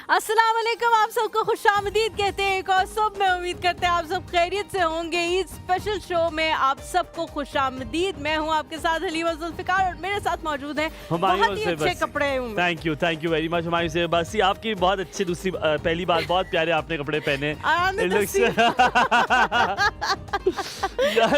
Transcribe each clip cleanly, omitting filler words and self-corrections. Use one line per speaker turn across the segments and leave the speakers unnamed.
अस्सलाम वालेकुम, आप सबको खुशामदीद कहते हैं एक और सुबह में। उम्मीद करते हैं आप सब खैरियत से होंगे। इस स्पेशल शो में आप सबको खुशामदीद। मैं हूं आपके साथ हलीमा जुल्फिकार और मेरे साथ मौजूद हैं बहुत ही अच्छे कपड़े।
Thank you very much Humayun से बसी। आपकी बहुत अच्छी दूसरी पहली बात, बहुत प्यारे आपने कपड़े पहने यार।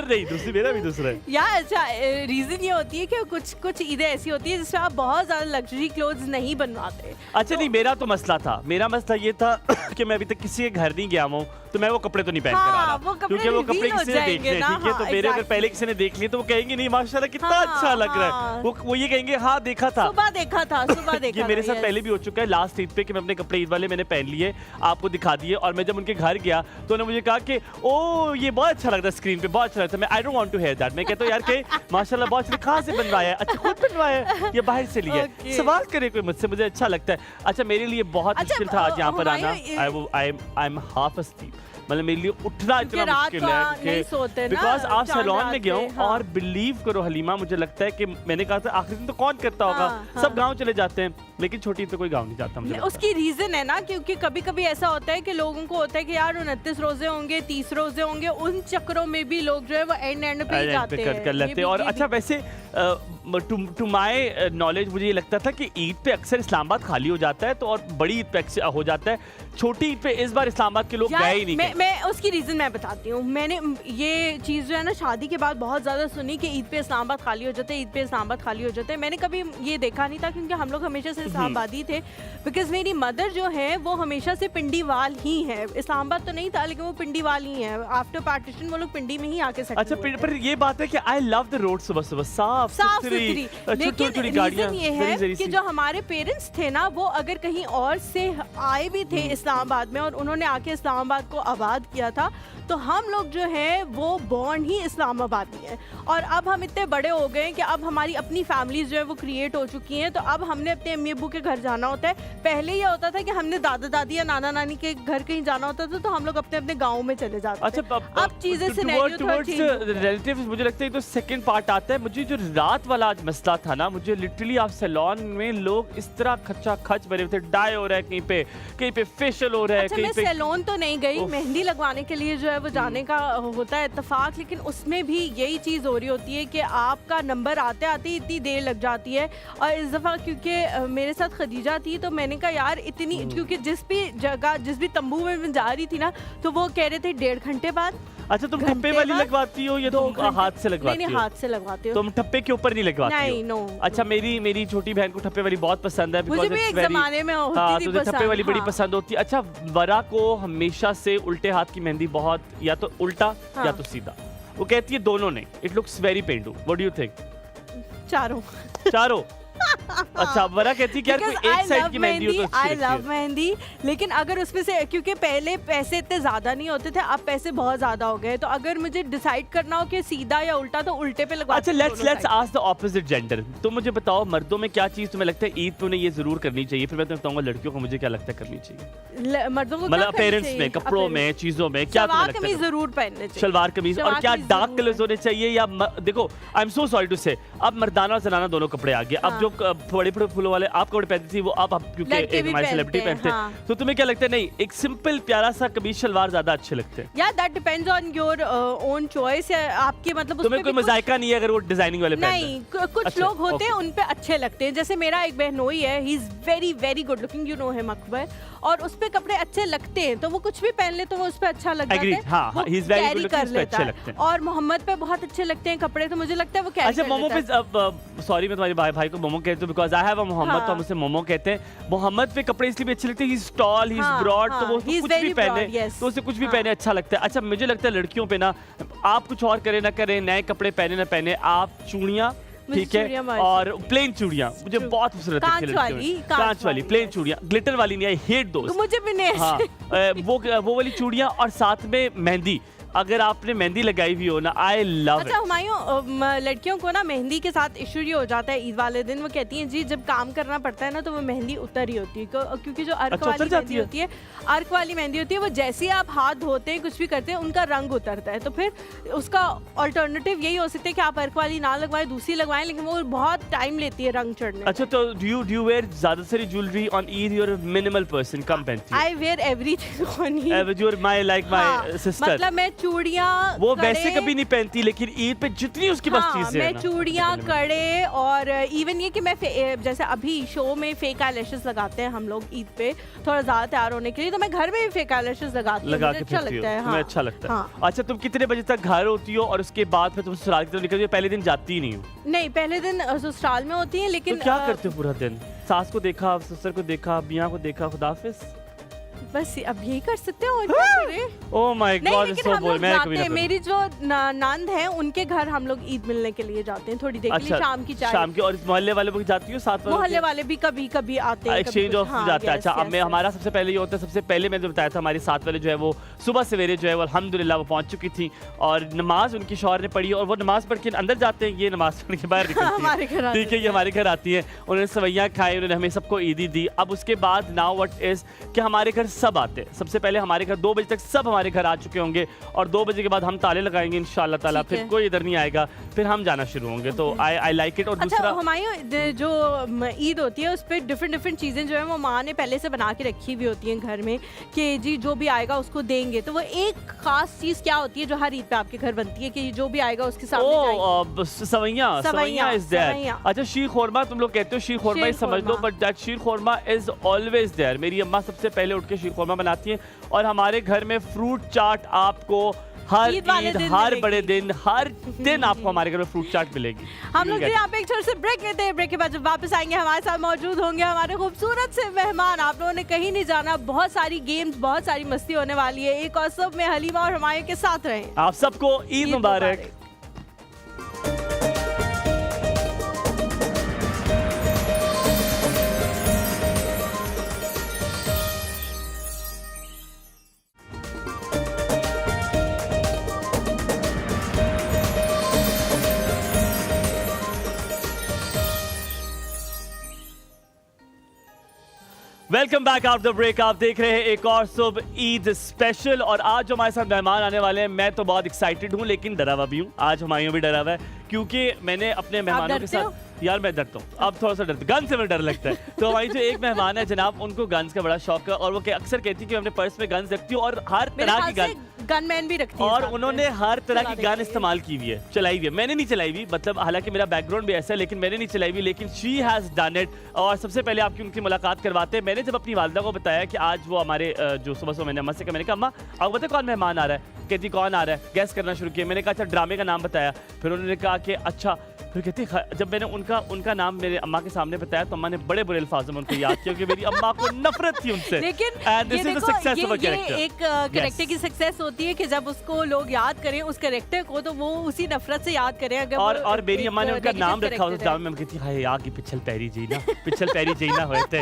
नहीं दूसरी, मेरा भी दूसरा है
यार। अच्छा, रीजन ये होती है कि कुछ ईदें ऐसी होती है जिसमें आप बहुत ज्यादा लग्जरी क्लोथ्स नहीं बनवाते।
अच्छा नहीं, मेरा तो मसला था। मेरा मसला ये था कि मैं अभी तक किसी के घर नहीं गया हूँ, तो मैं वो कपड़े तो नहीं पहन कर आ रहा, क्योंकि वो कपड़े किसी ने देख लिया, ठीक है। तो मेरे अगर पहले किसी ने देख लिए तो वो कहेंगे नहीं माशाल्लाह कितना अच्छा लग रहा है। वो ये कहेंगे हाँ देखा था,
सुबह देखा था।
ये मेरे साथ पहले भी हो चुका है लास्ट ईद पे कि मैं अपने कपड़े ईद वाले मैंने पहन लिए, आपको दिखा दिए, और मैं जब उनके घर गया तो उन्होंने मुझे कहा कि ओ ये बहुत अच्छा लगता है स्क्रीन पे, बहुत अच्छा लगता है। मैं I don't want to hear that. मैं कहता हूँ यार के माशाल्लाह बहुत अच्छा, कहाँ से बनवाया है? अच्छा खुद बनवाया है या बाहर से लिया है? सवाल करे कोई मुझसे, मुझे अच्छा लगता है। अच्छा मेरे लिए बहुत मुश्किल था आज यहाँ पर आना। आई एम हाफ अस्लीप, मतलब मेरे लिए उठना इतना मुश्किल है बिकॉज आप सैलून में गया हूँ। और बिलीव करो हलीमा, मुझे लगता है कि मैंने कहा था आखिरी दिन तो कौन करता होगा, सब गांव चले जाते हैं, लेकिन छोटी ईद पे कोई गांव नहीं जाता। मुझे
उसकी रीजन है ना, क्योंकि कभी कभी ऐसा होता है कि लोगों को होता है कि यार 29 रोजे होंगे, 30 रोजे होंगे, उन चक्रों में भी लोग जो है वो एंड पे जाते हैं, कर लेते हैं।
और अच्छा वैसे टू माय नॉलेज मुझे ये लगता था कि ईद पे अक्सर इस्लामाबाद खाली हो जाता है, तो और बड़ी ईद पे हो जाता है, छोटी ईद पे इस बार इस्लामाबाद के लोग गए ही नहीं।
मैं उसकी रीजन मैं बताती हूँ। मैंने ये चीज़ जो है ना शादी के बाद बहुत ज़्यादा सुनी कि ईद पे इस्लामाबाद खाली हो जाते हैं, ईद पे इस्लामाबाद खाली हो जाते हैं। मैंने कभी ये देखा नहीं था, क्योंकि हम लोग हमेशा से इस्लामाबादी थे। बिकॉज मेरी मदर जो है वो हमेशा से पिंडीवाल ही है, इस्लामाबाद तो नहीं था लेकिन वो पिंडीवाल ही है। आफ्टर पार्टीशन वो लोग पिंडी में ही आके सेटल।
अच्छा पर ये बात है कि आई लव द रोड, सुबह सुबह साफ सुथरी।
लेकिन रीजन ये है कि जो हमारे पेरेंट्स थे ना, वो अगर कहीं और से आए भी थे इस्लामाबाद में और उन्होंने आके इस्लामाबाद को आबाद किया था, तो हम लोग जो है वो बॉर्न ही इस्लामाबादी है। और अब हम इतने बड़े हो गए कि अब हमारी अपनी फैमिलीज जो है वो क्रिएट हो चुकी हैं, तो अब हमने अपने अम्मी अब्बू के घर जाना होता है। पहले ये होता था कि हमने दादा दादी या नाना नानी के घर कहीं जाना होता था, तो हम लोग अपने अपने गाँव में चले जाते थे। अब चीजें
रिलेटिव्स, मुझे लगता है तो सेकंड पार्ट आता है। मुझे जो रात वाला आज मसला था ना, मुझे लिटरली आप सैलून में लोग इस तरह खच्चा खच भरे हुए थे, डाई हो रहा है कहीं पे फेशियल हो रहा है।
अच्छा, मैं सैलून तो नहीं गई, मेहंदी लगवाने के लिए जो है वो जाने का होता है इत्तेफाक, लेकिन उसमें भी यही चीज़ हो रही होती है कि आपका नंबर आते आते इतनी देर लग जाती है। और इस दफ़ा क्योंकि मेरे साथ खदीजा थी, तो मैंने कहा यार इतनी, क्योंकि जिस भी जगह जिस भी तंबू में मैं जा रही थी ना, तो वो कह रहे थे 1.5 घंटे बाद।
अच्छा तुम ठप्पे वाली लगवाती हो या तुम हाथ से लगवाती हो?
नहीं, हाथ से लगवाती हो।
तुम ठप्पे के ऊपर नहीं लगवाती हो?
नहीं, नो।
अच्छा मेरी छोटी बहन को ठप्पे वाली बहुत पसंद है।
मुझे भी एक ज़माने में होती थी पसंद।
ठप्पे वाली बड़ी पसंद होती है। अच्छा वरा को हमेशा से उल्टे हाथ की मेहंदी बहुत, या तो उल्टा या तो सीधा, वो कहती है दोनों नहीं। इट लुक्स वेरी पेंडू। What do you think? चारों अच्छा वरा कहती कि यार कोई एक साइड की मेहंदी हो तो अच्छी लगती है।
आई लव मेहंदी, लेकिन अगर उसमें से, क्योंकि पहले पैसे इतने ज्यादा नहीं होते थे, अब पैसे बहुत ज्यादा हो गए, तो अगर मुझे डिसाइड करना हो कि सीधा या उल्टा, तो उल्टे पे लगवा।
अच्छा let's ask the opposite gender. तुम मुझे बताओ मर्दों में क्या चीज तुम्हें लगता है ईद पे उन्हें ये जरूर करनी चाहिए, फिर मैं तुम्हें बताऊंगा लड़कियों को मुझे क्या लगता है करनी चाहिए।
मर्दों को
मतलब पेरेंट्स में, कपड़ों में, चीजों में क्या तुम्हें लगता है?
जरूर पहनने चाहिए
सलवार कमीज। और क्या डार्क कलर्स होने चाहिए या देखो I am so sorry to say, अब मर्दाना और जनाना दोनों कपड़े आ गए। अब जो बड़े बड़े फूलों वाले आप कपड़े पहनती थी वो आप क्योंकि एक हमारी सेलिब्रिटी पहनते हैं, तो तुम्हें क्या लगता है? नहीं, एक सिंपल प्यारा सा कमीज शलवार ज्यादा अच्छे लगते हैं।
यार that depends on your own choice, या आपके मतलब
तुम्हें कोई मजायका नहीं है अगर वो डिजाइनिंग वाले पहनते
हैं? नहीं, कुछ लोग होते हैं उन पे अच्छे लगते हैं। जैसे मेरा एक बहनोई है, he is very very good looking, you know him Akbar, और उस पे कपड़े अच्छे लगते हैं, तो वो कुछ भी पहन ले तो वो उस पे अच्छा लग जाता है।
हां he is very good looking, उस पे अच्छे लगते हैं।
और मोहम्मद पे बहुत अच्छे लगते हैं कपड़े, तो मुझे लगता है वो कैरी।
अच्छा मोमो पे, सॉरी मैं तुम्हारे भाई को मोमो कहती हूं because I have a Mohammad, तो हम उसे मोमो कहते हैं। मोहम्मद पे कपड़े इसलिए भी अच्छे लगते हैं, he is tall, he is broad, तो वो कुछ भी पहने तो उसे कुछ भी पहने अच्छा लगता है। अच्छा मुझे लगता है लड़कियों पे ना, आप कुछ और करे ना करे, नए कपड़े पहने ना पहने, आप चूड़ियां, ठीक है, और प्लेन चूड़ियां मुझे बहुत खूबसूरत लगती है। कांच वाली प्लेन चूड़ियां, ग्लिटर वाली नहीं, आई हेट दोस्त।
मुझे भी नहीं।
हाँ वो वाली चूड़ियां और साथ में मेहंदी, अगर आपने मेहंदी लगाई हुई हो ना, आई लव
अच्छा हुमायूं, लड़कियों को ना मेहंदी के साथ इशू ये हो जाता है ईद वाले दिन, वो कहती हैं जी जब काम करना पड़ता है ना तो वो मेहंदी उतर ही होती है, क्योंकि जो अर्क वाली मेहंदी होती है, अर्क वाली मेहंदी होती है, वो जैसे ही आप हाथ धोते हैं कुछ भी करते हैं उनका रंग उतरता है। तो फिर उसका ऑल्टरनेटिव यही हो सकता है कि आप अर्क वाली ना लगवाएं, दूसरी लगवाएं, लेकिन वो बहुत टाइम लेती है रंग चढ़ने।
अच्छा, तो डू यू वेयर ज्यादा सारी jewellery on Eid? You are minimal person, कम पहनती है?
I wear everything on Eid.
You are my like my sister.
मतलब मैं चूड़ियां,
वो वैसे कभी नहीं पहनती, लेकिन ईद पे जितनी उसके पास चीजें हैं,
मैं चूड़ियां, कड़े, और इवन ये कि मैं जैसे अभी शो में फेक आईलैशेस लगाते हैं हम लोग ईद पे थोड़ा ज्यादा तैयार होने के लिए, तो मैं घर में भी फेक आईलैशेस लगाती हूँ, मुझे अच्छा लगता है।
तुम्हें अच्छा लगता है? अच्छा, तुम कितने बजे तक घर होती हो और उसके बाद फिर तुम ससुराल की तरफ निकलती हो? पहले दिन जाती ही नहीं हो?
नहीं, पहले दिन ससुराल में होती है, लेकिन
तो क्या करते हो पूरा दिन? सास को देखा, ससुर को देखा, मियां को देखा, खुदाफिज,
बस अब यही कर सकते हो और क्या करें?
ओह माय गॉड,
लेकिन हम लोग जाते हैं, मेरी जो नंद है उनके घर हम लोग ईद मिलने के लिए जाते हैं थोड़ी देर के लिए, शाम की चाय,
शाम की। और इस मोहल्ले वाले भी जाती हो साथ?
मोहल्ले वाले भी कभी कभी आते हैं,
एक्सचेंज ऑफ जाता है। अच्छा, अब मैं हमारा सबसे पहले ये होता है, सबसे पहले मैंने बताया था हमारी साथ वाले जो है वो सुबह सवेरे जो है वो अल्हम्दुलिल्लाह वो पहुंच चुकी थी और नमाज उनकी शौहर ने पढ़ी, और वो नमाज पढ़ के अंदर जाते हैं, ये नमाज पढ़ के बाहर निकलती है, ठीक है, ये हमारे घर आती है, उन्होंने सवैयाँ खाई, उन्होंने हमें सबको ईदी दी। अब उसके बाद नाउ व्हाट इज कि हमारे घर सब आते हैं, सबसे पहले हमारे घर 2 बजे तक सब हमारे घर आ चुके होंगे, और 2 बजे के बाद हम ताले लगाएंगे इंशाल्लाह ताला, फिर कोई इधर नहीं आएगा, फिर हम जाना शुरू होंगे। तो आई लाइक इट। और दूसरा
हुमायूं, जो ईद होती है उस पर डिफरेंट चीजें जो है वो माँ ने पहले से बना के रखी हुई होती हैं घर में कि जी जो भी आएगा उसको देंगे, तो वो एक खास चीज क्या होती है जो हर ईद पे आपके घर बनती है कि जो भी आएगा उसके सामने
सवैयां इज देयर। अच्छा, शीर खुरमा तुम लोग कहते हो, शीर खुरमा ही समझ लो, but that sheer khurma is always there. मेरी अम्मा सबसे पहले उठ के शीर खुरमा बनाती हैं, और हमारे घर में फ्रूट चाट आपको हर ईद, हर बड़े दिन, हर दिन आपको हमारे घर में फ्रूट चाट मिलेगी।
हम लोग यहाँ पे एक छोटे से ब्रेक लेते हैं, ब्रेक के बाद जब वापस आएंगे हमारे साथ मौजूद होंगे हमारे खूबसूरत से मेहमान। आप लोगों ने कहीं नहीं जाना, बहुत सारी गेम्स, बहुत सारी मस्ती होने वाली है। एक और सब में हलीमा और हुमायूं के साथ रहें।
आप सबको ईद मुबारक। Welcome back after break. आप देख रहे हैं एक और सुबह ईद स्पेशल, और आज जो हमारे साथ मेहमान आने वाले हैं, मैं तो बहुत एक्साइटेड हूँ लेकिन डरा हुआ भी हूँ। आज हुमायूं भी डरा हुआ है क्योंकि मैंने अपने मेहमानों के साथ, यार मैं डरता हूँ, अब थोड़ा सा डरता हूँ, गन से मैं डर लगता है। तो हमारी जो एक मेहमान है जनाब, उनको गन्स का बड़ा शौक है, और वो अक्सर कहती है कि अपने पर्स में गन्स रखती हूँ, और हर तरह की
गनमैन भी रखती है,
और उन्होंने हर तरह की गन इस्तेमाल की हुई है, चलाई हुई है। मैंने नहीं चलाई हुई, मतलब हालांकि मेरा बैकग्राउंड भी ऐसा है, लेकिन मैंने नहीं चलाई हुई, लेकिन शी हैज डन इट। और सबसे पहले आपकी उनकी मुलाकात करवाते हैं। मैंने जब अपनी वालिदा को बताया कि आज वो हमारे जो सुबह मैंने अम्मा से कहा, मैंने कहा अम्मा आपको पता है कौन मेहमान आ रहा है? कहती कौन आ रहा है? गैस करना शुरू किया। मैंने कहा अच्छा, ड्रामे का नाम बताया। फिर उन्होंने कहा कि अच्छा, फिर कहती जब मैंने उनका नाम मेरे अम्मा के सामने बताया तो अम्मा ने बड़े बुरे अल्फाजों में उनको याद किया, क्योंकि मेरी अम्मा को नफरत थी उनसे।
लेकिन ये एक कैरेक्टर की सक्सेस होती है कि जब उसको लोग याद करें उस कैरेक्टर को, तो वो उसी नफरत से याद करें। अगर
और मेरी अम्मा ने उनका नाम रखा उस ड्रामे में, कहती हाय यार की पिछल पैरी जी ना, पिछल पैरी जी ना होते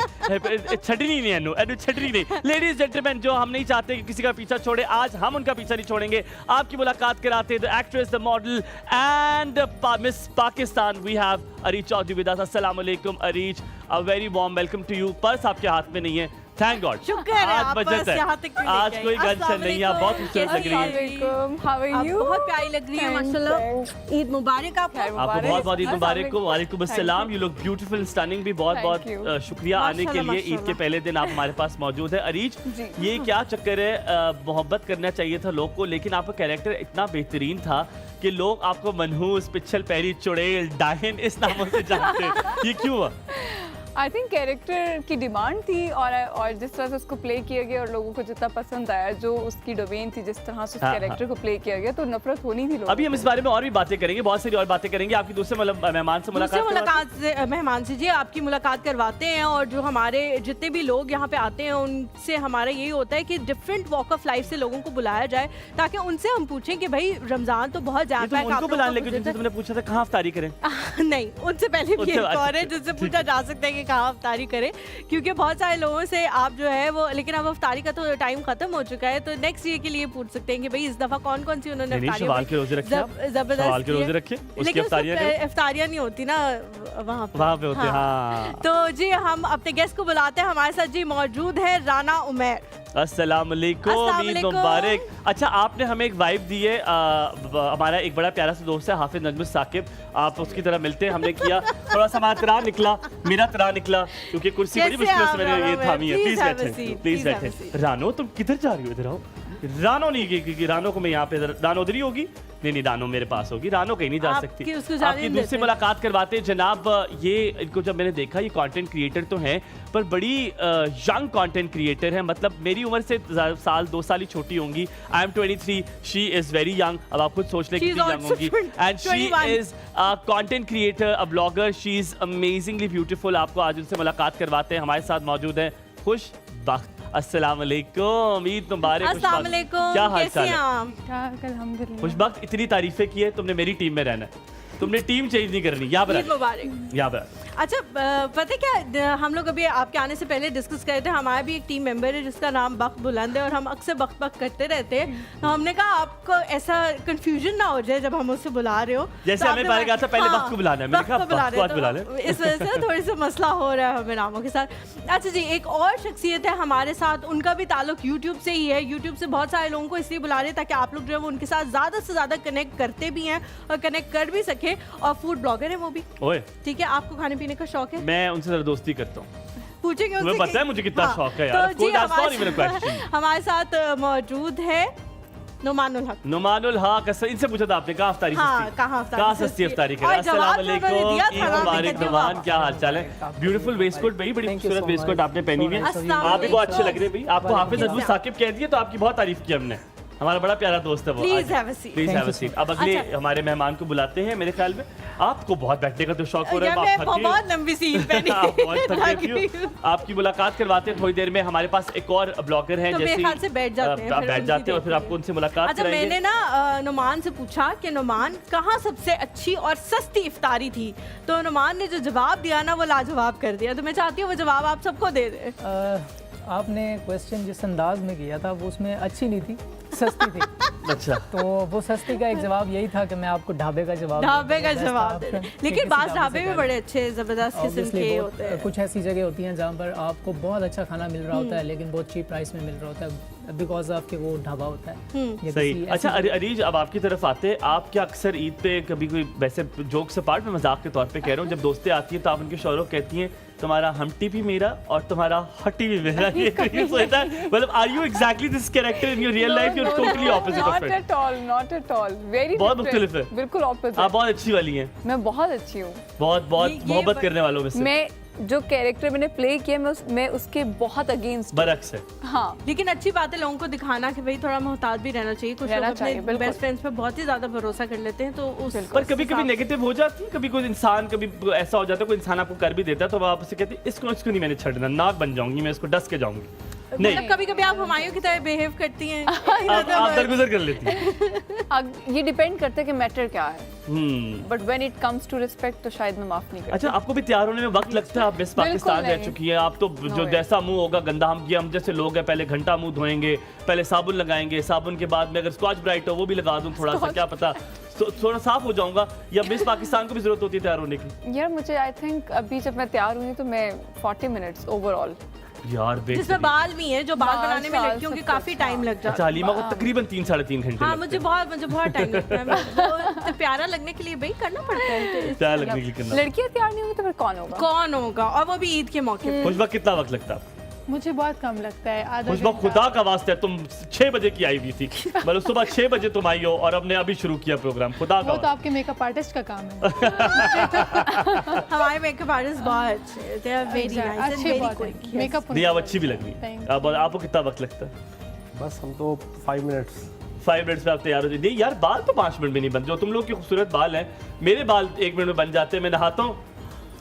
छटनी नहीं एनु छटनी नहीं। लेडीज जेंटलमैन, जो हम नहीं चाहते कि किसी का पीछा छोड़े, आज हम उनका पीछा नहीं छोड़ेंगे। आपकी मुलाकात कराते हैं the actress, the model and Miss Pakistan, we have Areej Chaudhry with us. अस्सलाम वालेकुम Areej, a very warm welcome to you. Purse आपके हाथ में नहीं है, थैंक गॉड,
शुक्र है,
आज बचत है, आज कोई गनशन नहीं है। आप बहुत खूबसूरत लग रही है,
हाउ आर यू? बहुत प्यारी लग रही है माशाल्लाह। ईद मुबारक आपको।
बहुत बहुत ईद मुबारक को। वालेकुम अस्सलाम। यू लुक ब्यूटीफुल, स्टनिंग भी। बहुत बहुत शुक्रिया आने के लिए। ईद के पहले दिन आप हमारे पास मौजूद है। अरीज, ये क्या चक्कर है? मोहब्बत करना चाहिए था लोग को, लेकिन आपका कैरेक्टर इतना बेहतरीन था कि लोग आपको मनहूस, पिछल पैरी, चुड़ैल, डायन इस नामों से जानते हैं। ये क्यों हुआ?
आई थिंक कैरेक्टर की डिमांड थी, और जिस तरह से उसको प्ले किया गया और लोगों को जितना पसंद आया, जो उसकी डोमेन थी, जिस तरह से उस कैरेक्टर को प्ले किया गया, तो नफरत होनी थी लोगों।
अभी हम इस बारे में और भी बातें करेंगे, बहुत सारी और बातें करेंगे। आपकी दूसरे मेहमान से
मेहमान से जी आपकी मुलाकात करवाते हैं, और जो हमारे जितने भी लोग यहाँ पे आते हैं उनसे हमारा यही होता है कि डिफरेंट वॉक ऑफ लाइफ से लोगों को बुलाया जाए, ताकि उनसे हम पूछें कि भाई रमजान तो बहुत जाता है,
उनको बुलाने लगे जिनसे तुमने पूछा था कहाँ अफ्तारी करें?
नहीं, उनसे पहले भी एक और है जिससे पूछा जा सकता है कि कहाँ अफ्तारी करें, क्योंकि बहुत सारे लोगों से आप जो है वो, लेकिन अब अफ्तारी का तो टाइम खत्म हो चुका है, तो नेक्स्ट ईयर के लिए पूछ सकते हैं कि भाई इस दफा कौन कौन सी उन्होंने
शवाल के रोजे रखे, लेकिन
इफ्तारियां नहीं होती ना वहाँ
पे होते हैं। हाँ।
तो जी हम अपने गेस्ट को बुलाते हैं, हमारे साथ जी मौजूद है राना उमैर।
अस्सलाम वालेकुम, ईद मुबारक। अच्छा, आपने हमें एक वाइब दी है, हमारा एक बड़ा प्यारा सा दोस्त है हाफिज नजमुल साकिब, आप उसकी तरह मिलते हैं, हमने किया थोड़ा सा हमारा तरा निकला, मेरा तरा निकला, क्योंकि कुर्सी बड़ी मुश्किल से मैंने ये थामी है। प्लीज बैठे, प्लीज बैठे। रानो तुम किधर जा रही हो? इधर आओ। रानो नहीं की रानो को मैं यहाँ पे, रानो उधर ही होगी। नहीं रानो मेरे पास होगी, रानो कहीं नहीं जा सकती। आपकी दूसरी मुलाकात करवाते हैं जनाब। ये इनको जब मैंने देखा, ये कंटेंट क्रिएटर तो हैं पर बड़ी यंग कंटेंट क्रिएटर है, मतलब मेरी उम्र से साल 2 साल ही छोटी होंगी। I am 23, she is very young. अब आप खुद सोच लें कितनी यंग होंगी। And she is content creator, a blogger, she is amazingly beautiful. आपको आज उनसे मुलाकात करवाते हैं। हमारे साथ मौजूद है खुश बख्त। अस्सलाम वालेकुम, ईद मुबारक।
अस्सलाम वालेकुम,
क्या हाल चाल है?
अल्हम्दुलिल्लाह।
खुशबख्त, इतनी तारीफें की है तुमने, मेरी टीम में रहना है, तुमने टीम चेंज नहीं करनी। यहाँ पर
अच्छा, पता है क्या, हम लोग अभी आपके आने से पहले डिस्कस कर रहे थे, हमारा भी एक टीम मेंबर है जिसका नाम बख्त बुलंद है और हम अक्सर बख्त करते रहते हैं। तो हमने कहा आपको ऐसा कंफ्यूजन ना हो जाए जब हम उससे बुला रहे हो,
जैसे
तो
हमें पहले कहा था पहले बख्त को बुलाना है, मैंने कहा बख्त को बुला ले।
इस वजह से थोड़ी सी मसला हो रहा है हमें नामों के साथ। अच्छा जी, एक और शख्सियत है हमारे साथ, उनका भी ताल्लुक यूट्यूब से ही है। यूट्यूब से बहुत सारे लोगों को इसलिए बुला रहे हैं ताकि आप लोग जो है वो उनके साथ ज़्यादा से ज़्यादा कनेक्ट करते भी हैं और कनेक्ट कर भी सके। और फूड ब्लॉगर है वो भी।
ओए
ठीक है, आपको खाने पीने का शौक है?
मैं उनसे जरा दोस्ती करता हूँ,
पूछेंगे उनसे।
तुम्हें पता है मुझे कितना शौक है यार।
तो जी हमारे साथ मौजूद है नुमानुल हक।
नुमानुल हक, इनसे पूछा था आपने कहाँ अफ्तारी कहाँ सस्ती अफ्तारी करें। अस्सलाम वालेकुम, ईद मुबारक नुमान, क्या हाल चाल है? ब्यूटीफुल वेस्टकोट भाई, बड़ी खूबसूरत वेस्टकोट आपने पहनी हुई है, आप भी बहुत अच्छे लग रहे हैं भाई। आपको हाफिज नजमुल साकिब कह दिए तो आपकी बहुत तारीफ की हमने, हमारा बड़ा प्यारा दोस्त है वो।
Please have a seat.
अब अगले हमारे मेहमान को बुलाते हैं। मेरे ख्याल में आपको बहुत बैठने का तो शौक हो रहा है,
बहुत लंबी सीट पहनी
आपकी मुलाकात करवाते हैं थोड़ी देर में। हमारे पास एक और ब्लॉगर हैं,
जैसे बैठ जाते हैं
और फिर आपको उनसे मुलाकात कराएंगे।
मैंने ना नुमान से पूछा कि नुमान कहाँ सबसे अच्छी और सस्ती इफ्तारी थी, तो नुमान ने जो जवाब दिया ना वो लाजवाब कर दिया। तो मैं चाहती हूँ वो जवाब आप सबको दे दे।
आपने क्वेश्चन जिस अंदाज में किया था वो उसमें अच्छी नहीं थी, सस्ती थी।
अच्छा,
तो वो सस्ती का एक जवाब यही था कि मैं आपको ढाबे का जवाब
दे। लेकिन बाज़ ढाबे भी बड़े अच्छे ज़बरदस्त किस्म के होते हैं।
कुछ ऐसी जगह होती हैं जहाँ पर आपको बहुत अच्छा खाना मिल रहा होता है लेकिन बहुत चीप प्राइस में मिल रहा होता है, बिकॉज ऑफ के वो ढाबा होता है।
सही। अच्छा अरीज, अब आपकी तरफ आते हैं, आप क्या अक्सर ईद पे कभी कोई वैसे जोक से पार्ट में मजाक के तौर पे कह रहा हूँ, जब दोस्तें आती हैं तो आप उनके शौहरों कहती हैं तुम्हारा हमटी भी मेरा और तुम्हारा हट्टी भी मेरा, ये सोचता है मतलब are you exactly this character in your real life? You are totally opposite of it.
Not at all, very
बहुत मुख्तलिफ है,
बिल्कुल ऑपोजिट।
आप बहुत अच्छी वाली हैं।
मैं बहुत अच्छी हूँ,
बहुत मोहब्बत करने वालों में से।
मैं जो कैरेक्टर मैंने प्ले किया मैं उसके बहुत अगेंस्ट
बरक्स है।
हाँ, लेकिन अच्छी बात है लोगों को दिखाना कि भाई थोड़ा मोहताज भी रहना चाहिए। कुछ लोग अपने बेस्ट फ्रेंड्स पे बहुत ही ज्यादा भरोसा कर लेते हैं, तो उस
पर कभी नेगेटिव हो जाती है। कभी कोई इंसान कभी ऐसा हो जाता है, कोई इंसान आपको कर भी देता है तो आप उससे कहते हैं इसको नहीं मैंने छड़ना, नाक बन जाऊंगी मैं, इसको डस के जाऊंगी।
मतलब कभी आप हुमायूं की तरह बिहेव करती हैं,
आप दरगुजर कर लेती हैं।
ये डिपेंड करता है कि मैटर क्या है, but when it comes to respect तो शायद मैं माफ नहीं करती।
अच्छा, आपको भी तैयार होने में वक्त लगता है? आप मिस पाकिस्तान रह चुकी हैं, आप तो जो जैसा मुंह होगा गंदा, हम जैसे लोग हैं पहले घंटा मुंह धोएंगे, पहले साबुन लगाएंगे, साबुन के बाद में अगर स्कॉच ब्राइट हो वो भी लगा दूं थोड़ा सा, क्या पता थोड़ा साफ हो जाऊंगा। या मिस पाकिस्तान को भी जरूरत होती है तैयार होने की?
यार मुझे आई थिंक अभी जब मैं तैयार हुई तो मैं 40 मिनट्स ओवरऑल।
यार
जिसमें बाल भी है, जो बाल बनाने में लड़कियों के काफी टाइम लग जाता है।
अच्छा, हलीमा को तकरीबन 3-3.5 घंटे।
हाँ, मुझे बहुत टाइम लगता है। तो प्यारा लगने के लिए भाई करना पड़ता है,
प्यारा लगने के लिए करना।
लड़कियां तैयार नहीं होंगी तो फिर कौन होगा?
और वो भी ईद के मौके पे।
खुशबा कितना वक्त लगता है?
मुझे बहुत कम लगता है, आधा
खुशबा खुदा का वास्ते है, तुम 6 बजे की आई हुई थी, मतलब सुबह 6 बजे तुम आई हो और हमने अभी शुरू किया प्रोग्राम। खुदा का
वो तो आपके मेकअप आर्टिस्ट का काम है।
हमारे मेकअप आर्टिस्ट बहुत अच्छे, they are very nice and very quick।
Makeup
नहीं, आप अच्छी भी लग रही है। अब आपको कितना वक्त लगता है?
बस हम तो 5 मिनट्स
में आप तैयार हो जाइए। यार बाल तो 5 मिनट में नहीं बनते, जो तुम लोग के खूबसूरत बाल हैं, मेरे बाल 1 मिनट में बन जाते हैं। मैं नहाता हूँ,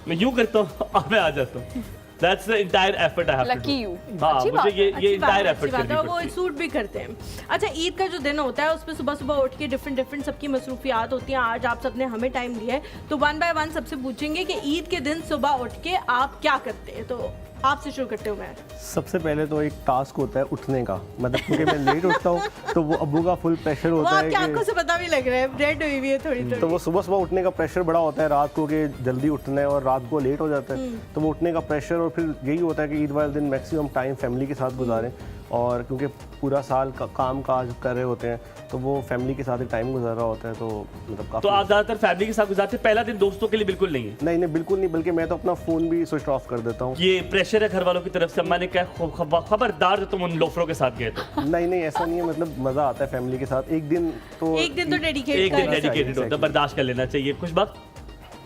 मैं यूँ करता हूँ और मैं आ जाता हूँ। That's the entire effort I have to
Lucky you.
हां
अच्छी
मुझे
बात है,
ये
अच्छी बात
एंटायर
है,
एफर्ट
अच्छी बात है,
करनी
वो
पड़ती है।
सूट भी करते हैं। अच्छा, ईद का जो दिन होता है उसमें सुबह सुबह उठ के डिफरेंट सबकी मसरूफियात होती हैं। आज आप सबने हमें टाइम दिया है तो वन बाय वन सबसे पूछेंगे कि ईद के दिन सुबह उठ के आप क्या करते हैं। तो आपसे शुरू करते हूँ मैं।
सबसे पहले तो एक टास्क होता है उठने का, मतलब क्योंकि मैं लेट उठता हूँ तो वो अब्बू का फुल प्रेशर
वो
होता है
आपकी आंखों से पता भी लग रहा है, रेड हुई हुई है थोड़ी
तो
थोड़ी।
वो सुबह सुबह उठने का प्रेशर बड़ा होता है रात को कि जल्दी उठना है और रात को लेट हो जाता है, तो वो उठने का प्रेशर और फिर यही होता है कि ईद वाले दिन मैक्सिमम टाइम फैमिली के साथ गुजारें, और क्योंकि पूरा साल का काम काज कर रहे होते हैं तो वो फैमिली के साथ ही टाइम गुजार रहा होता है, तो मतलब काफी।
तो आप ज्यादातर फैमिली के साथ गुजारते हैं, पहला दिन दोस्तों के लिए बिल्कुल नहीं है?
नहीं नहीं बिल्कुल नहीं, बल्कि मैं तो अपना फ़ोन भी स्विच ऑफ कर देता हूँ।
ये प्रेशर है घर वालों की तरफ से, अम्मा ने कहा खबरदार जो तुम उन लोफरों के साथ गए तो।
नहीं नहीं ऐसा नहीं है, मतलब मज़ा आता है फैमिली के साथ। एक दिन तो
एक
डेडिकेट
दिन डेडिकेटेड होता है, बर्दाश्त कर लेना चाहिए। खुश वक्त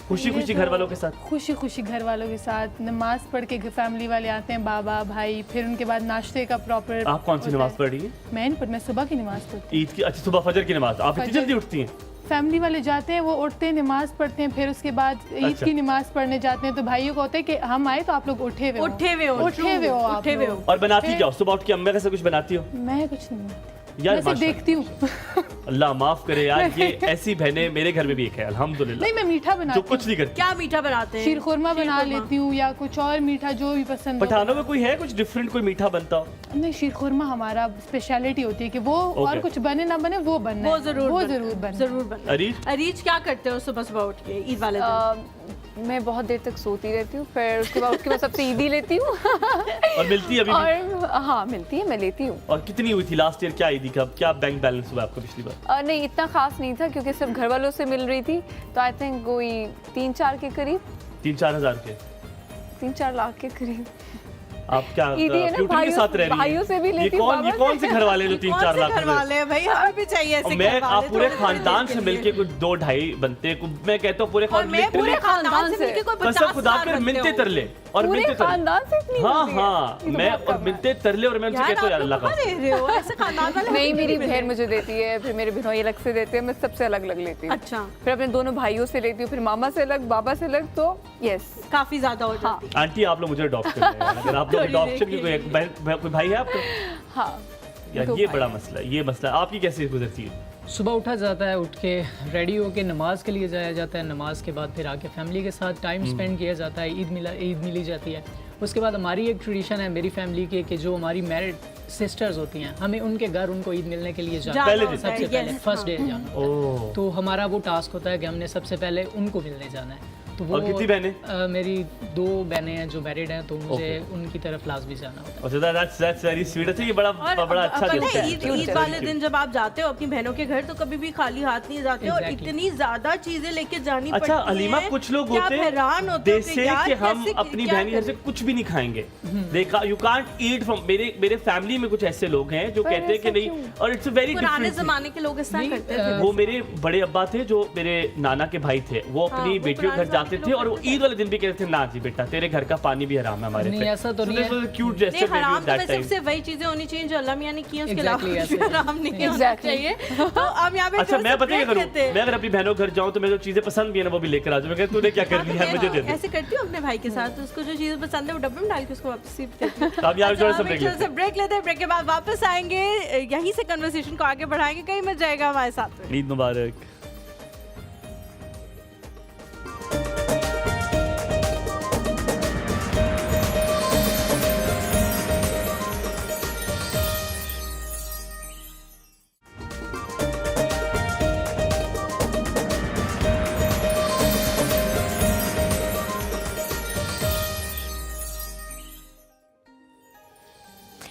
खुशी खुशी घर वालों के साथ,
खुशी खुशी घर वालों के साथ नमाज पढ़ के फैमिली वाले आते हैं, बाबा भाई, फिर उनके बाद नाश्ते का प्रॉपर।
आप कौन सी नमाज पढ़ रही है?
मैं नहीं पढ़, मैं सुबह की नमाज पढ़ती
ईद की? अच्छा, सुबह फजर की नमाज। आप इतनी
फजर।
जल्दी उठती हैं?
हूँ। फैमिली वाले जाते हैं, वो उठते हैं, नमाज पढ़ते हैं, फिर उसके बाद ईद
अच्छा।
की नमाज पढ़ने जाते हैं। तो भाइयों को होता है कि हम आए तो आप लोग उठे हुए हो,
उठे हुए हो,
उठे हुए हो, आप
उठे हुए हो।
लोग।
और बनाती
फिर-
क्या हो? सुबह उठ के अम्मा से कुछ बनाती हो?
मैं कुछ नहीं बनाती,
यार
मैं सिर्फ
माशाल्लाह।
देखती हूँ।
अल्लाह माफ करे यार, ये ऐसी बहनें मेरे घर में भी एक है अल्हम्दुलिल्लाह,
नहीं, मैं मीठा
जो
बनाती
कुछ
हूँ,
नहीं करती।
क्या मीठा बनाते हैं?
शीर खुरमा बना
शीरखुरमा।
लेती हूँ या कुछ और मीठा जो भी पसंद हो।
पठानों में कोई है कुछ डिफरेंट, कोई मीठा बनता हो?
नहीं, शीर खुरमा हमारा स्पेशलिटी होती है कि वो और
Okay.
कुछ बने ना बने वो बनना
वो
है।
जरूर
वो
बनना है,
जरूर बनना है।
जरूर बनना है।
अरीज?
अरीज क्या करते हो सुबह सुबह उठ के ईद वाले दिन?
मैं बहुत देर तक सोती रहती हूँ, फिर उसके बाद उठ के मैं सबसे ईदी लेती हूँ।
और मिलती है अभी भी?
और हाँ, मिलती है, मैं लेती हूँ।
और कितनी हुई थी लास्ट ईयर? क्या ईदी का क्या बैंक बैलेंस हुआ आपको पिछली बार?
नहीं, इतना खास नहीं था क्योंकि सिर्फ घर वालों से मिल रही थी, तो आई थिंक कोई 3-4 के करीब,
3-4 हजार के?
3-4 लाख के करीब।
आप क्या
ईदी है ना,
ट्यूटर के साथ रह रही हैं?
भाइयों से भी लेती हूँ,
ये
बाबा
कौन से घर वाले जो
ये
3-4 लाख
घर वाले हैं भाई, हमें भी चाहिए ऐसे
और
घर
मैं
वाले,
आप पूरे
थोड़े थोड़े
खानदान
देर
से
के
मिलके
लिए।
कुछ 2-2.5 बनते हैं, मैं कहता हूँ पूरे
और मैं पूरे खानदान से मिलके कोई
कसम
50
खुदा
साल
कर
बनते
मिलते
हो।
तरले और
पूरे
मिलते तरले।
खानदान से इतनी
हाँ
मिलती है।
हाँ,
ये तो
मैं
बहुत
और
कम है।
मिलते तरले और मैं उनसे
यार
कहता हूँ यार
आप
अल्लाह
कहाँ
का
रह रहे हो? ऐसे खानदान वाले
नहीं,
मुझे
मेरी
नहीं
बहन
मिले।
मुझे देती है, फिर मेरे बहनोई अलग से देते हैं, मैं सबसे अलग अलग लेती हूँ।
अच्छा,
फिर अपने दोनों भाइयों से लेती हूँ, फिर मामा से अलग, बाबा से अलग, तो यस।
काफी ज्यादा हो
हाँ।
जाती है।
आंटी आप लोग मुझे अडॉप्ट कर रहे हैं, अगर आप लोग
थोड़ी
अडॉप्शन की
देर
कोई भाई है आपको?
हाँ,
यार
दो
ये
भाई।
बड़ा मसला है, ये मसला आपकी कैसे गुजरती है?
सुबह उठा जाता है, उठ के रेडी होके नमाज के लिए जाया जाता है, नमाज के बाद फिर आके फैमिली के साथ टाइम स्पेंड किया जाता है, ईद मिली जाती है। उसके बाद हमारी एक ट्रेडिशन है मेरी फैमिली की कि जो हमारी मैरिड सिस्टर्स होती हैं, हमें उनके घर उनको ईद मिलने के लिए जाना
पहले
है,
दिन?
सबसे
yes,
पहले फर्स्ट
हाँ।
डे जाना होता है।
ओह,
तो हमारा वो टास्क होता है कि हमने सबसे पहले उनको मिलने जाना है। तो वो
और कितनी बहनें?
मेरी 2 बहनें हैं जो मैरिड हैं, तो मुझे उनकी तरफ लाजमी जाना होता है।
अच्छा that's very sweet। अच्छा ये बड़ा
और
बड़ा अच्छा
पता
दिन
है,
है।
ईद वाले दिन जब आप जाते हो अपनी बहनों के घर तो कभी भी खाली हाथ नहीं जाते और
Exactly.
इतनी ज्यादा चीजें लेके जानी
अच्छा
पड़ती
अलीमा,
हैं
कुछ लोग
कि आप
होते
हैरान होते हो
दे से
यार
कि हम
कैसे-
अपनी
क्या
बहनी घर से
करें?
कुछ भी नहीं खाएंगे। देखा, यू कांट ईट फ्रॉम, मेरे फैमिली में कुछ ऐसे लोग हैं जो
पर
कहते हैं कि
ऐसा
नहीं,
क्यों?
और इट्स अ वेरी
पुराने
डिफरेंट।
जमाने के लोग इस तरह
नहीं,
करते थे।
वो मेरे बड़े अब्बा थे जो मेरे नाना के भाई थे, वो अपनी
वो
बेटियों के घर
पुराने
जाते
जमाने
थे
के
और
लोग
वो
करते थे।
ईद वाले दिन भी कहते थे ना जी बेटा तेरे घर का पानी भी हराम है हमारे
नहीं,
पे।
ऐसा तो नहीं है।
क्यूट
नहीं,
जेस्चर
हराम तो
दैट
वैसे
टाइम।
सिर्फ वही चीजें होनी चाहिए जो अल्लाह मियां ने की, उसके अलावा
Exactly,
कुछ भी
ऐसे।
हराम नहीं होना
Exactly.
चाहिए। तो अब यहाँ पे
अच्छा
थोड़ा
मैं
सा
पता क्या
break
करूँ,
लेते हैं।
मैं अगर अपनी बहनों के घर जाऊँ तो मैं जो चीजें पसंद भी है ना वो भी लेकर आ जाऊँ। मैं कहता तूने क्या कर लिया है, मुझे दे दे।
ऐसे करती हूँ अपने भाई के साथ, उसको जो चीजें पसंद है वो डब्बे में डाल के उसको वापस सीप देती हूँ।
तो अब यहाँ पे थोड़ा सा break लेते हैं।
ब्रेक लेते हैं, ब्रेक के बाद वापस आएंगे, यहीं से कन्वर्सेशन को आगे बढ़ाएंगे, कहीं मत जाएगा हमारे साथ में।
ईद मुबारक।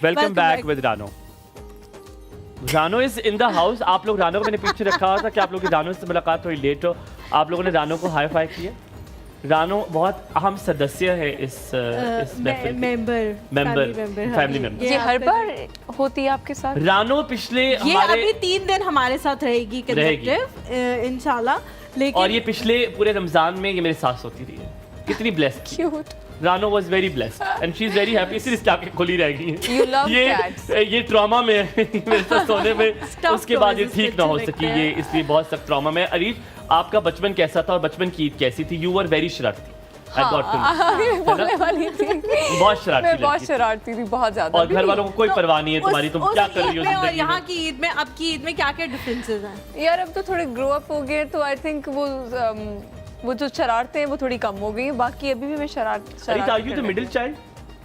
Welcome
Welcome
back
back.
With Rano. Rano is in the house. आप लोग रानो को मैंने पीछे रखा हुआ था कि आप लोगों की रानो से मुलाकात थोड़ी लेट हो, आप लोगों ने रानो को हाई फाई किया। रानो बहुत अहम सदस्य है इस महफिल की।
Member
family member.
ये हर बार होती है आपके साथ?
रानो पिछले
ये
हमारे
अभी 3 दिन हमारे साथ रहेगी कंसेप्टिव इंशाल्लाह, लेकिन
और ये पिछले पूरे रमजान में ये मेरे साथ होती रही है। कितनी ब्लेस्ड।
क्यूट।
रानो was very blessed and she is very happy, इसलिए इसकी आंखें खुली रह गई हैं।
You love cats.
ये ट्रॉमा में है मेरे साथ सोने में,
Stuffed
उसके बाद ये
toys
ठीक ना हो
अच्छे
सकी,
लगते
ये
हैं।
इसलिए बहुत सख्त ट्रॉमा में। अरीज आपका बचपन कैसा था और बचपन की ईद कैसी थी? यू वर वेरी शरारती। I got to know.
बोलने वाली थी।
बहुत शरारती
मैं बहुत
लड़की थी।
शरारती थी, बहुत ज्यादा।
और घर वालों को कोई परवाह नहीं है तुम्हारी, तुम क्या कर रही हो
और
जिंदगी
यहाँ
में।
की ईद में, अब की ईद में क्या क्या डिफरेंसेस हैं?
यार अब तो थोड़े ग्रो अप हो गए, तो आई थिंक वो जो शरारतें हैं वो थोड़ी कम हो गई। बाकी अभी भी मैं
अरे are you the middle child?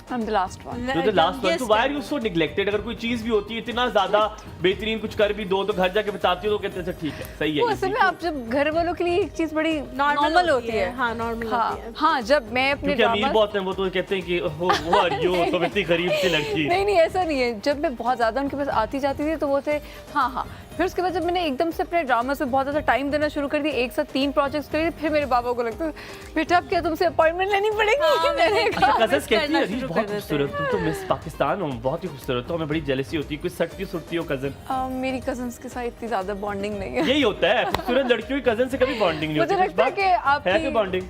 I'm the last one.
You're the last one. So why are you so neglected? अगर कोई चीज भी होती है इतना ज्यादा बेहतरीन कुछ कर भी दो तो घर जाके बताती हो तो कहते हैं अच्छा ठीक है, सही
वो
है।
असल में आप जब घर वालों के लिए एक चीज बड़ी नॉर्मल होती है।
हाँ, नॉर्मल होती है।
हाँ, जब मैं अपने
क्योंकि अमीर बहुत हैं वो तो कहते हैं कि हो आर यू तुम इतनी गरीब सी लड़की।
नहीं ऐसा नहीं है। जब मैं बहुत ज्यादा उनके पास आती जाती थी तो वो थे हाँ। फिर उसके बाद जब मैंने एकदम से अपने ड्रामा से बहुत ज़्यादा टाइम देना शुरू कर दिया, एक साथ 3 प्रोजेक्ट्स कर दिए, फिर मेरे पापा को लगता बेटा अब क्या तुमसे अपॉइंटमेंट लेनी पड़ेगी? मैंने कहा
कजन्स कहती है अरे बहुत खूबसूरत, तुम तो मिस पाकिस्तान हो, बहुत ही खूबसूरत हो, हमें बड़ी जेलसी होती है, कुछ सटती सुटती हो कजन।
मेरी कजन्स के साथ इतनी ज़्यादा बॉन्डिंग नहीं है।
यही होता है खूबसूरत लड़कियों की कजन से कभी बॉन्डिंग नहीं होती।
मुझे लगता है कि आपकी
बॉन्डिंग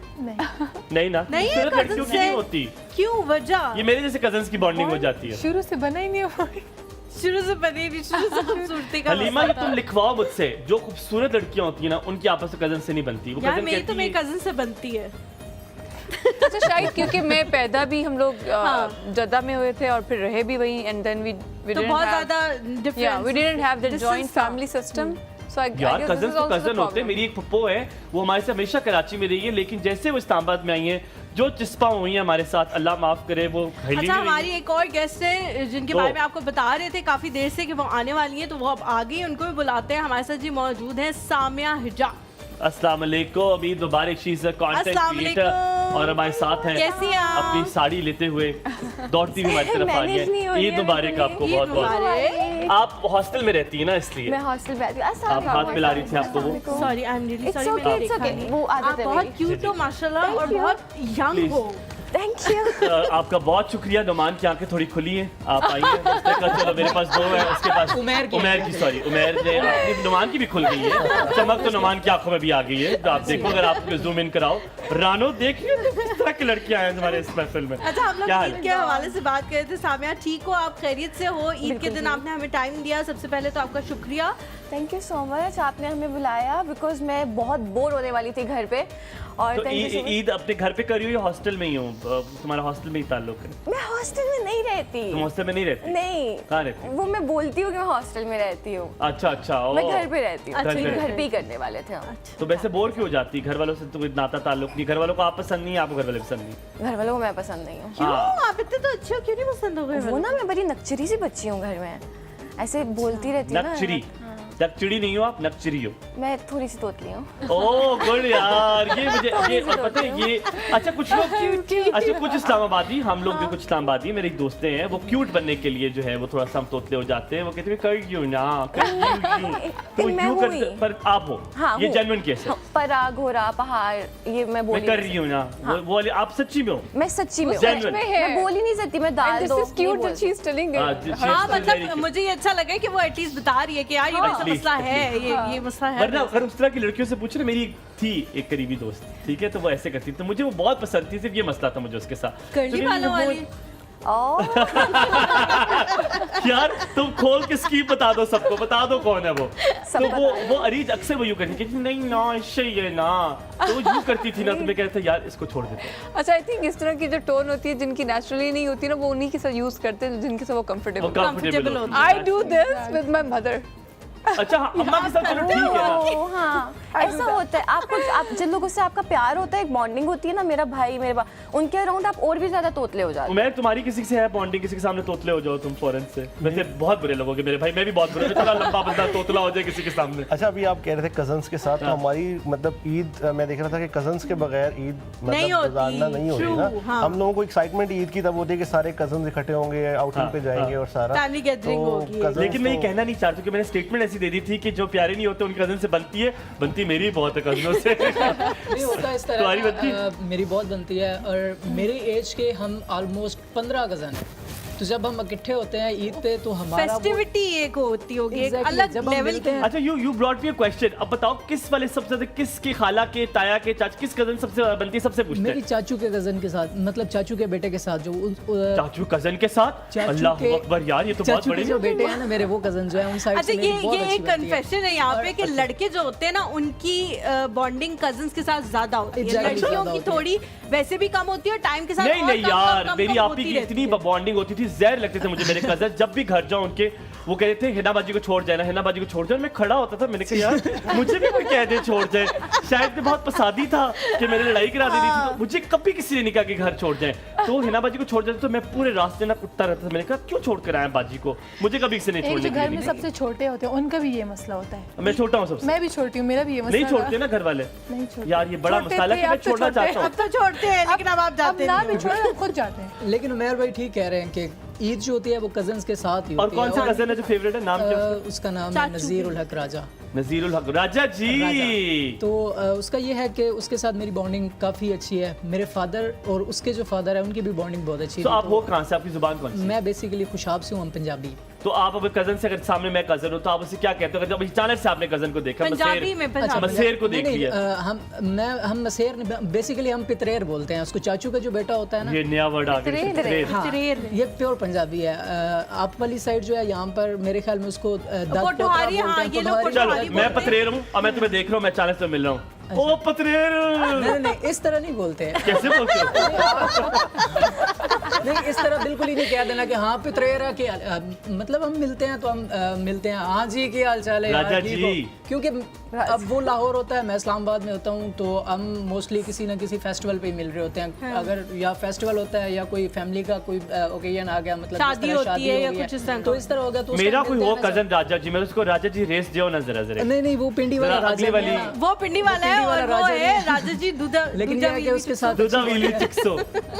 नहीं ना,
नहीं है
खूबसूरत लड़कियों
cousins
की नहीं
से।
होती।
क्यों, वजह?
ये मेरे जैसे कजन्स की बॉन्डिंग हो जाती है।
शुरू से बना ही नहीं हुआ।
शुरू से बनी नहीं, शुरू से खूबसूरती का
हलीमा
मसला
ये तुम
था।
लिखवाओ मुझसे, जो खूबसूरत लड़कियां होती है ना उनकी आपस में कजन से नहीं बनती। वो
यार
कजन
मेरी तो
कहती
मेरी
है
कजिन से बनती है।
अच्छा शायद क्योंकि मैं पैदा भी हम लोग जद्दा में हुए थे और फिर रहे भी वहीं, एंड देन वी
तो बहुत ज्यादा difference,
we didn't have the joint family system. So I
यार कजन तो कजन होते हैं। मेरी एक पप्पो है वो हमारे साथ हमेशा कराची में रही है, लेकिन जैसे वो इस्लामाबाद में आई है जो चिस्पा हुई है हमारे साथ, अल्लाह माफ करे, वो
अच्छा हमारी एक और गेस्ट है जिनके बारे में आपको बता रहे थे काफी देर से कि वो आने वाली हैं, तो वो अब आ गई, उनको भी बुलाते हैं। हमारे साथ जी मौजूद है सामिया हिजाब।
अस्सलाम वालेकुम, ईद मुबारक। शी इज अ कंटेंट
अस्सलाम
क्रिएटर
वालेकुम।
और हमारे साथ हैं
कैसी हैं आप?
अपनी साड़ी लेते हुए दौड़ती हुई हमारी तरफ आ रही है। ईद मुबारक आपको बहुत बहुत। आप हॉस्टल में रहती है ना इसलिए
मैं हॉस्टल में
आप हाथ मिला रही थी आपको वो।
Sorry I am really sorry,
okay,
मैंने
it's
देखा
okay.
नहीं।
वो आदत
आप
है
बहुत
मेरी।
क्यूट हो माशाल्लाह और बहुत यंग हो।
Thank you.
आपका बहुत शुक्रिया। नुमान की आंखें थोड़ी खुली हैं, आप आइए। उसने कहा चलो मेरे पास 2 है, उसके पास
उमैर की
उमैर ने अपनी, नुमान की भी खुल गई है। चमक तो नुमान की आंखों में भी आ गई है। तो आप देखो, अगर आप जूम इन कराओ, रानो देखिए तो किस तरह की लड़कियां हैं हमारे इस महफिल में।
अच्छा हम
क्या
लोग
हाल
ईद
है?
के हवाले से बात कर रहे थे। सामिया ठीक हो, आप खैरियत से हो? ईद के दिन आपने हमें टाइम दिया, सबसे पहले तो आपका शुक्रिया।
थैंक यू सो मच, आपने हमें बुलाया बिकॉज मैं बहुत बोर होने वाली थी घर पे। और
तो
thank you so much।
Eid अपने घर पे करी हो या हॉस्टल में ही हो? तुम्हारा हॉस्टल में ही ताल्लुक है?
मैं हॉस्टल में नहीं रहती।
तुम हॉस्टल में नहीं रहती?
नहीं,
कहाँ रहती?
वो मैं बोलती हूँ कि मैं हॉस्टल में रहती हूँ।
अच्छा अच्छा। ओ।
मैं घर पे रहती हूँ।
घर पे
घर
रहती
पे ही करने वाले थे हम।
तो वैसे बोर क्यों हो जाती? घर वालों से तो नाता ताल्लुक नहीं, घर वालों को आप पसंद नहीं, आपको घर वाले पसंद नहीं?
घर वालों को मैं पसंद नहीं हूँ।
क्यों?
हाँ।
आप इतने तो अच्छे हो, क्यों नहीं पसंद हो गए?
वो ना मैं बड़ी नकचरी सी बच्ची हूँ घर में, ऐसे बोलती रहती हूँ ना।
नकचरी? नकचड़ी नहीं हो आप, नकचरी हो।
मैं थोड़ी सी तोतली हूँ।
ओह गुड यार, ये मुझे ये और पता है ये। अच्छा कुछ लोग, अच्छा कुछ इस्लामाबादी, हम लोग भी कुछ इस्लामाबादी, मेरे एक दोस्तें हैं, वो क्यूट बनने के लिए जो है वो थोड़ा सा हम तोतले हो जाते हैं। वो कहते हैं कर क्यों ना, कर क्यों तो
मैं
यूं
हुई।
कर, पर आप हो।
हाँ,
ये
हूँ।
जेन्युइन केस है।
पराग हो रहा पहाड़, ये मैं बोल
मैं कर रही हूँ ना, वो वाले आप सच्ची में हो?
मैं सच्ची में हूँ।
Genuine।
मैं बोल ही नहीं सकती, मैं दाल
दिस
दो
is cute that she is telling
हाँ,
इट।
हाँ मतलब मुझे ये अच्छा लगा कि वो एटलीस्ट बता रही है कि यार ये
हाँ।
वैसा मसला है, ये मसला है।
वरना अगर उस तरह की लड़कियों से पूछे ना, मेरी थी एक करीबी दोस्त, ठीक है, तो वो ऐसे करती, तो मुझे वो बहुत पसंद थी, सिर्फ ये मसला था मुझे उसके साथ।
कर्ली
तो
बालों वाली।
यार तुम खोल के स्कीम बता दो, सबको बता दो कौन है वो। तो वो अरीज अक्सर वो यूं करती थी, नहीं ना ऐसे ही है ना, तो वो यूं करती थी ना, तो मैं कहता यार इसको छोड़ देते हैं।
अच्छा आई थिंक इस तरह की जो टोन होती है जिनकी नेचुरली नहीं होती ना, वो उन्हीं के साथ यूज करते हैं जिनके साथ वो कंफर्टेबल।
कंफर्टेबल होती है।
I do this with my mother.
अच्छा हाँ, अम्मा के साथ चलो ठीक है ना।
ओ, हाँ ऐसा होता है। आप जिन लोगों से आपका प्यार होता है, एक बॉन्डिंग होती है ना, मेरा भाई मेरे उनके अराउंड आप और भी ज्यादा तोतले हो जाते
उमैर तुम्हारी किसी से है बॉन्डिंग, किसी के सामने तोतले हो जाओ तुम फौरन से? वैसे बहुत बुरे लोगोगे मेरे भाई, मैं भी बहुत बुरा, इतना लंबा बंदा तोतला हो जाए किसी के सामने।
अच्छा अभी आप कह रहे थे कजन्स के साथ, तो हमारी मतलब ईद मैं देख रहा था कि कजन्स के बगैर ईद
नहीं
मतलब
होती।
गुजारना नहीं होती
True,
ना।
हाँ।
हम लोगों को एक्साइटमेंट ईद की तब होती है कि सारे कजन्स इकट्ठे होंगे, आउटिंग पे जाएंगे और सारा
फैमिली गैदरिंग होगी।
cousins
लेकिन मैं ये
तो-
कहना नहीं चाहता कि मैंने स्टेटमेंट ऐसी दे दी थी कि जो प्यारे नहीं होते उनकी कजन से बनती है, बनती मेरी बहुत है कजनों से।
नहीं होता इस
तुम्हारी बनती?
तरह। मेरी बहुत बनती है और मेरी एज के हम ऑलमोस्ट 15 कज़न हैं। तो जब हम इकट्ठे होते हैं ईद पे तो हमारा वो-
फेस्टिविटी एक होती होगी, एक
Exactly,
अलग
जब हम
लेवल
मिलते
की।
हैं-
अच्छा you brought me a question. अब बताओ किस वाले सबसे ज्यादा, किसकी खाला के, ताया के, चाचा, किस कजन सबसे ज्यादा बनती है, सबसे पूछते
मेरी
हैं।
चाचू के कजन के साथ, मतलब चाचू के बेटे के साथ जो
चाचू कजन के साथ?
चाचू
अल्लाह
के-
अकबर यार, ये तो बहुत
चाचू के
बड़ी
जो बेटे हैं ना मेरे, वो कजन जो है उन साइड
अच्छा
से मेरी बहुत
ये
अच्छी
एक
बनती है।
कन्फेशन है यहाँ पे कि लड़के जो होते हैं ना उनकी बॉन्डिंग कजिन्स के साथ ज्यादा होती है,
Exactly,
लड़कियों
ज्यादा
की
होती है।
थोड़ी वैसे भी कम होती है, टाइम के साथ
नहीं
और
नहीं
कम,
यार,
कम, कम,
मेरी
कम
आपी
होती
की
रहती
इतनी
है।
बॉन्डिंग होती थी, जहर लगते थे मुझे मेरे कजन। जब भी घर जाऊं उनके, वो कहते थे हिना बाजी को छोड़ जाए ना, हिना बाजी को छोड़ जाए। मैं खड़ा होता था, मैंने कहा यार मुझे भी कोई कह दे छोड़ जाए। शायद मैं बहुत पसादी था कि मैंने लड़ाई करा दी थी, तो मुझे कभी किसी ने नहीं कहा कि घर छोड़ जाए। तो हिना बाजी को छोड़ जाते तो मैं पूरे रास्ते ना कुटता रहता था। मैंने कहा क्यों छोड़ कर आया बाजी को, मुझे कभी किसी ने
एक
छोड़ने
जो
के
घर
लिए
में
नहीं।
सबसे छोटे होते हैं उनका भी ये मसला होता है।
मैं छोटा हूँ सबसे,
मैं भी छोटी हूँ, मेरा भी ये मसला
नहीं छोड़ते ना घर वाले।
नहीं छोड़ते।
यार ये बड़ा
छोड़ते
मसाला
थे,
कि मैं
अब तो
छोड़ना
छोड़ते
चाहता हूँ।
अब तो छोड़ते हैं लेकिन अब आप
अब
जाते
ना
नहीं
भी
हो।
छोड़े, हम खुद जाते हैं।
लेकिन उमर भाई ठीक कह रहे हैं कि ईद जो होती है वो कजन्स के साथ ही
और
होती है।
कौन सा कजन है जो फेवरेट है, नाम क्या है उसका?
उसका नाम है
चाचू
नज़ीर
की।
उल हक राजा।
नज़ीर उल हक राजा जी।
राजा। तो उसका ये है कि उसके साथ मेरी बॉन्डिंग काफ़ी अच्छी है। मेरे फादर और उसके जो फादर है उनकी भी बॉन्डिंग बहुत अच्छी
तो
है।
आप हो कहाँ से, आपकी जुबान कौन सी?
मैं बेसिकली खुशाब से हूँ, हम पंजाबी।
तो आप अपने कजन से, अगर सामने मैं कजन हूँ तो आप उसे क्या कहते हो जब अचानक से आपने कजन को देखा?
पंजाबी में पंजाबी।
मसेर को देख
नहीं,
लिया।
हम मसेर बेसिकली हम पितरेर बोलते हैं उसको। चाचू का जो बेटा होता है ना,
ये नया वर्ड आ गया।
पितरेर।
हाँ,
पितरेर।
ये प्योर पंजाबी है। आप वाली साइड जो है यहाँ पर मेरे ख्याल में उसको
पोठोहारी, हाँ, ये लोग
चलो
पोठोहारी
मैं पतरेर हूँ और मैं तुम्हें देख रहा हूँ, मैं अचानक से मिल रहा हूँ। ओ पतरेर,
नहीं इस तरह नहीं बोलते हैं।
कैसे बोलते हो?
नहीं इस तरह बिल्कुल ही नहीं कह देना कि हाँ पितरेर है कि मतलब हम मिलते हैं तो हम मिलते हैं, हाँ जी की हाल चाल है यार,
राजा
ठीक हो?
जी।
क्योंकि अब वो लाहौर होता है, मैं इस्लामाबाद में होता हूँ, तो हम मोस्टली किसी ना किसी फेस्टिवल पे ही मिल रहे होते हैं। अगर या फेस्टिवल होता है या कोई फैमिली का कोई ओकेजन आ गया, मतलब
शादी
जिस तरह
होती है
हो
या
गई
कुछ इस तरह का।
तो इस तरह हो गया। तो उस
मेरा
टाइम
कोई
मिलते
हो
हैं ना
कजन राजा जी, मैं उसको राजा जी रेस दियो ना जरा जरा।
नहीं वो पिंडी वाला
जरा
राजा
अगली वाली।
नहीं है।
वो पिंडी वाला है और वो है राजा जी दूधा।
लेकिन
दूजा
ये है कि
वीवी
उसके साथ
दूधा वीली चिक्सो,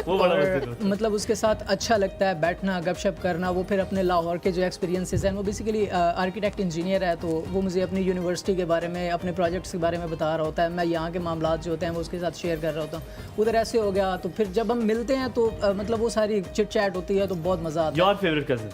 वो बड़ा मस्त
और मतलब उसके साथ अच्छा लगता है बैठना, गपशप करना। वो फिर अपने लाहौर के जो एक्सपीरियंसेस हैं, वो बेसिकली आर्किटेक्ट इंजीनियर है, तो वो मुझे अपनी यूनिवर्सिटी के बारे में, अपने प्रोजेक्ट्स के बारे में बता रहा होता है। मैं यहाँ के मामलात जो होते हैं वो उसके साथ शेयर कर रहा होता हूँ। उधर ऐसे हो गया, तो फिर जब हम मिलते हैं तो मतलब वो सारी चिट चैट होती है तो बहुत मज़ा आता है।
Your favourite cousin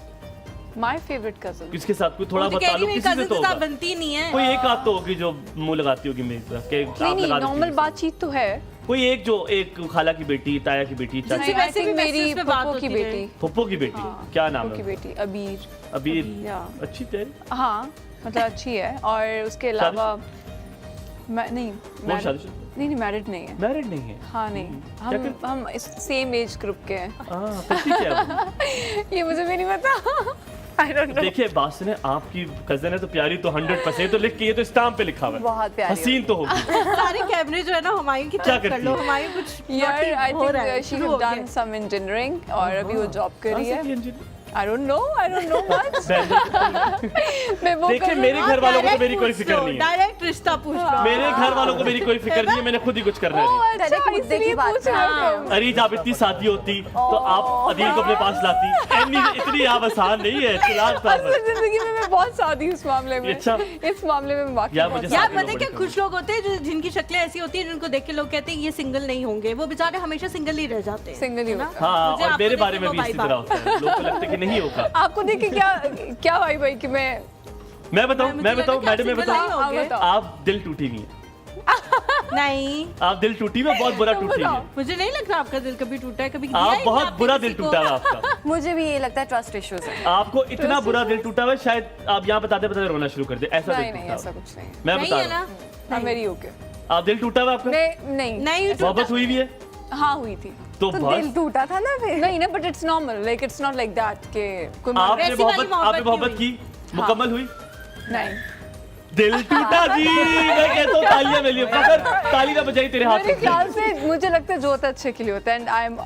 my favourite cousin.
किसके साथ? कोई थोड़ा
वो तो
बता
कह रही
लो,
मेरी
किसी से
कजिन
तो
के साथ
होगा।
बनती नहीं है।
कोई एक आध तो होगी जो मुंह लगाती होगी मेरी तरफ के आप
नहीं
लगा देती
नॉर्मल
हो।
बातचीत तो है।
कोई एक जो, एक खाला की बेटी, ताया की बेटी,
जिनसे
चाची,
वैसे भी
मेरी
मैसेज पे बात
पप्पो की
होती है।
बेटी।
फुप्पो की बेटी, क्या नाम
की
है?
बेटी अबीर।
अभी
या
अच्छी तेरी
हाँ मतलब अच्छी है। और उसके अलावा नहीं
वो शादीशुदा?
नहीं मैरिड नहीं है।
मैरिड नहीं है?
हाँ नहीं, हम इस सेम एज ग्रुप के हैं।
हाँ फिर ठीक है वो।
ये मुझे भी नहीं पता। I don't know।
देखिए बात सुने, आपकी कजन है तो प्यारी तो 100% तो लिख के, ये तो स्टाम्प पे लिखा हुआ है।
बहुत प्यारी
हसीन तो होगी।
सारे कैमरे जो है ना हुमायूं की
क्या
तरफ कर
करती
लो।
है?
हुमायूं कुछ
यार
naughty
आई
हो रहा है,
थिंक शी
शुरू
हैव
हो गया
डन
है।
सम इंजीनियरिंग और अभी वो जॉब कर रही है।
Engineer.
I don't no much. मैं वो
देखिए मेरे घर वालों को तो मेरी कोई फिक्र नहीं है।
डायरेक्ट रिश्ता पूछ लो।
मेरे घर वालों को मेरी कोई फिक्र नहीं है, मैंने खुद ही कुछ करना है।
डायरेक्ट मुद्दे की बात है।
अरीज आप इतनी शादी होती तो आप अदील को अपने पास लाती। इतनी आप आसान नहीं है।
असल जिंदगी में मैं बहुत सादी हूँ इस मामले में।
अच्छा।
इस मामले में वाकई
यार
बहुत
मुझे
यार
सादी
पता है
लोग
क्या,
बड़े
कुछ लोग होते हैं जो जिनकी शक्लें ऐसी होती हैं जिनको देख के लोग कहते हैं ये सिंगल नहीं होंगे, वो बेचारे हमेशा सिंगल ही रह जाते हैं।
सिंगल ही
है ना?
होते
हाँ,
मुझे
और
आपको
मेरे
देख
बारे
के
में
वो
भी इसी
vibe
तरह
आता
होता है। लोगों को लगता है कि नहीं होगा।
आपको देख के क्या भाई कि
मैं बताऊं,
मुझे
मैं
लगा
बताऊं
कि
मैडम, मैं
आप single
बताऊं,
नहीं होगे।
बताओ।
आप दिल टूटी नहीं है।
नहीं,
आप दिल टूटी में बहुत बुरा टूटी है।
मुझे नहीं लगता आपका दिल कभी टूटा है, कभी दिया है
आप
कि
बहुत
आपने
बुरा
किसी
दिल
को?
टूटा है आपका।
मुझे भी ये लगता है ट्रस्ट इश्यूज है।
आपको इतना बुरा दिल टूटा हुआ है, शायद आप यहाँ बताते बताते रोना शुरू कर दे। ऐसा दिल
नहीं
टूटा
ऐसा
हुआ है।
कुछ नहीं है।
मैं
नहीं
बता
है
रहा
ना?
हूँ।
I'm very okay।
आप दिल टूटा हुआ आपका?
नहीं
मोहब्बत हुई भी है
हाँ हुई थी।
तो
तो
बस
दिल टूटा था ना फिर।
नहीं ना but it's normal, like it's not like that के कोई
आपने
वैसी वाली
आपने
मोहब्बत
मोहब्बत की, मुकम्मल हुई?
नहीं।
दिल टूटा जी। मैं कहता हूँ तालियां मिली, मगर ताली ना बजाई तेरे हाथ
मेरे
से।
ख्याल से मुझे लगता है जो होता है अच्छे के लिए होता है and I am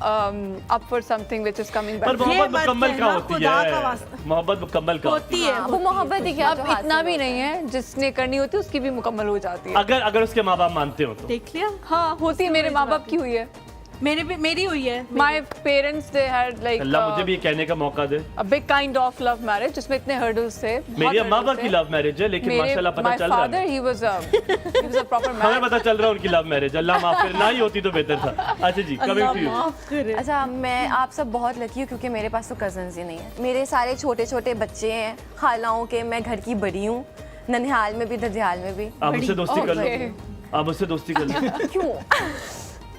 up for something which is coming
पर
बैक।
मोहब्बत
मत
मुकम्मल
कहना,
का होती
खुदा का
है।
वास्ता।
मोहब्बत मुकम्मल का होती
होती है
वो मोहब्बत ही क्या
अब इतना भी नहीं है, जिसने करनी होती है उसकी भी मुकम्मल हो जाती है।
अगर उसके माँ बाप मानते हो तो।
देख लिया।
हाँ होती है, मेरे माँ बाप की हुई है।
मेरी हुई है।
My parents they had like
अल्लाह मुझे भी ये कहने का मौका दे।
a big kind of love marriage जिसमें इतने hurdles थे।
मेरी अम्मा बाप की लव मैरिज है, लेकिन माशाल्लाह पता चल रहा
My father
है
he was a proper man।
हमें पता चल रहा है उनकी लव मैरिज। अल्लाह माफ करे, ना ही होती तो बेहतर था। अच्छा जी, कमिंग टू यू।
अच्छा, मैं आप सब बहुत लकी हूँ क्योंकि मेरे पास तो कजन्स ही नहीं है। मेरे सारे छोटे छोटे बच्चे हैं खालाओं के, मैं घर की बड़ी हूँ, ननिहाल में भी ददियाल में भी।
आप मुझसे दोस्ती कर
Okay।
लो, आप मुझसे दोस्ती कर लो।
क्यों?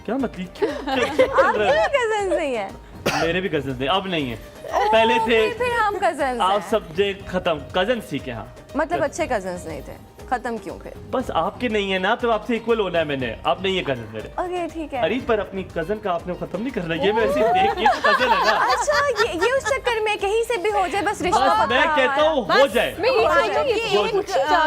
क्या मतलब क्यों चल रहा है?
कजन्स नहीं है?
मेरे भी कजन थे, अब नहीं है, पहले थे।
फिर हम कजन्स
आप
हैं।
सब जे खत्म, कजन सीखे। हाँ
मतलब अच्छे कजन्स नहीं थे, खत्म क्यों फिर?
बस आपके नहीं है ना, तो आपसे इक्वल होना है मैंने। आप नहीं है कजन मेरे।
ओके ठीक है।
अरे पर अपनी कजन का आपने खत्म नहीं करना, ये मैं ऐसे ही देख, ये कजन है ना।
अच्छा, ये उस चक्कर में कहीं से भी हो जाए, बस रिश्ता
बस
पक्का
मैं
हुआ
कहता
है।
हूँ हो जाए।
मैं ये
हो
सोच रही हूँ
जाए।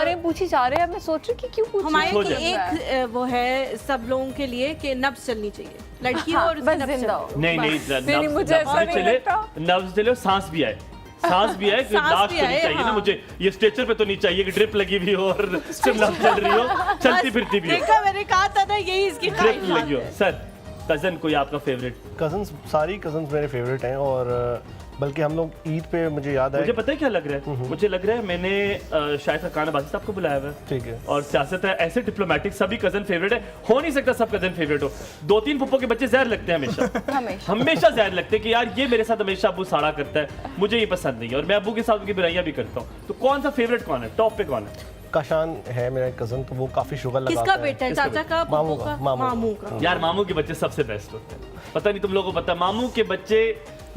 कि पूछी जा रहे हैं, मैं सोच रही हूँ कि क्यों पूछ
हमारे
हो
की
जाए।
एक वो है सब लोगों के लिए कि नब्ज चलनी चाहिए लड़की हो
हाँ,
और उसकी
बस
नब्ज
जिंदा
चले।
हो।
नहीं नहीं,
नहीं, मुझे ऐसा नहीं
चले,
लगता।
नब्ज चले और सांस भी आए। सांस भी आए,
सांस
लाश
भी
तो नहीं
आए,
चाहिए ना
हाँ।
मुझे। ये स्ट्रेचर पे तो नहीं चाहिए कि ड्रिप लगी हुई हो और शिमला चल रही हो, चलती फिरती भी हो,
देखा, मैंने कहा था ना यही इसकी
ड्रिप
ख्वाहिश
लगी हो। सर कजन कोई आपका फेवरेट?
कजन्स, सारी कजन्स मेरे फेवरेट हैं। और बल्कि हम लोग ईद पे, मुझे याद
मुझे
है,
पता है क्या लग रहा है, मुझे लग रहा है मैंने शायद खान अब्बासी साहब को बुलाया हुआ है।
ठीक है,
और सियासत है ऐसे डिप्लोमेटिक, सभी कजन फेवरेट है। हो नहीं सकता सब कजन फेवरेट हो। 2-3 पुप्पो के बच्चे जहर लगते हैं हमेशा।
हमेशा।
हमेशा जहर लगते हैं कि यार ये मेरे साथ हमेशा अब्बू साड़ा करता है, मुझे ये पसंद नहीं है, और मैं अब्बू के साथ उनकी बुराइयां भी करता हूँ। तो कौन सा फेवरेट कौन है, टॉप पे कौन है?
काशान है मेरा कजन, तो वो काफी शुगर लगाता
किसका
है।
बेटा है?
किसका
चाचा का,
मामू
पप्पू
का,
का,
मामू का।
मामू का।
यार मामू के बच्चे सबसे बेस्ट होते हैं। पता नहीं तुम लोगों को पता है, मामू के बच्चे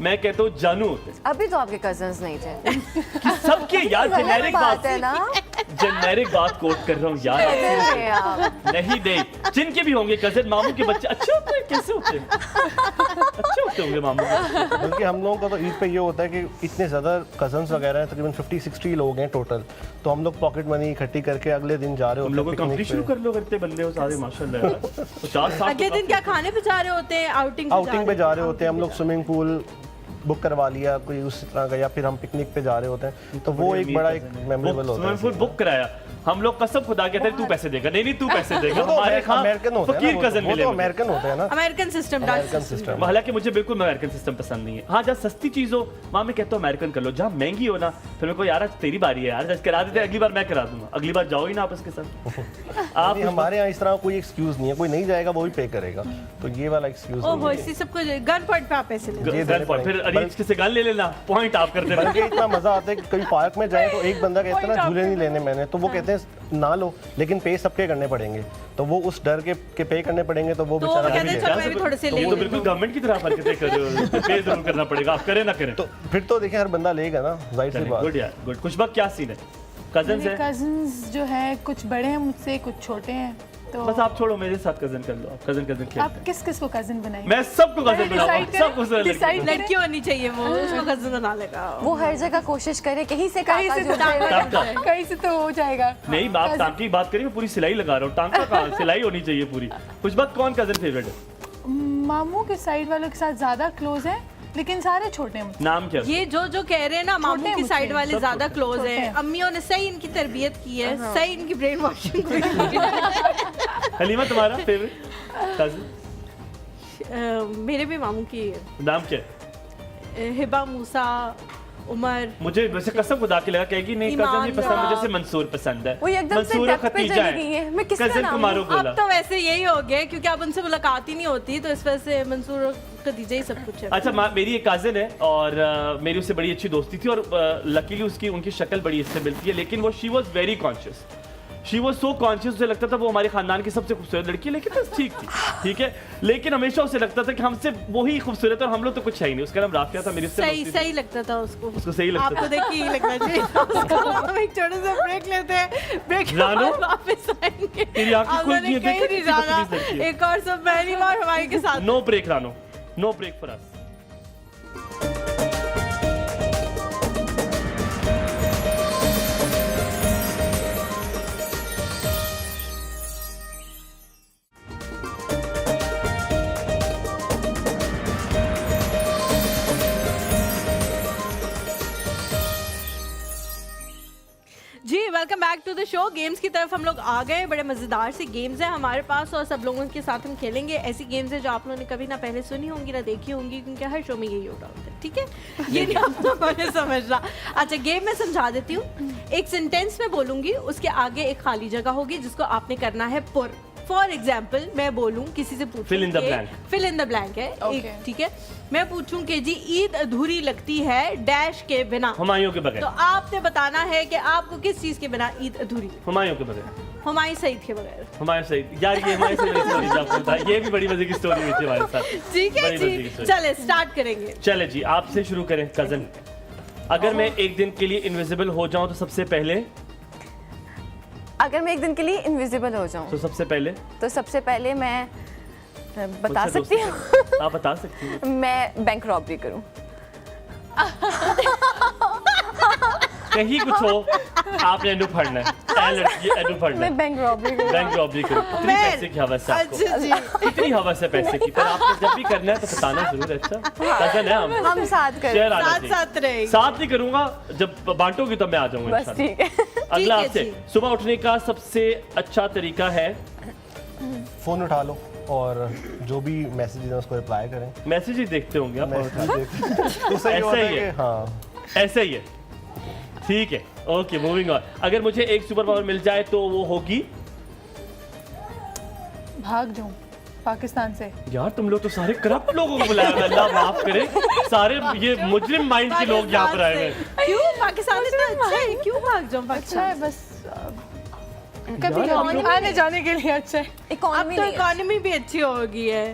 मैं कहता हूँ जानू होते हैं।
अभी तो आपके कजन्स नहीं थे।
सबके यार
गलत
जेनेरिक
बात
बात
है ना।
जेनेरिक बात कोट कर रहा हूँ यार।
कजन थे आप।
नहीं नहीं, जिनके भी होंगे कजन, मामू के बच्चे अच्छे होते हैं। कैसे होते हैं? अच्छे होते होंगे मामू के।
बल्कि हम लोगों का तो ईद पे ये होता है कि इतने ज़्यादा कजन्स वगैरह हैं, तकरीबन 50-60 लोग हैं टोटल। तो हम लोग पॉकेट मनी इकट्ठी करके अगले दिन जा रहे
तुम
होते
लोग
हैं
कंपनी
पिकनिक
शुरू
पे।
कर लो, करते बंदे हो सारे माशाल्लाह यार। 50-60
अगले दिन क्या खाने पे जा रहे होते हैं?
आउटिंग पे जा रहे होते हैं हम लोग, स्विमिंग पूल बुक करवा लिया कोई उस तरह का, या फिर हम पिकनिक पे जा रहे होते हैं। तो वो एक बड़ा एक मेमोरेबल होता है।
फुल बुक कराया हम लोग, कसम खुदा के तू पैसे देगा। नहीं नहीं, तू पैसे देगा।
वो तो
हमारे यहाँ
अमेरिकन होते हैं
फकीर
ना,
कजन
वो
मिले
तो
मुझे।
अमेरिकन होते हैं ना,
अमेरिकन सिस्टम
अमेरिकन सिस्टम।
हालांकि मुझे बिल्कुल अमेरिकन सिस्टम पसंद नहीं है। हाँ, जहाँ सस्ती चीज हो वहाँ मैं कहता हूँ अमेरिकन कर लो। जहाँ महंगी हो ना, फिर मेरे को यार आज तेरी बारी है यार, आज करा देते, अगली बार मैं करा दूंगा। अगली बार जाओ ही ना आप उसके साथ। आप
हमारे यहाँ इस तरह कोई एक्सक्यूज नहीं है, कोई नहीं जाएगा वो भी पे करेगा, तो ये वाला एक्सक्यूज
ओहो,
नहीं है।
इसी सबको गन पॉइंट पे आप पैसे ले।
ये देने पड़ेंगे।
फिर अरीज से गाल ले लेना, पॉइंट आप करते
बल्कि
रहो।
इतना मजा आता है कि कभी पार्क में जाए तो एक बंदा कहता है ना झूले नहीं लेने मैंने, तो वो कहते हैं ना लो, लेकिन पे सबके करने पड़ेंगे। तो वो उस डर के पे करने पड़ेंगे, तो वो
तो
बेचारा
कहते
नहीं
हैं
लेगा।
चलो मैं भी थोड़े से ले
तो
लेता
बिल्कुल
हूँ।
गवर्नमेंट की तरह हरकतें कर रहे हो। पे जरूर करना पड़ेगा, आप करें ना करें।
तो फिर तो देखिए हर बंदा लेगा ना, जाहिर सी बात।
गुड यार, गुड। कुछ बात क्या सीन है? कजन
मेरे
है,
कजन्स जो है कुछ बड़े हैं मुझसे, कुछ छोटे हैं। तो
बस आप छोड़ो, मेरे साथ कजन कर लो। आप कजन कजन
आप
खेलते हैं।
किस किस को कजन बनाएंगे?
मैं सबको कजन बनाऊंगा,
Decide
सबको
करें, decide करें।
लड़की होनी चाहिए, वो उसको कजन बना लेगा।
वो हर जगह कोशिश करे, कहीं से
कहीं
काका
से
जुड़
तो
जाए।
टांका।
कहीं से तो हो जाएगा।
नहीं, आप टांग की बात करिए, मैं पूरी सिलाई लगा रहा हूँ। टांग का कहाँ? सिलाई होनी चाहिए पूरी। कुछ बात कौन कजन फेवरेट है?
मामू के साइड वालों के साथ ज्यादा क्लोज है, लेकिन सारे छोटे हैं मुझसे।
नाम क्या?
ये जो कह रहे हैं ना, मामू की
मुझसे,
साइड वाले
सब
ज्यादा
छोटे।
क्लोज
छोटे
हैं।
हैं।
अम्मियों ने सही इनकी तरबियत की है, सही इनकी ब्रेन वॉशिंग की है।
हलीमा तुम्हारा फेवरेट कजन
मेरे भी मामू की
नाम क्या है?
हिबा, मूसा, उमर।
मुझे वैसे कसम खुदा के लगा कहेगी नहीं कजन नहीं पसंद,
ईमान,
मुझे से मंसूर पसंद है।
वो एकदम से
मंसूर और
depth पे
खतीजा
चली गई है। मैं किसका
कजन
नाम
को मारो
लूं?
बोला।
अब तो वैसे यही हो गया क्योंकि अब उनसे मुलाकात ही नहीं होती, तो इस वजह से मंसूर और खदीजा ही सब कुछ है।
अच्छा, मेरी एक कजन है और मेरी उससे बड़ी अच्छी दोस्ती थी, और लकीली उसकी उनकी शक्ल बड़ी इससे मिलती है, लेकिन वो she was very conscious. She was so conscious, उसे लगता था वो हमारे खानदान की सबसे खूबसूरत लड़की है, लेकिन बस ठीक थी, ठीक है। लेकिन हमेशा उसे लगता था कि हमसे वही खूबसूरत है और हम लोग तो कुछ है ही नहीं। उसका नाम राफिया था, मेरी उससे
सही
दोस्ती थी।
सही लगता था उसको।
उसको सही लगता
आपको
था।
देख के ही लगना चाहिए था उसको। हम एक छोटे से ब्रेक लेते हैं, ब्रेक के
रानो,
बाद वापस आएंगे।
तेरी आंखें
अब
खुल
मैंने
गई हैं,
कहीं
देखो
नहीं
कितनी
जाना।
बदतमीज लड़की है।
एक और सब पहली बार हमारे के साथ।
No break Rano, no break for us.
जी welcome back to the show. Games की तरफ हम लोग आ गए। बड़े मज़ेदार से गेम्स हैं हमारे पास और सब लोगों के साथ हम खेलेंगे। ऐसी गेम्स हैं जो आप लोगों ने कभी ना पहले सुनी होंगी ना देखी होंगी, क्योंकि हर शो में यही होता है, ठीक है? ये नहीं आप लोगों ने समझना। अच्छा, गेम मैं समझा देती हूँ। एक सेंटेंस में बोलूँगी, उसके आगे एक खाली जगह होगी जिसको आपने करना है पुर। फॉर एग्जाम्पल मैं बोलूँ, किसी से पूछूं,
Fill in the blank.
Fill in the blank है
Okay.
ठीक है? मैं पूछूं कि जी ईद अधूरी लगती है डैश के बिना,
हुमायूं के बगैर।
तो आपने बताना है कि आपको किस चीज के बिना ईद अधूरी लगती
हुमायूं के बगैर।
है। हुमायूं सईद के बगैर।
हुमायूं सईद यार, ये हुमायूं सईद की स्टोरी आपको पता है, ये भी बड़ी मजे की स्टोरी हुई थी हमारे साथ।
ठीक है
बड़ी मजे की
जी,
story।
चले स्टार्ट करेंगे।
चले जी, आपसे शुरू करें कजन। अगर मैं एक दिन के लिए इनविजिबल हो जाऊं तो सबसे पहले
अगर मैं एक दिन के लिए इनविजिबल हो जाऊं
तो सबसे पहले
तो सबसे पहले मैं बता
मुझसे
सकती
दोस्ती
हूँ
करो। आप बता सकती हैं।
मैं बैंक रॉबरी करूं।
कहीं कुछ हो, आपने एंडू फड़ना है। ऐ लड़की एंडू फड़ना
मैं
है।
बैंक रॉबरी करूं।
बैंक रॉबरी करो। इतनी
मैं-
पैसे की हवस है आपको,
अच्छा जी,
इतनी हवस है पैसे की, पर आपने जब भी करना है तो बताना जरूर। अच्छा कजन है हम,
हम साथ करें।
शेयर आना
साथ
चाहिए।
साथ रहेंगे।
साथ नहीं करूंगा, जब बांटोगी तब मैं आ जाऊंगा
बस
इंशाल्लाह।
ठीक है।
अगला
है
आपसे,
जी।
सुबह उठने का सबसे अच्छा तरीका है
फ़ोन उठा लो और जो भी मैसेज है उसको रिप्लाई करें।
मैसेज ही देखते होंगे आप।
तो सही
ऐसा
होता
ही
है
है।
कि हाँ,
ऐसा ही है, ठीक है। Okay, moving on. अगर मुझे एक सुपर पावर मिल जाए तो वो होगी।
भाग जाऊं पाकिस्तान से।
यार तुम लोग तो सारे करप्ट लोगों को बुलाया हुआ है, अल्लाह माफ करे। सारे ये मुजरिम माइंड के लोग यहाँ पर आए हुए हैं।
क्यों पाकिस्तान इतना अच्छा है, क्यों भाग जाऊं
अच्छा
पाकिस्तान?
है बस कभी
यार,
कभी आने जाने के लिए अच्छा है।
अब
इकोनॉमी
तो
नहीं है।
इकोनॉमी भी अच्छी हो गई है।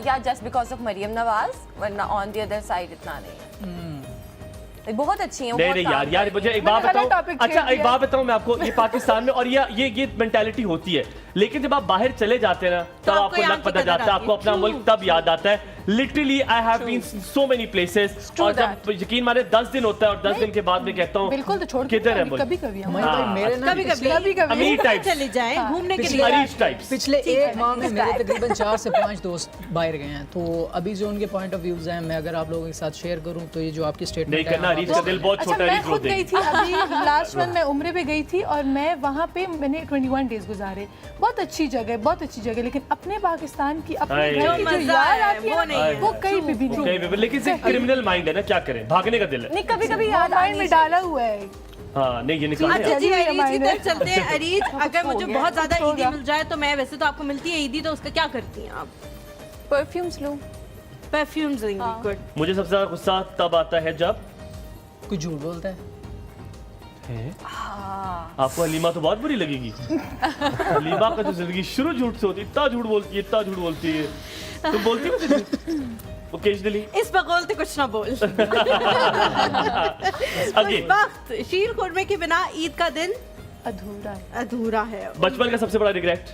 या just because of Maryam Nawaz, वरना ऑन द अदर साइड इतना नहीं है। बहुत अच्छी है वो,
नहीं
बहुत
नहीं
काम
यार यार
करेगी।
मुझे एक
मैंने
बात
गलत
बताऊं।
topic
अच्छा
छेड़
एक
दिया।
बात बताऊं मैं आपको, ये पाकिस्तान में और ये मेंटालिटी होती है, लेकिन जब आप बाहर चले जाते हैं ना तब
आपको
आपको
यहाँ
लग
की
पता
कदर
जाता है,
आती
आपको
है।
अपना मुल्क तब याद आता है। Literally I have been so many places, और जब यकीन माने 10 दिन होता है और 10 दिन के बाद मैं कहता हूँ
बिल्कुल तो छोड़ के
किधर है
नहीं,
मुल्क?
कभी कभी
हमारे
हाँ,
भाई मेरे ना
कभी कभी
कभी कभी
अमीर टाइप्स,
चले जाएं घूमने के
पिछले-
लिए।
अरीज टाइप्स।
पिछले एक माह में मेरे तकरीबन 4 से 5 दोस्त बाहर गए हैं, तो अभी जो उनके पॉइंट ऑफ व्यूज हैं, मैं अगर आप लोगों के साथ शेयर करूं तो ये जो आपकी
नहीं
स्टेटमेंट
करना, अरीज का दिल बहुत
अच्छा
छोटा है,
मैं
अरीज रो
खुद गई
देगी।
थी अभी लास्ट मंथ मैं उम्रे पे गई थी और मैं वहाँ पे मैंने 21 डेज गुजारे। बहुत अच्छी जगह, बहुत अच्छी जगह, लेकिन अपने पाकिस्तान की अपने
हाय।
घर की जो
मजा
याद
है,
आती है
वो
ना,
नहीं है।
वो कहीं पे भी नहीं।
कहीं भी, लेकिन सिर्फ क्रिमिनल माइंड है ना, क्या करें, भागने का दिल है।
नहीं, कभी कभी
वो
याद
माइंड
आनी
में
चाहिए।
डाला हुआ है।
हाँ नहीं, ये निकालने
अच्छा जी,
चलिए,
अरीज की
हमारे-
तरफ चलते हैं। अरीज, अगर मुझे
गया,
बहुत ज्यादा
हो
ईदी
गया।
मिल जाए तो मैं, वैसे तो आपको मिलती है ईदी, तो उसका क्या करती हैं आप?
परफ्यूम्स लूं।
परफ्यूम्स लेंगी। गुड।
मुझे सबसे ज्यादा गुस्सा तब आता है जब
कुछ झूठ बोलता है।
आपको हलीमा तो बहुत बुरी लगेगी। हलीमा का तो जिंदगी शुरू झूठ से होती है, इतना झूठ बोलती है, इतना झूठ बोलती है। तुम बोलती हो मुझे झूठ ओकेजनली?
इस बकौल तो कुछ ना बोल।
अगेन,
वक्त शीर खुरमे के बिना ईद का दिन
अधूरा है।
अधूरा है।
बचपन का सबसे बड़ा रिग्रेट?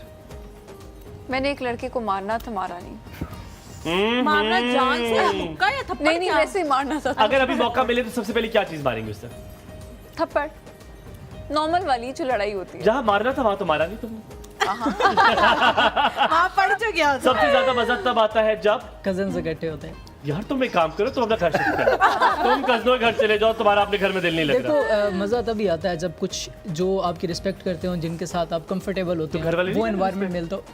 मैंने एक लड़के को मारना था, मारा नहीं।
मारना जान से या मुक्का या थप्पड़?
नहीं नहीं,
क्या?
वैसे ही मारना था।
अगर अभी मौका मिले तो सबसे पहले क्या चीज मारेंगे उससे?
थप्पड़, नॉर्मल वाली जो लड़ाई होती है।
जहाँ मारना था वहां तो मारा नहीं तुमने।
वहाँ पड़ जो गया था।
सबसे ज्यादा मजा तब आता है जब
कजन इकट्ठे होते हैं।
यार तुम एक काम करो, तुम अपना घर शिफ्ट करो, तुम कजनों के घर चले जाओ, तुम्हारा अपने घर में दिल नहीं लग
देखो
रहा।
मज़ा तभी आता है जब कुछ जो आपकी रिस्पेक्ट करते हो, जिनके साथ आप कंफर्टेबल होते
तो घर वाले
हैं, वो
नहीं
एनवायरनमेंट मिलता हो।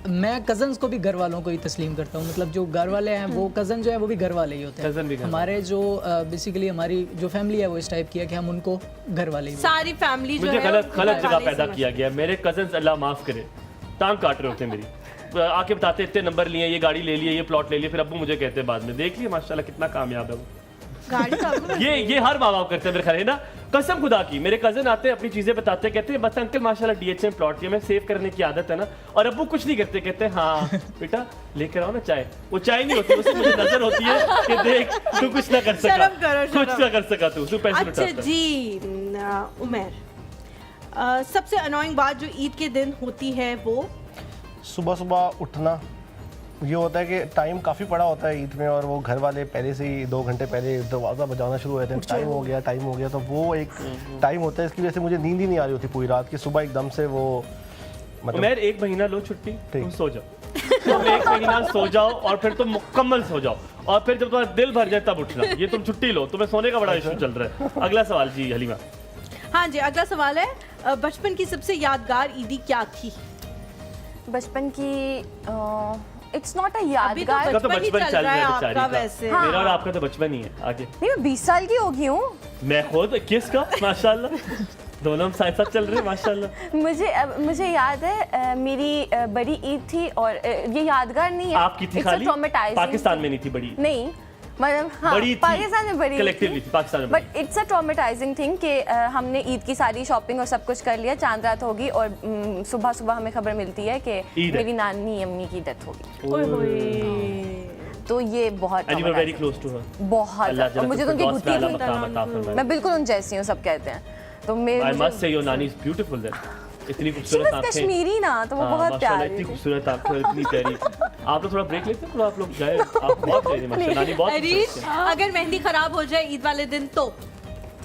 मैं कजन्स को भी घर वालों को ही तस्लीम करता हूँ, मतलब जो घर वाले हैं वो कज़न जो है वो भी घर वाले ही होते
Cousin भी
हैं।
घर
हमारे जो बेसिकली हमारी जो फैमिली है वो इस टाइप की है कि हम उनको घर वाले ही बोलते
सारी फैमिली जो
मुझे
है
गलत
वो
गलत
घर
जगह
वाले
पैदा
समझ-
किया गया। मेरे कजन्स, अल्लाह माफ करे, टांग काट रहे होते हैं मेरी। आके बताते इतने नंबर लिए, ये गाड़ी ले लिए, ये प्लॉट ले लिए, फिर अब्बू मुझे कहते हैं बाद में, देख लिए माशाल्लाह कितना कामयाब है वो।
गाड़ी का
ये हर माँ बाप करते हैं मेरे ख्याल है ना। कसम खुदा की, मेरे कजन आते हैं अपनी चीजें बताते हैं, कहते हैं बस अंकल माशाल्लाह DHM प्लॉट की में सेव करने की आदत है ना, और अब्बू कुछ नहीं करते, कहते हैं हाँ बेटा लेकर आओ ना चाय। वो चाय नहीं होती, उससे मुझे नजर होती है कि देख तू कुछ ना कर सका,
शर्म करो, शर्म।
कुछ ना कर सका, तू पैसे
अच्छा
लुटाता।
जी, उमर, सबसे अनोइंग बात जो ईद के दिन होती है वो?
सुबह सुबह उठना। ये होता है कि टाइम काफ़ी पड़ा होता है ईद में, और वो घर वाले पहले से ही 2 घंटे पहले दरवाज़ा बजाना शुरू हो जाते हैं, टाइम हो गया, टाइम हो गया। तो वो एक टाइम होता है, इसकी वजह से मुझे नींद ही नहीं आ रही होती पूरी रात की। सुबह एकदम से वो मतलब
उमर 1 महीना लो छुट्टी, तुम
ठीक।
सो जाओ। तुम 1 महीना सो जाओ और फिर तुम मुकम्मल सो जाओ, और फिर जब तुम्हारा दिल भर जाए तब उठना। ये तुम छुट्टी लो, तुम्हें सोने का बड़ा इशू चल रहा है। अगला सवाल जी हलीमा।
हाँ जी, अगला सवाल है, बचपन की सबसे यादगार ईदी क्या थी?
बचपन की इट्स नॉट अ
अभी तो
यादगार।
तो
बचपन ही
बचपन
चल
चल
रहा है
रहा है
आपका
बेचारी का।
वैसे।
हाँ।
मेरा और आपका तो बचपन ही है। आगे
नहीं, मैं 20 साल की हो गई हूँ।
मैं खुद 21 का माशाल्लाह, दोनों हम साथ साथ चल रहे हैं माशाल्लाह।
मुझे याद है मेरी बड़ी ईद थी और ये यादगार नहीं है।
आपकी थी खाली? पाकिस्तान में नहीं थी बड़ी?
नहीं, मतलब हाँ,
बड़ी थी,
पाकिस्तान में बड़ी
कलेक्टिवली थी, पाकिस्तान में
but it's a traumatising thing कि हमने ईद की सारी शॉपिंग और सब कुछ कर लिया, चांद रात होगी और सुबह सुबह हमें खबर मिलती है कि
ईद है।
मेरी नानी अम्मी की डेथ होगी।
ओए होए।
तो ये बहुत
And you were very close to her.
बहुत
अल्लाह
और मुझे तो उनकी
जन्नत
गुत्ती
में अल्लाह
थी।
मकाम अता फरमाए।
मैं बिल्कुल उन जैसी हूँ, सब कहते हैं। तो मैं
I must say your नानी is beautiful then. इतनी खूबसूरत आंखें।
कश्मीरी ना, तो वो
हाँ,
बहुत
माशाल्लाह,
प्यारी
इतनी
थी।
खूबसूरत आंखें, इतनी प्यारी। आप लोग थोड़ा ब्रेक लेते हैं, थोड़ा आप लोग जाए, आप बहुत प्यारी माशाल्लाह, नानी बहुत
अरीज,
खूबसूरत है।
अगर मेहंदी खराब हो जाए ईद वाले दिन
तो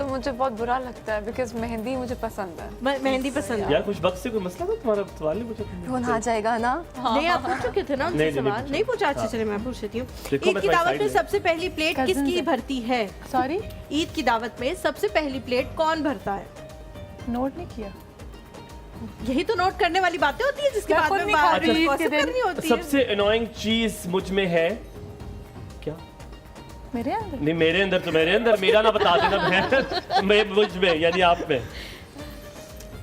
मुझे बहुत बुरा लगता है बिकॉज मेहंदी मुझे पसंद है।
मेहंदी पसंद है?
यार कुछ वक्त से कोई मसला था तुम्हारा? सवाल नहीं पूछा तुमने?
कौन आ जाएगा ना।
नहीं, आप पूछ चुके थे ना उनसे
नहीं, नहीं
सवाल?
पूछा।
नहीं पूछा? अच्छा चलिए मैं पूछ लेती हूँ।
देखो,
ईद
मैं
की
तुम्हारी
दावत
साइड
में
में।
सबसे पहली प्लेट
Cousins
किसकी
है।
भरती है?
सॉरी,
ईद की दावत में सबसे पहली प्लेट कौन भरता है?
नोट नहीं किया।
यही तो नोट करने वाली बातें होती है जिसके
मैं
बाद
खुद
में
नहीं
बात
खाती ईद के
gossip
दिन।
करनी होती है।
सबसे अनोइंग चीज मुझ में है क्या?
मेरे अंदर
नहीं मेरे अंदर तो मेरे अंदर, मेरा ना बता देना। मैं मुझ में यानी आप में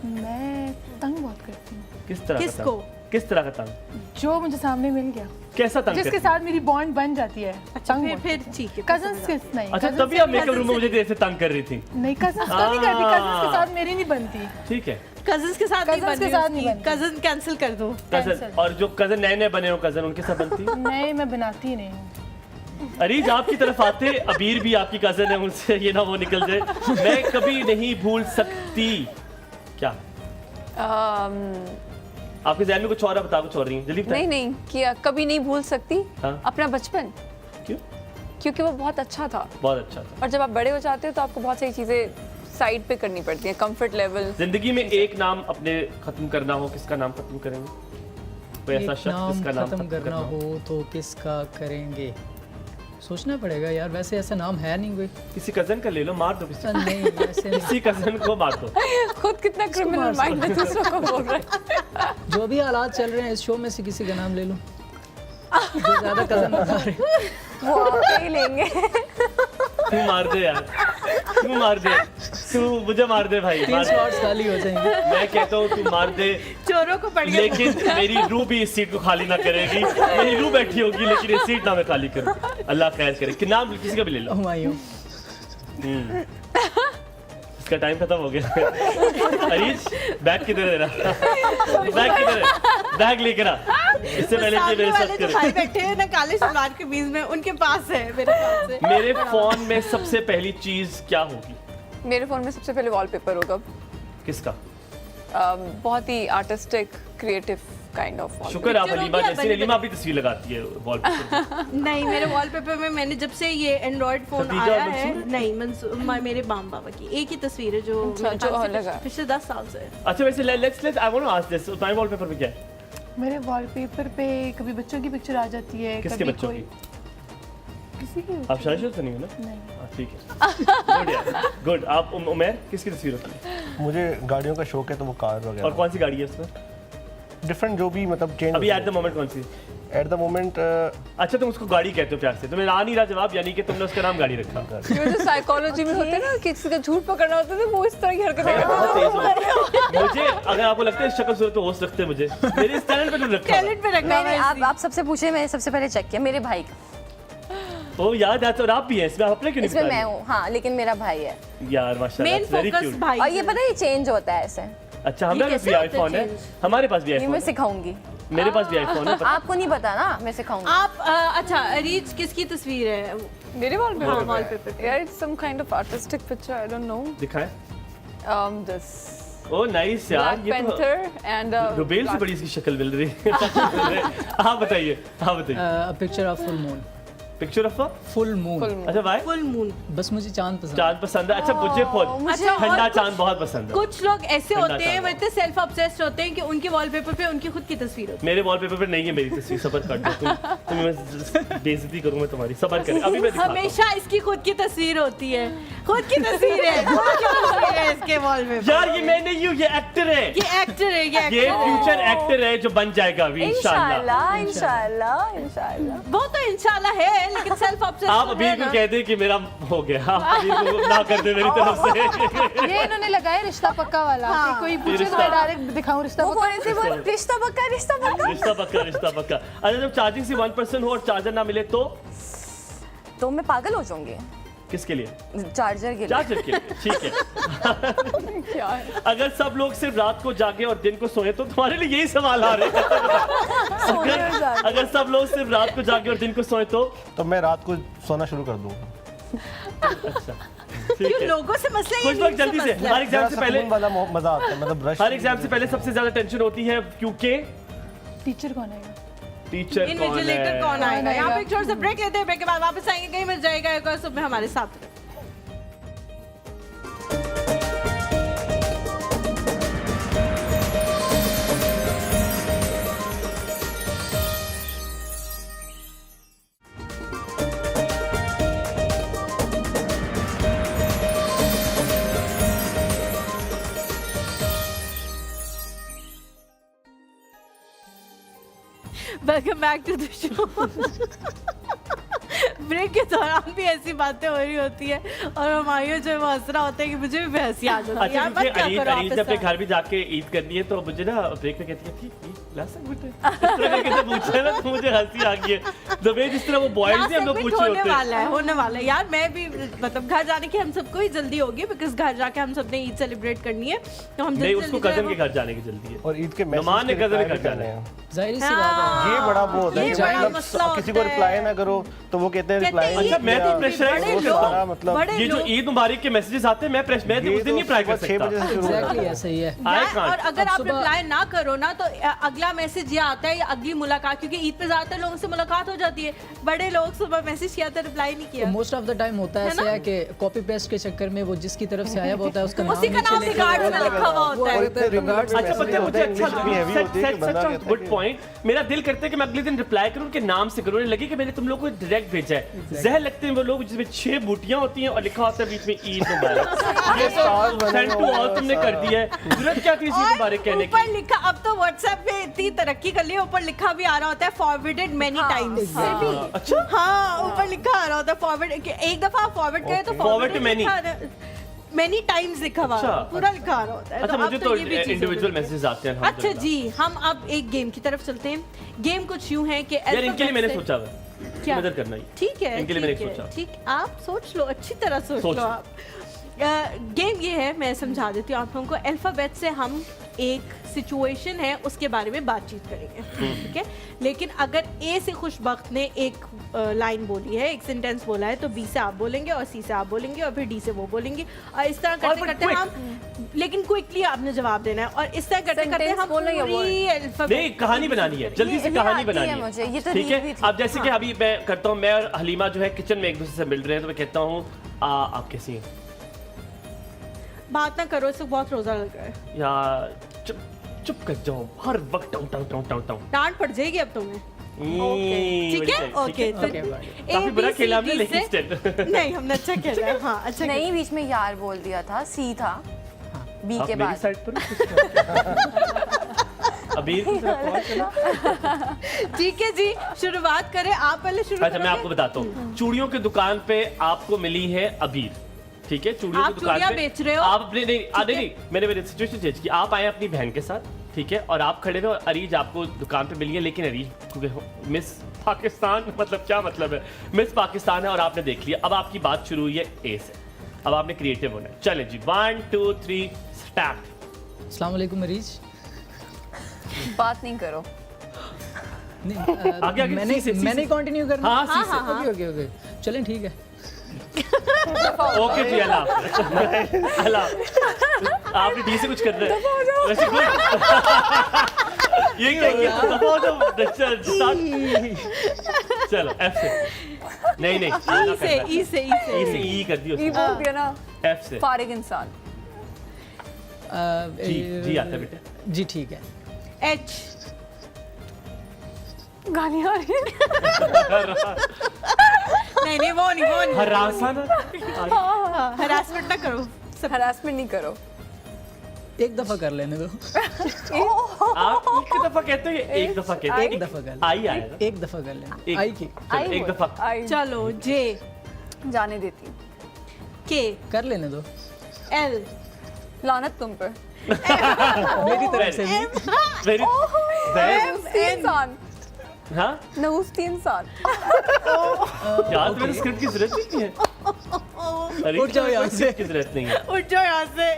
मैं तंग बहुत करती हूँ।
किस तरह का
किसको?
तंग? किस तरह का तंग?
जो मुझे सामने मिल गया,
कैसा तंग
जिसके
करती?
साथ मेरी बॉन्ड बन जाती है।
अच्छा
तंग
फिर ठीक है।
कजन्स के नहीं।
अच्छा
cousins
तभी
से-
आप मेकअप रूम में मुझे ऐसे तंग कर रही थी।
नहीं, कजन्स का नहीं करती, कजन्स के साथ मेरी नहीं बनती।
ठीक है।
कजन्स के साथ नहीं
Cousins के
बन
साथ
रही
नहीं
उसकी।
बनती।
कजन कैंसिल कर दो।
Cousin,
Cancel।
और जो कजन नए नए बने हो कजन, उनके साथ बनती?
नहीं, मैं बनाती ही नहीं हूँ।
अरीज आपकी तरफ आते, अबीर भी आपकी कजन है, उनसे ये ना वो निकल जाए। मैं कभी नहीं भूल सकती क्या? आपके ज़हन में कुछ और है, बता कुछ और रही है, जल्दी बताएं।
नहीं किया, कभी नहीं भूल सकती
हाँ।
अपना बचपन,
क्यों?
क्योंकि वो बहुत अच्छा था
बहुत अच्छा था।
और जब आप बड़े हो जाते हो तो आपको बहुत सारी चीज़ें साइड पे करनी पड़ती हैं, कंफर्ट लेवल।
जिंदगी में एक नाम अपने खत्म करना हो, किसका नाम खत्म करेंगे? कोई ऐसा
एक
शख्स जिसका नाम
खत्म करना हो तो किसका करेंगे? सोचना पड़ेगा यार, वैसे ऐसा नाम है नहीं कोई।
किसी कजन का ले लो, मार दो किसी
नहीं ऐसे नहीं।
किसी कजन को मार दो।
खुद कितना क्रिमिनल माइंड में दूसरों को बोल रहा है।
जो भी हालात चल रहे हैं इस शो में से किसी का नाम ले लो जो ज्यादा कजन बता रहे हैं।
वो आपके ही लेंगे।
तू मार दे यार, तू मार दे, तू मुझे मार दे भाई,
3
मार दे।
स्लॉट्स खाली हो जाएंगे।
मैं कहता हूँ तू मार दे,
चोरों को पड़ गया।
लेकिन मेरी रूह भी इस सीट को खाली ना करेगी। मेरी रूह बैठी होगी लेकिन ये सीट ना मैं खाली करूँ। अल्लाह खैर करे। कि नाम किसी का भी ले लो।
हुमायूं।
इसका टाइम खत्म हो गया। अरीज बैग किधर है? बैग किधर है? बैग लेकर आ। इससे पहले कि मेरे साथ
जो
करे।
भाई बैठे हैं ना काले सलवार के बीच में, उनके पास है मेरे पास है।
मेरे फोन में सबसे पहली चीज क्या होगी?
मेरे फ़ोन में सबसे पहले वॉलपेपर होगा,
किसका?
बहुत ही आर्टिस्टिक क्रिएटिव काइंड ऑफ।
शुक्र आप
पिक्चर
हलीमा
होगी या
जैसी।
बनी
हलीमा भी तस्वीर लगाती है वॉलपेपर।
नहीं, मेरे वॉलपेपर में मैंने जब से ये एंड्रॉइड फोन
खदीजा
आया
और
है,
मंसूर?
नहीं मेरे बाम बाबा की एक ही तस्वीर है जो
अच्छा,
मेरे
जो
ख्याल से
अलग है।
पिछले 10 साल से है।
अच्छा वैसे let's I want to ask this, तुम्हारे वॉलपेपर पे क्या है?
मेरे वॉलपेपर पे कभी बच्चों की पिक्चर आ जाती है,
किसके
कभी
बच्चों
कोई
की?
किसी की।
आप शादीशुदा तो नहीं हो ना?
नहीं।
हाँ, ठीक है। गुड यार, गुड। आप उमर किसकी तस्वीर होती है?
मुझे गाड़ियों का शौक है तो वो कार
और
वगैरह
कौन सी गाड़ी है उसमें?
डिफरेंट जो भी मतलब चेंज
अभी एट द मोमेंट कौन सी?
एट द मोमेंट
अच्छा तुम उसको गाड़ी कहते हो प्यार से, तुम्हें आ नहीं रहा जवाब, यानी कि तुमने उसका नाम गाड़ी रखा।
जो साइकोलॉजी में होते हैं ना, किसी का झूठ पकड़ना होता है, वो इस तरह की हरकतें करते
बहुत
हैं।
तेज हो। मुझे अगर आपको लगता है शक्ल सूरत तो होस्ट रखते हैं मुझे, मेरे इस टैलेंट पे तुम रखा है।
टैलेंट पे रखा
मैंने
है
आप सबसे पूछे, मैंने सबसे पहले चेक किया मेरे भाई का।
तो याद है, और आप भी हैं इसमें, आप अपने क्यों नहीं
इसमें
बता
मैं
रही?
हूँ, हाँ, लेकिन मेरा भाई है।
यार माशाल्लाह,
main
that's very
focus
cute।
भाई
और ये पता है, ये चेंज होता है ऐसे।
अच्छा हमारे पास भी
कैसे होता है
आईफोन है,
change?
हमारे पास भी
ये
आईफोन
मैं
है,
सिखाऊंगी।
मेरे पास भी आईफोन है।
आपको नहीं पता ना, मैं सिखाऊंगी।
आप अच्छा अरीज किसकी तस्वीर है?
मेरे वॉलपेपर
हाँ, wallpaper पे।
यार, it's some kind of artistic picture, I don't know.
दिखाएं।
दिस
ओ नाइस यार,
ब्लैक
ये तो
पैंथर एंड
रुबेल से बड़ी इसकी शक्ल मिल रही है। आप बताइए, आप बताइए।
A picture of full moon.
Picture of
full moon.
अच्छा भाई,
फुल मून।
बस मुझे चांद पसंद है।
चांद पसंद है। अच्छा मुझे खुद
अच्छा, और
ठंडा
कुछ-
चांद बहुत पसंद है।
कुछ लोग ऐसे
ठंडा
होते हैं,
चांद।
वो इतने सेल्फ ऑब्सेस्ड होते हैं कि उनके वॉलपेपर पे उनकी खुद की तस्वीर होती
मेरे वॉलपेपर पे नहीं है मेरी तस्वीर, सबर कर दो तुम मैं बेइज्जती करूं मैं तुम्हारी, सबर करें। अभी मैं
है।
दिखाता हूं।
हमेशा इसकी खुद की तस्वीर होती है। खुद की तस्वीर है, खुद की तस्वीर है इसके वॉल में।
यार ये मैं नहीं हूँ, ये एक्टर है,
ये एक्टर है,
ये फ्यूचर एक्टर है जो बन जाएगा अभी इंशाल्लाह।
इंशाल्लाह इंशाल्लाह।
वो तो इंशाल्लाह है, लेकिन सेल्फ ऑब्सेस्ड
आप अभी को कह दे कि मेरा हो गया, आप अभी को ना कर दे मेरी तरफ से।
ये इन्होंने लगाया रिश्ता पक्का वाला।
हाँ।
कोई पूछे तो
रिश्ता।
मैं डायरेक्ट दिखाऊं रिश्ता
वो
पक्का।
कौन सी बोल, रिश्ता पक्का रिश्ता पक्का।
रिश्ता पक्का, रिश्ता पक्का। अच्छा जब चार्जिंग से 1% हो और चार्जर ना मिले
तो मैं पागल हो जाऊंगी
किसके लिए?
चार्जर के लिए।
चार्जर के लिए, ठीक है। अगर सब लोग सिर्फ रात को जागे और दिन को सोए तो तुम्हारे लिए यही सवाल आ रहे हैं। अगर सब लोग सिर्फ रात को जागे और दिन को सोए तो
मैं रात को सोना शुरू कर दूंगा।
अच्छा ठीक
क्यों
है।
लोगों से मसला है,
कुछ वक्त जल्दी से, हर एग्जाम से पहले,
वाला मजा आता है, मतलब ब्रश।
हर एग्जाम से पहले सबसे ज्यादा टेंशन होती है क्योंकि
टीचर कौन आएगा?
टीचर कौन
इन्विजिलेटर
है।
कौन आएगा।
आएगा?
यहाँ पे एक छोटा सा ब्रेक लेते हैं, ब्रेक के बाद वापस आएंगे, कहीं मिल जाएगा एक और सुबह हमारे साथ रहे। Welcome back to the show. Break के दौरान भी ऐसी बातें हो रही होती है और हमारे जो है वो हंस रहा होता है कि मुझे भी हंसी आ जाती है।
अच्छा
यार
मुझे
मत क्या
अरीज
करो
अरीज
आप
ने अपने
इस
घर भी जाके ईद करनी है तो मुझे ना ब्रेक में कहती है ठीक ईद ला सकते हैं। इस तरह करके जब पूछा है ना तो मुझे हंसी आ गई है। द वे जिस तरह वो बॉयज से हम लोग पूछ रहे
होने
होते हैं।
वाला है, होने वाला है यार। मैं भी मतलब घर जाने की हम सबको ही जल्दी होगी, बिकॉज घर जाके हम सबने ईद सेलिब्रेट करनी है तो हम
नहीं
जल्दी
उसको कजन के घर जाने की जल्दी है
और ईद के
नमान ने कजन के घर जाना है।
जाहिर सी बात है।
ये बड़ा वो होता है
ये
कि
बड़ा
मतलब
मसला
किसी
होता
को
है।
रिप्लाई ना करो तो वो कहते हैं रिप्लाई
कहते हैं,
अच्छा मैं तो प्रेशराइज
बड़े
नहीं
लोग-
करता हूँ।
मतलब
बड़े
ये जो
लोग-
ईद मुबारक के मैसेजेस आते हैं मैं उस दिन नहीं ट्राई कर
6 बजे
सकता।
से शुरू होता है।
एग्जैक्टली ऐसा ही है।
I
यार,
can't.
और अगर
अब
आप
सुबह-
रिप्लाई ना करो ना तो अगला मैसेज ये आता है या अगली मुलाकात, क्योंकि ईद पे ज्यादातर लोगों से मुलाकात हो जाती है। बड़े लोग सुबह मैसेज किया था, रिप्लाई नहीं किया।
मोस्ट ऑफ द टाइम होता है
है
ऐसा
ना?
है कि कॉपी पेस्ट के चक्कर में वो जिसकी तरफ से आया हुआ होता है उसका
उसी का नाम
नीचे
रिगार्ड में
लेके-
लिखा हुआ
वो
होता है।
कहते हैं regards-
अच्छा पता है मुझे अच्छा
भी हैवी होती है कि बंदा कहता है
गुड
कि-
पॉइंट। मेरा दिल करता है कि मैं अगले दिन रिप्लाई करूं उनके नाम से करूं, लगे कि मैंने तुम लोगों को डायरेक्ट भेजा है। जहर लगते हैं वो लोग जिसमें 6 बूटियां होती हैं और लिखा होता है बीच में ईद मुबारक।
ये stars बने
सेंड टू ऑल तुमने कर दिया है, जरूरत क्या थी ईद
और
मुबारक कहने
ऊपर
की?
लिखा, अब तो व्हाट्सएप पे इतनी तरक्की कर ली है, ऊपर लिखा भी आ रहा होता है फॉरवर्डेड मेनी टाइम्स।
अच्छा
हाँ, ऊपर लिखा आ रहा होता है फॉरवर्ड। एक दफा फॉरवर्ड करे तो
Forward to many.
Many times लिखा हुआ
अच्छा।
पूरा लिखा आ रहा होता है।
अच्छा
अब
मुझे तो
ये भी चीज़ें
इंडिविजुअल
होती हैं।
मैसेजेस आते हैं
अच्छा
अल्हम्दुलिल्लाह।
जी, हम अब एक गेम की तरफ चलते हैं। गेम कुछ यूं है कि
यार इनके लिए मैंने
alphabet से-
सोचा हुआ
क्या?
मदद करना ही।
ठीक है,
इनके लिए मैंने
ठीक है,
सोचा।
ठीक, आप सोच लो, अच्छी तरह सोच
सोच
लो
लो।
आप। गेम ये है, मैं समझा देती हूँ आप लोगों को। अल्फ़ाबेट से हम एक सिचुएशन है उसके बारे में बातचीत करेंगे, ठीक है। लेकिन अगर ए से खुशबख्त ने एक लाइन बोली है, एक सेंटेंस बोला है, तो बी से आप बोलेंगे और सी से आप बोलेंगे और फिर डी से वो बोलेंगे और इस तरह करते करते हम, लेकिन क्विकली आपने जवाब देना है और इस तरह करते करते
Sentence
हम
बोलना या
पूरी अल्फ़ाबेट
नहीं कहानी बनानी है, जल्दी से
ये
कहानी
आती है
बनानी है
मुझे, ये तो
ठीक
रील भी
है।
थी।
अब जैसे कि अभी मैं करता हूँ, मैं और हलीमा जो है किचन में एक दूसरे से मिल रहे हैं तो मैं कहता हूँ आप कैसी हैं?
बात ना करो, इससे बहुत रोजा लग रहा है।
यार चुप चुप कर जाओ, हर वक्त टाउं टाउं टाउं टाउं टाउं।
डांट पड़ जाएगी अब तुम्हें। ठीक है, ओके। तो
काफी बुरा खेला हमने लेकिन still।
नहीं, हमने अच्छा खेला है। हाँ, अच्छा खेला।
नहीं, बीच में यार बोल दिया था, सी था बी
आप
के
मेरी
बाद।
साइड पर अबीर की तरफ कौन चला?
ठीक है जी, शुरुआत करें। आप पहले शुरू
अच्छा मैं आपको बताता हूँ, चूड़ियों की दुकान पे आपको मिली है अबीर, ठीक है। चूड़ियों
आप
की दुकान
चूड़ियां
पे
बेच रहे हो?
आप अपने नहीं
ठीक है।
नहीं मैंने मेरी सिचुएशन चेंज की। आप आए अपनी बहन के साथ, ठीक है, और आप खड़े हुए और अरीज आपको दुकान पे मिली है, लेकिन अरीज क्योंकि मिस पाकिस्तान मतलब क्या मतलब है, मिस पाकिस्तान है और आपने देख लिया। अब आपकी बात शुरू हुई है ए से, अब आपने क्रिएटिव होना है। चलें जी, 1 2 3 स्टार्ट।
अस्सलाम वालेकुम मरीज।
बात नहीं करो।
नहीं
आगे
मैंने
सी से।
मैंने कंटिन्यू करना।
हाँ, सी से।
ओके ओके ओके चलें ठीक है।
ओके जी, अल्लाह हाफ़िज़। अल्लाह आपने डी से कुछ कर रहे हैं वैसे गुड। ये क्या किया? चलो एफ से। नहीं नहीं
ई से, ई से, ई से।
ई से ई कर दियो
ई बोल दिया ना,
एफ से।
फारिग इंसान।
जी आता है बेटा।
जी ठीक है।
एच।
गालियाँ आ रही हैं।
नहीं वो नहीं
हरासा ना
हरासमेंट ना करो
हरासमेंट नहीं करो।
एक दफा कर लेने दो।
आप एक दफा कहते हो, एक दफा कहते हो,
एक दफा कर ले।
आई आएगा।
एक दफा कर लेना।
एक-
आई की
चलो, एक दफा
आई
चलो जे
जाने देती हूँ।
के
कर लेने दो।
एल
लानत तुम पर।
मेरी तरफ से भी।
वेरी
नहुस्ती इंसान,
हाँ
नहुस्ती इंसान।
यार मेरे स्क्रिप्ट की जरूरत नहीं है। अरे
उठ जाओ यहाँ से।
की जरूरत नहीं है।
उठ जाओ यहाँ से।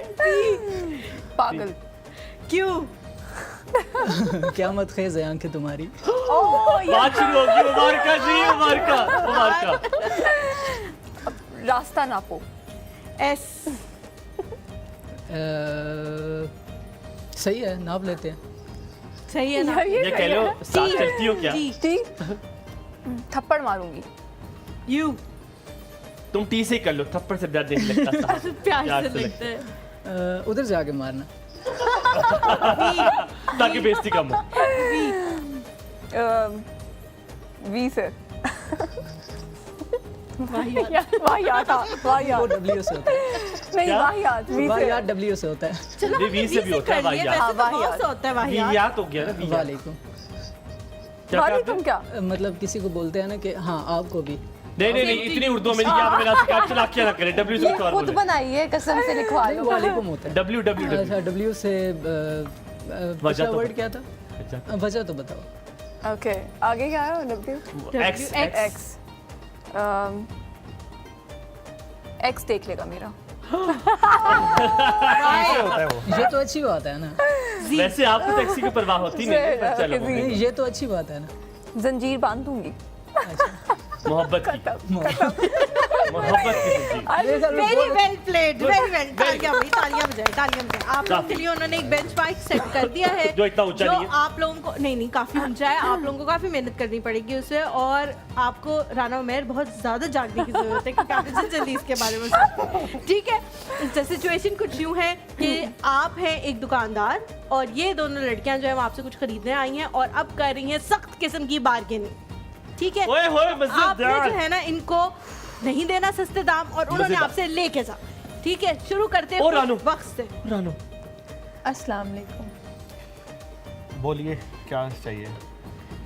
पागल।
क्यों
क्या मत खेज है आंखें तुम्हारी।
बात शुरू होगी। मुबारका जी, मुबारका मुबारका।
रास्ता नापो।
एस
सही है, नाप लेते हैं।
सही है ना?
यार
ये कह लो साथ चलती हो क्या?
टी
टी थप्पड़ मारूंगी।
यू
तुम टी से कर लो, थप्पड़ से डर नहीं लगता साहब।
प्यार से लगता है।
उधर जाके मारना।
ताकि बेइज्जती कम हो।
वी से।
वाहियात।
वाहियात, वाहियात।
वो डब्ल्यू से होता है।
नहीं
क्या?
वाहियात, वी से।
वाहियात डब्ल्यू से होता है।
चलो
ये वी से भी होता है
कर लिए,
वाहियात।
वैसे तो
वाहियात।
बहुत से होता है वाहियात।
वियात हो गया ना, वियात।
वालेकुम।
क्या
भाभी
कहते
तुम
हैं?
क्या?
मतलब किसी को बोलते हैं ना कि हाँ आपको भी।
नहीं, इतनी उर्दू में यहाँ पे मेरा सिखा चलाकिया ना करे। डब्ल्यू से
ये
कुछ और
खुद
बोले।
बनाई है, कसम से लिखवा लो।
वालेकुम होता है।
डब्ल्यू डब्ल्यू
अच्छा, डब्ल्यू से पिछला
तो
वर्ड क्या था?
डब्ल्यू।
वजह तो बताओ।
ओके, आगे क्या है? W
x
x. एक्स देख लेगा मेरा।
ऐसे होता है वो।
ये तो अच्छी बात है ना।
वैसे आपको टैक्सी की परवाह होती नहीं है, पर चलो
जी।
नहीं, ये तो अच्छी बात है ना।
जंजीर बांध दूंगी।
मोहब्बत की मोहब्बत की जिंदगी।
Very well played, very well. तालियां भाई, तालियां बजाएं, तालियां बजाएं। आप लोगों के लिए उन्होंने एक बेंचमार्क सेट कर दिया है
जो इतना ऊंचा
जो
नहीं है।
आप लोगों को नहीं काफी ऊंचा है। आप लोगों को काफी मेहनत करनी पड़ेगी उसे, और आपको राना उमैर बहुत ज्यादा जागने की जरूरत है क्योंकि आपने जल्दी इसके बारे में सोचा। ठीक है, तो सिचुएशन कुछ यूं है कि आप हैं एक दुकानदार और ये दोनों लड़कियां जो है वो आपसे कुछ खरीदने आई हैं और अब कर रही हैं सख्त किस्म की बार्गेनिंग। ठीक है,
ओए होए
आपने
मजेदार।
जो है ना इनको नहीं देना सस्ते दाम और उन्होंने
मजेदार।
आपसे लेके जा। ठीक है, शुरू करते
ओ रानू।
वक्त से।
रानो
अस्सलाम वालेकुम।
बोलिए क्या चाहिए?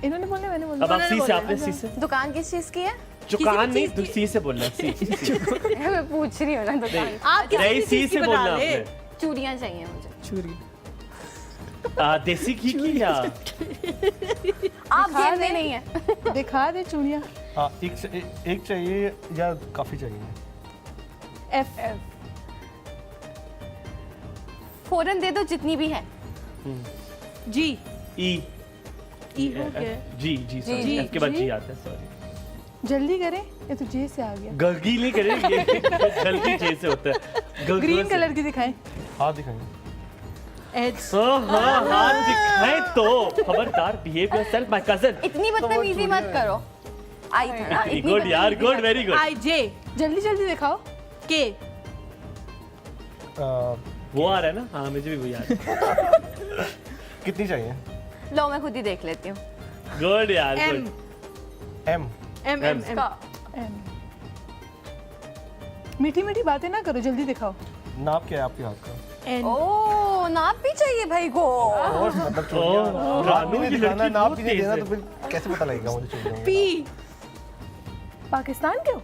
इन्होंने बोला, मैंने बोला।
अब आप सी से, आपने सी से
दुकान किस चीज की है?
चुकान नहीं,
चीज़
तू
की-
सी से बोलना है। सी
मैं पूछ रही हूँ ना दुकान।
आप किसी
नहीं,
भी
सी
चीज़ की
से
बना
बोलना
ले।
आपने।
चूड़ियाँ चाहिए मुझे।
छुरी।
देसी घी की या
आप गिरने नहीं है।
दिखा दे चूड़ियाँ।
हाँ, एक चाहिए या काफ़ी चाहिए?
एफ
फौरन दे दो जितनी भी है।
जी
ई
ई हो गया।
जी जी
जी,
सॉरी, एफ के बाद
जी।
जी आता है, सॉरी।
जल्दी करें, ये तो जे से आ गया।
गलगी नहीं करेंगे, गलगी जे से होता है।
ग्रीन कलर की दिखाएं।
हाँ दिखाएंगे।
एच
हाँ हाथ दिखाए तो खबरदार, बिहेव योरसेल्फ माय कजन।
इतनी बदतमीजी मत करो। आई थी, इतनी
गुड यार,
बदतमीजी
गुड,
मत
वेरी गुड।
आई जे
जल्दी जल्दी दिखाओ।
के
वो आ रहा है ना? हाँ मुझे भी वो याद है।
कितनी चाहिए?
करो। लो मैं खुद ही देख लेती हूँ।
गुड यार,
एम
गुड।
एम।
एम एम एम
का
मीठी मीठी बातें ना करो, जल्दी दिखाओ।
नाप क्या है आपके हाथ का?
एन
ओ नाप भी चाहिए भाई को।
और मतलब चूड़ियाँ
ओह,
हाथ
रानू
में नहीं
की
दिखाना,
लड़की
नाप
बहुत
भी नहीं
तेज
देना
है।
तो फिर कैसे पता लगेगा मुझे चूड़ियों का?
पी
पाकिस्तान क्यों?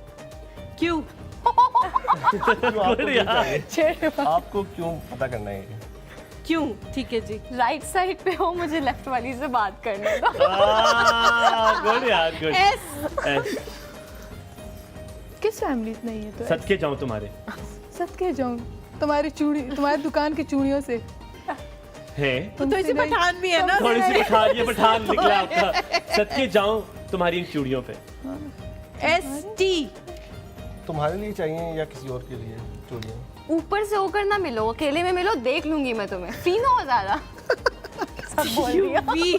क्यू
क्यों आपको
गुड
क्यों
यार।
चाहिए? आपको क्यों पता करना है ये?
क्यों? ठीक है जी।
राइट साइड पे हो, मुझे लेफ्ट वाली से बात करने दो।
गुड यार, गुड।
एस
किस फैमिली नहीं है तो?
सदके जाऊं तुम्हारे
सदके जाऊं तुम्हारी चूड़ी, तुम्हारी दुकान की चूड़ियों से।
है।
तो इसे पठान भी है ना।
थोड़ी सी पठान, ये पठान निकला आपका। सदके जाऊं तुम्हारी इन चूड़ियों पे।
एस टी
तुम्हारे लिए चाहिए या किसी और के लिए चूड़ियाँ?
ऊपर से होकर ना मिलो, अकेले में मिलो, देख लूंगी मैं तुम्हें। फीनो हो ज्यादा। सब बोल
यू
दिया।
वी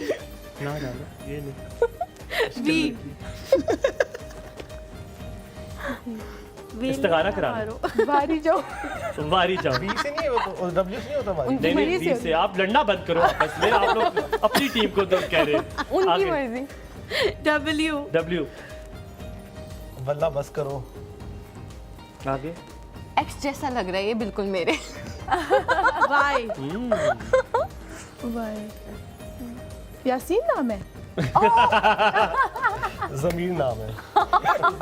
ना जाना, ये नहीं।
वी
इस्तिखारा करा लो।
बारी जाओ।
वारी जाओ।
बी से नहीं है वो तो, डब्ल्यू से नहीं होता हमारी।
नहीं नहीं,
मर्जी
बी से आप लड़ना बंद करो आपस में। आप लोग अपनी टीम को तो कह रहे हैं।
उनकी
आगे।
मर्जी।
डब्ल्यू
डब्ल्यू
वल्ला बस करो।
आगे
एक्स जैसा लग रहा है ये बिल्कुल मेरे।
वाई
यासीन नाम है।
जमीर नाम है।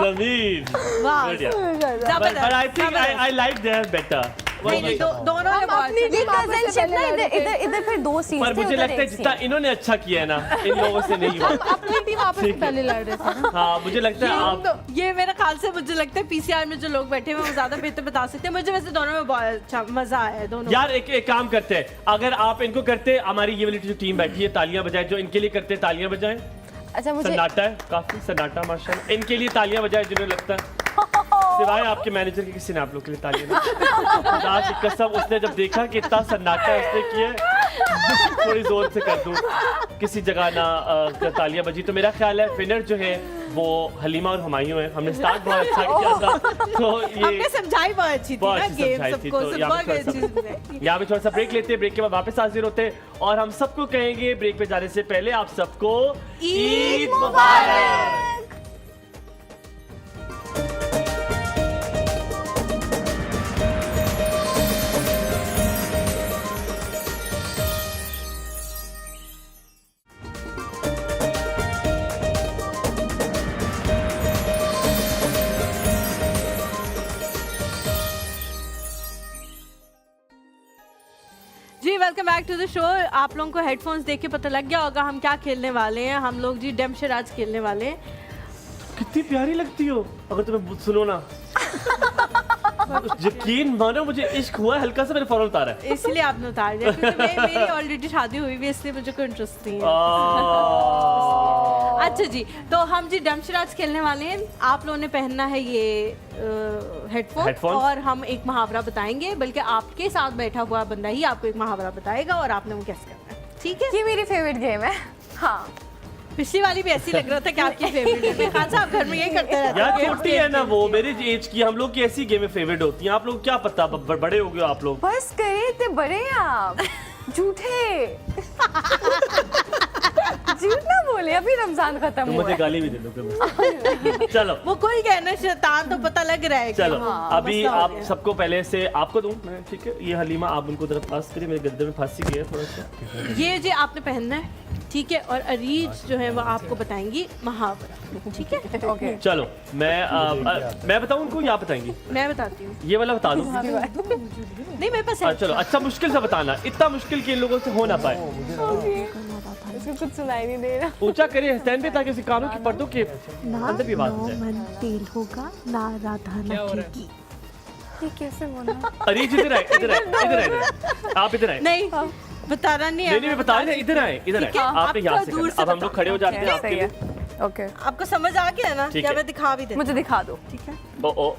जमीन
वाह
बढ़िया
जबरदस्त
but I think I like their better
नहीं, दोनों ने बहुत
अपनी
अच्छा
ये
टीम आपस में
कजनशिप ना
पहले
इधर इधर इधर फिर 2 सीन
पर मुझे लगता है जितना इन्होंने अच्छा किया है ना इन लोगों से नहीं हुआ
अपनी टीम आपस में पहले लड़ रहे थे।
हाँ मुझे लगता है आप
ये मेरे ख्याल से मुझे लगता है पीसीआर में जो लोग बैठे हैं वो ज्यादा बेहतर बता सकते हैं। मुझे वैसे दोनों में बहुत अच्छा मजा आया है दोनों
यार एक काम करते हैं, अगर आप इनको करते, हमारी ये वाली जो टीम बैठी है तालियां बजाए, जो इनके लिए करते हैं तालियां बजाएं।
अच्छा मुझे
सन्नाटा है, काफी सन्नाटा माशाल्लाह। इनके लिए तालियां बजाएं जिन्हें लगता है, सिवाय आपके मैनेजर के किसी ने आप लोग के लिए तालियां नहीं। खुदा की कसम उसने जब देखा कि इतना सन्नाटा उसने किया, थोड़ी जोर से कर दूं किसी जगह ना तालियां बजी। तो मेरा ख्याल है विनर जो है वो हलीमा और हुमायूं है। हमने स्टार्ट बहुत अच्छा किया था, तो
हमने
ये
समझाई बहुत अच्छी थी
बहुत
ना
अच्छी
गेम
समझाई थी,
सबको
तो
सब
यहाँ पे
बहुत
थोड़ा सा-
अच्छी समझाई।
यहाँ पे थोड़ा सा ब्रेक लेते हैं, ब्रेक के बाद वापस हाजिर होते हैं और हम सबको कहेंगे ब्रेक पे जाने से पहले आप सबको
ईद
मुबारक।
जी welcome back to the show. आप लोगों को हेडफोन्स देख के पता लग गया होगा हम क्या खेलने वाले हैं। हम लोग जी डेम्पशर आज खेलने वाले हैं।
कितनी प्यारी लगती हो अगर तुम्हें सुनो ना। यकीन मानो मुझे इश्क हुआ, हल्का सा मैंने फौरन उतारा है।
इसलिए आपने उतार दिया क्योंकि मेरी ऑलरेडी शादी हुई हुई है, इसलिए मुझे कोई इंटरेस्ट नहीं है। अच्छा जी, तो हम जी डेम्पशर आज खेलने वाले हैं। आप लोगों ने पहनना है ये हेडफोन और हम एक मुहावरा बताएंगे, बल्कि आपके साथ बैठा हुआ बंदा ही आपको एक मुहावरा बताएगा और आपने वो कैसे करना है, ठीक है?
ये मेरी फेवरेट गेम है। हाँ
पिछली वाली भी ऐसी लग रहा था कि आपकी फेवरेट है। खान साहब घर में यही करते रहते
यार
हैं।
छोटी है ना वो, मेरी एज की, हम लोग की ऐसी गेमें फेवरेट होती हैं। आप लोग क्या पता, बड़े हो गए हो आप लोग।
बस करे इतने बड़े हैं आप, झूठे। झूठ ना बोले, अभी रमजान खत्म
तो
हुआ
मुझे
है।
गाली भी दे दो। चलो
वो कोई कहना शैतान तो पता लग रहा है कि
चलो
हाँ,
अभी
मसला हो
आप
गया।
सबको पहले से आपको दूं मैं, ठीक है? ये हलीमा आप उनको जरा पास करिए, मेरे गद्दे में फांसी गई है थोड़ा सा।
ये जी आपने पहनना है, ठीक है? और अरीज जो है वो आपको बताएंगी मुहावरा, ठीक है?
ओके
चलो मैं बताऊं उनको या बताएंगी?
मैं बताती हूँ।
ये वाला बता दूं?
नहीं मेरे पास है।
चलो अच्छा मुश्किल से बताना, इतना मुश्किल कि इन लोगों से हो ना पाए।
इसको कुछ सुनाई नहीं दे रहा।
ऊंचा करिए स्टैंड पे ताकि कानों की पर्दों के अंदर भी बात हो जाए।
मन तेल होगा ना राधा
क्या हो रहा
नखेगी।
ये कैसे बोला?
अरे इधर आए, इधर आए, इधर आए, आप इधर आए।
नहीं बताना नहीं
नहीं नहीं बता रहे, इधर आए, इधर
ठीक है,
आए। आपने यहाँ
आपका
से
दूर
करना।
से
अब हम लोग खड़े हो जाते हैं आपके
सही
लिए।
है। ओके
आपको समझ आ गया ना?
ठीक
क्या
है।
मैं दिखा भी देती
मुझे दिखा दो।
ठीक है?
ओ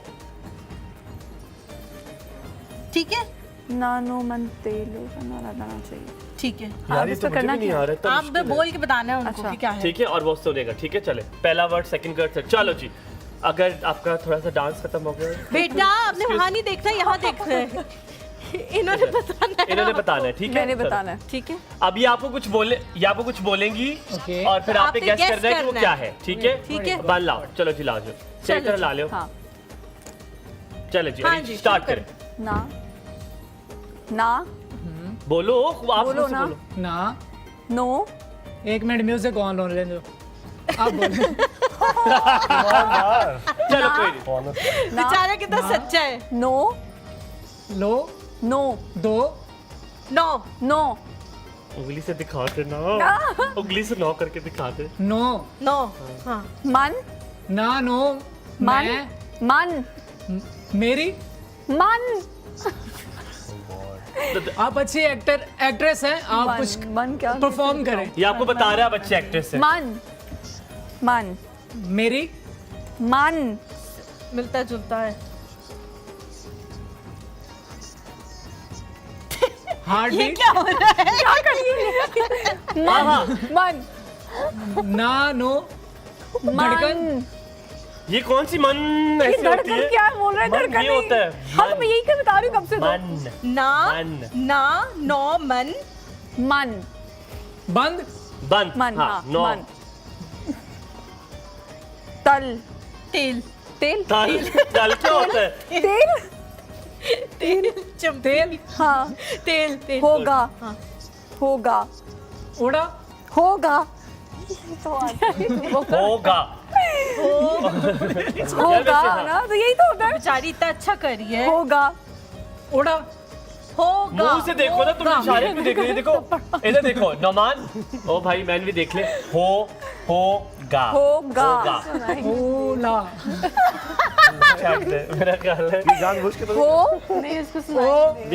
ठीक है
नानो मन तेलो बना रहना चाहिए।
ठीक है।
यार ये
इसको
तो मुझे
करना
भी नहीं
क्या?
आ रहा है, इतना
आप
मुश्किल है।
बोल के बताना है उनको
अच्छा।
कि क्या है।
ठीक है, और वो सुनेगा, ठीक है? चले पहला वर्ड, सेकंड वर्ड, थर्ड। चलो जी, अगर आपका थोड़ा सा डांस खत्म हो गया,
बेटा आपने वहाँ नहीं देखना, यहाँ देखना है। इन्होंने बताना है।
इन्होंने बताना है, ठीक है?
मैंने
चलो।
बताना है।
ठीक है?
अब ये आपको कुछ बोले, ये आपको कुछ बोलेंगी
ओके।
और फिर आपने
आपने
गेस
guess
करना है कि वो
करना
क्या
है।
है, ठीक है?
ठीक है।
बन लाओ, चलो जी ला जाओ, सही तरह ला लो।
हाँ
चलो जी,
हाँ
अभी
जी,
स्टार्ट
शुरू
करें।
ना ना
बोलो, आप
बोलो
मुझसे
ना।
बोलो।
ना
नो
1 मिनट म्यूजिक ऑन होने दो, आप बोलो।
चलो कोई नहीं।
Honest।
ना
बेचारा कितना सच्चा है।
नो
लो
नो
2
नो
नो
उंगली से दिखा दे ना, उंगली से नौ करके दिखा दे।
नो
नो हाँ
मन
ना नो
मन
मैं
मन
मेरी
मन
आप अच्छी एक्ट्रेस हैं, आप कुछ
मन क्या
परफॉर्म करें।
ये आपको बता रहा है बच्चे एक्ट्रेस है।
मन मन
मेरी
मन
मिलता जुलता है।
हार्ट
ये
बीट
क्या हो रहा है?
मन
ना नो धड़कन
मन
ये कौन सी मन
ये
ऐसी होती
धड़कन
है?
क्या बोल रहा है?
मन
धड़कन
ये होता है।
हाँ तो मैं यही क्या बता रही हूँ कब से तो।
मन
ना
मन
ना नो मन
मन
बंद
बंद।
मन
हाँ,
हाँ
नौ।
मन तल
तेल
तेल
ताल ताल क्या होता है?
तेल
तेल
तेल
हाँ
तेल तेल
होगा
हाँ।
होगा
उड़ा
होगा
होगा
होगा ना, तो यही तो होता है।
बेचारी इतना अच्छा करी है।
होगा
उड़ा
होगा
मुंह से देखो ना, तुम इशारे में देख रही है। देखो इधर देखो नौमान, ओ भाई मैन भी देख ले। होगा
होगा
ओला
मेरा ख्याल है
ये जानबूझ के तो
हो
नहीं इसको सुनाई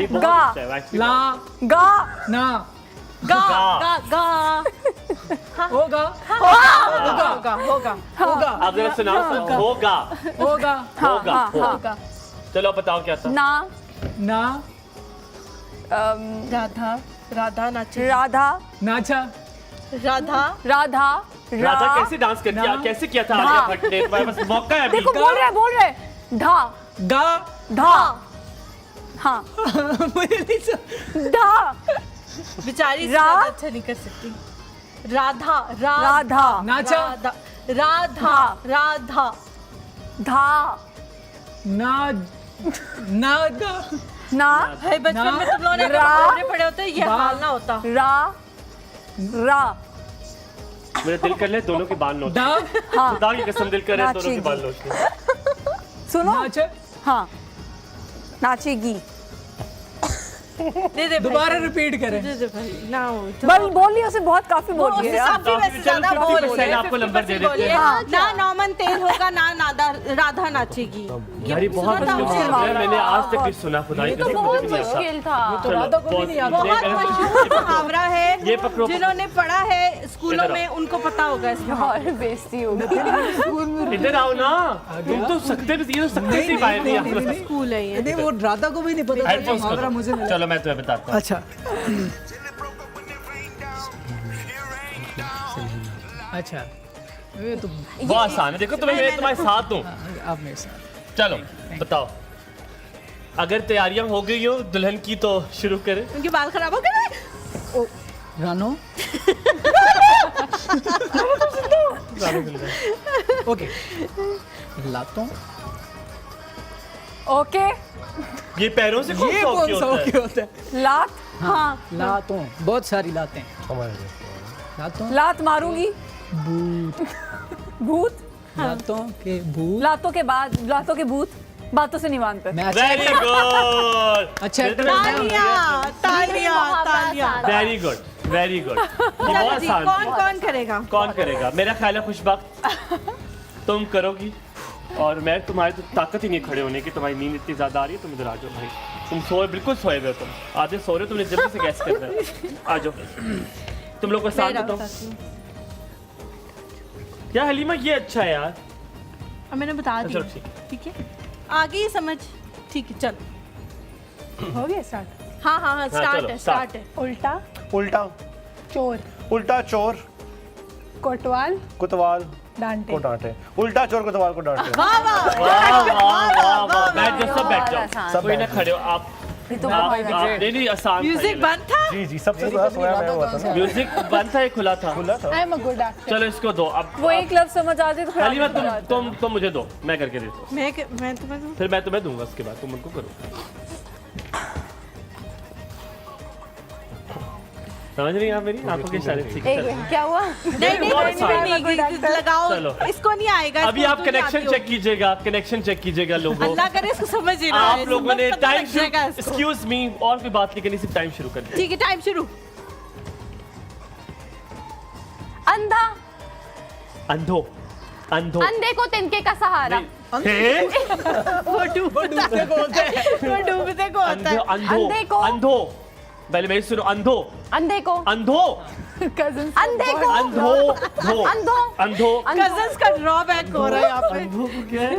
ये बहुत
गा।
अच्छा है actually।
ला
गा
ना
गा
गा।
गा गा
होगा
होगा होगा
होगा
आप जरा सुनाओ। होगा
होगा
होगा
हाँ,
होगा। चलो बताओ क्या था?
ना
ना
राधा राधा नाचे
राधा
नाचा
राधा
राधा
राधा कैसे डांस करती है?
ना।
कैसे किया था आलिया भट्ट ने? तुम्हारे पास मौका है अभी।
देखो बोल रहे धा
गा
धा हाँ
मुझे नहीं समझ।
धा
बेचारी इससे
रा-
ज्यादा अच्छा नहीं कर सकती। राधा
राधा
नाचा
राधा राधा राधा
धा
ना नागा
ना
है बचपन
ना-
में तुम लोगों ने अगर
रा-
पकड़े पड़े होते ये
बा-
हाल ना होता।
रा रा
मेरा दिल कर ले दोनों के बाल नोच।
दा
हाँ
खुदा की कसम दिल कर रहा है दोनों के
नाचेगी।
बाल नोच।
सुनो
नाचा
हाँ नाचेगी
दे दे
दोबारा रिपीट करें।
दे दे भाई ना हो तो
बोल लिया उसे बहुत काफी बोल
उससे
लिया
काफी वैसे ज्यादा
चलो,
बोल
50% आपको नंबर दे देते हैं।
हाँ,
ना नौमन तेल होगा ना नादा राधा नाचेगी।
यार ये बहुत
सुना था
मुश्किल
मुझे।
है, मैंने आज तक नहीं सुना। खुदा की कसम मुझे भी नहीं आता।
मुश्किल था
तो राधा को भी नहीं आता।
बहुत मशहूर मुहावरा
ये
है।
पकड़ो।
जिन्होंने पढ़ा है स्कूलों
इधर
में उनको पता होगा इसका।
और बेइज्जती होगी
इधर आओ ना, तुम तो सकते भी ये तो सकते से बाहर नहीं आ।
स्कूल है ये।
नहीं वो राधा को भी नहीं पता था
हेडफोन्स
मुहावरा मुझे मिला।
चलो मैं तुम्हें बताता हूँ।
अच्छा अच्छा ये तो
बहुत आसान है। देखो तुम्हें मैं तुम्हारे साथ दूं।
आप मेरे साथ
चलो बताओ, अगर तैयारियां हो गई हो दुल्हन की तो शुरू करें।
उनके बाल खराब हो गए।
रानो ओके लातों
ओके
ये पैरों से कौन
ये
सा
कौन
ओके
सा
होता
ओके
है?
होता है?
लात
हाँ
लातों बहुत सारी लातें लातों
लात मारूंगी
भूत
भूत
लातों के भूत
लातों के बाद लातों के भूत बातों से नहीं मानते
मैं अच्छा
वेरी गुड,
अच्छा
तालियां तालियां तालियां।
Very good, very good. ये
चलो
बहुत
जी,
आसान
कौन
था।
कौन करेगा?
कौन करेगा? मेरा ख्याल है खुशबख्त तुम करोगी, और मैं तुम्हारी तो ताकत ही नहीं खड़े होने की। तुम्हारी नींद इतनी ज्यादा आ रही है, तुम इधर आ जाओ भाई। तुम सोए, बिल्कुल सोए हुए हो तुम। आधे सो रहे हो, तुमने जल्दी से गैस करना है। आ जाओ, तुम लोग को साथ
मेरा
देता हूँ।
बताती हूँ।
यार हलीमा ये अच्छा है यार।
अब मैंने बता
चलो
दिया।
ठीक।
ठीक है आगे ही समझ। ठीक है चल।
हो गया स्टार्ट।
हाँ हाँ हाँ स्टार्ट
चलो,
है
start।
स्टार्ट है।
उल्टा
उल्टा
चोर
उल्टा चोर
कोतवाल
कोतवाल
डांटे
को डांटे। उल्टा चोर कोतवाल को डांटे।
वाह वाह
वाह वाह वाह वाह, बैठ जाओ, सब बैठ जाओ,
आसान।
सब
कोई ना
बैठ
खड़े हो आप।
ये तो
आप
बहुत
नहीं आसान था
म्यूजिक
ये।
बंद था।
जी जी सबसे ज्यादा सोया मैं हुआ था ना।
म्यूजिक बंद था या खुला था?
खुला था।
I am a good actor.
चलो इसको दो अब।
वो एक लफ्ज समझ आ जाए तो फिर
हलीमा
आगे बढ़ जाते हैं।
तुम मुझे दो, मैं करके देता हूँ।
मैं तुम्हें दूँ।
फिर मैं तुम्हें दूंगा, उसके बाद तुम उनको करो। समझ रही हैं आप मेरी आंखों के इशारे? ठीक है, चलो।
क्या हुआ
नहीं
बहुत आसान।
नहीं लगाओ।
चलो।
इसको नहीं आएगा।
अभी
इसको
आप
तो नहीं
कनेक्शन
आती
चेक
होगी।
कीजिएगा, कनेक्शन चेक कीजिएगा लोगों।
अल्लाह करे इसको समझ ही ना आए।
आप लोगों ने
पता
टाइम
लग जाएगा इसको।
एक्सक्यूज मी, और कोई बात नहीं करनी, सिर्फ टाइम शुरू कर दिया।
ठीक है टाइम शुरू।
अंधा
अंधो अंधो
अंधे को तिनके का सहारा।
हे?
वो डूबते को होता
अंधो
है।
अंधो
अंधे को-
अंधो, पहले मेरी सुनो। अंधो
अंधे को
अंधो
कजिन
अंधे को
अंधो धो
अंधो
अंधो
कजन्स का ड्रॉबैक हो रहा है यहाँ पे।
अंधो को क्या है?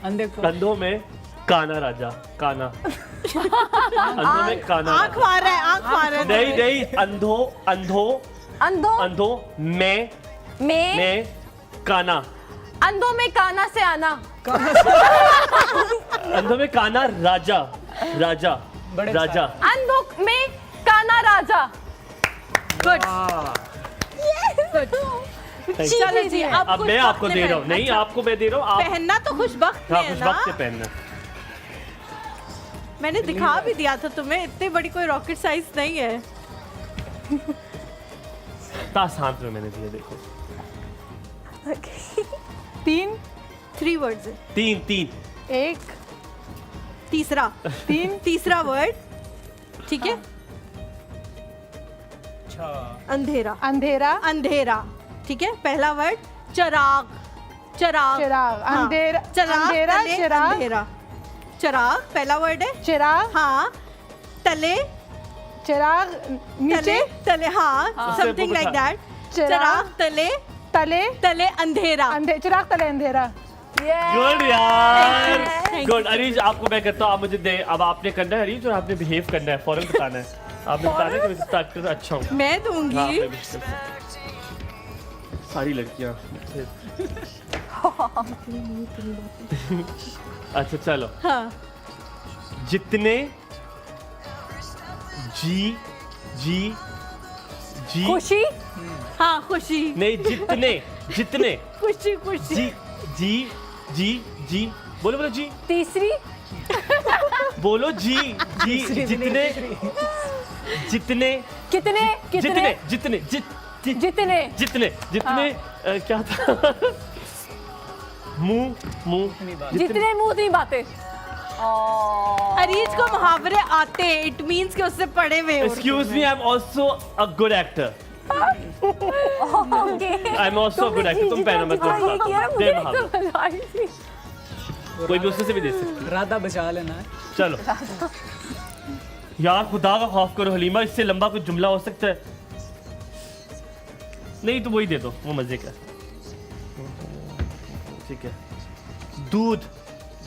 अंधे को
अंधो में काना राजा, काना। अंधो में काना
आँख
राजा।
मार रहा है आँख मार रहा है।
नहीं नहीं, अंधो अंधो
अंधो
अंधो में
में
काना।
अंधों में काना से आना।
अंधो में काना राजा, राजा
बड़े
राजा।
अंधों में काना राजा।
गुड चलो जी,
अब मैं आपको दे रहा हूँ, नहीं आपको मैं दे रहा हूँ, आप
पहनना तो खुशबख्त
हाँ
में है
कुछ
ना।
वक्त से पहनना।
मैंने दिखा भी दिया था तुम्हें, इतनी बड़ी कोई रॉकेट साइज नहीं है।
हाथ में मैंने दिया, देखो
3 वर्ड्स है।
3
एक
तीसरा वर्ड, ठीक है। अंधेरा अंधेरा, ठीक है। पहला वर्ड चिराग
चिराग,
हाँ।
अंधेरा,
अंधेरा
तले, चिराग।
अंधेरा, चिराग पहला वर्ड है।
चिराग,
हाँ, तले
चिराग, नीचे,
तले हाँ, समथिंग लाइक दैट। चिराग तले
तले,
अंधेरा।
चिराग तले अंधेरा।
गुड यार,
Thank
गुड। अरीज आपको मैं कहता हूँ, आप मुझे दे, अब आपने करना है अरीज, और आपने बिहेव करना है, फौरन बताना है। आपने बताना है कि मैं एक्टर अच्छा हूँ।
मैं
हाँ,
दूंगी।
मैं भी करता हूँ। सारी लड़कियाँ अच्छा चलो,
हाँ,
जितने जी जी जी
खुशी,
हाँ खुशी,
नहीं, जितने
खुशी खुशी।
जी जी जी जी बोलो बोलो जी,
तीसरी,
बोलो जी जी, जितने जितने
कितने,
जितने जितने
जितने,
जितने क्या था मुंह
जितने मुंह नहीं बातें।
अरीज को मुहावरे आते हैं, इट मींस कि उससे पढ़े हुए हो।
Excuse me, I am also a good actor. I am also a good actor. तुम पहनो, मैं तुम दे मुहावरा, कोई भी उससे से भी दे सकती।
राधा बचा लेना है।
चलो यार, खुदा का खौफ करो हलीमा, इससे लंबा कोई जुमला हो सकता है? नहीं तो वही दे दो, वो मजे का। ठीक है, दूध,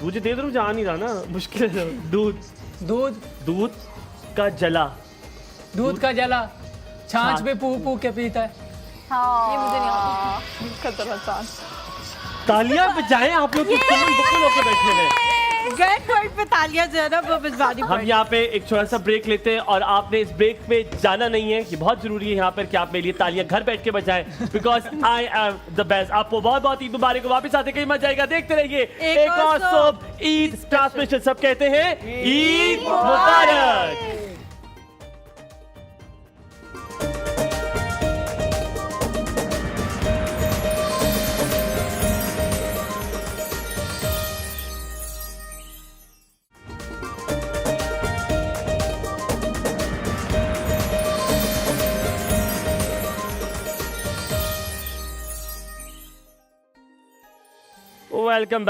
मुझे दे दो, मुझे आ नहीं रहा ना, मुश्किल है। दूध का जला,
दूध का जला, छाछ पे पू के पीता है।
ये मुझे नहीं आता। खतरा चांस।
तालियां बजाएं आप लोग, बुकल होकर बैठे हुए।
ग्रैंड वर्ड पे तालियां जो है ना वो बजवानी
हम
पड़ी।
यहाँ पे एक छोटा सा ब्रेक लेते हैं, और आपने इस ब्रेक में जाना नहीं है। ये बहुत जरूरी है यहाँ पर कि आप मेरे लिए तालियां घर बैठ के बजाएं, because I am the best. आपको बहुत बहुत ईद मुबारक। वापस आते कहीं मजा आएगा, देखते रहिए एक और सोप ईद ट्रांसमिशन। सब कहते हैं ईद मुबारक। Welcome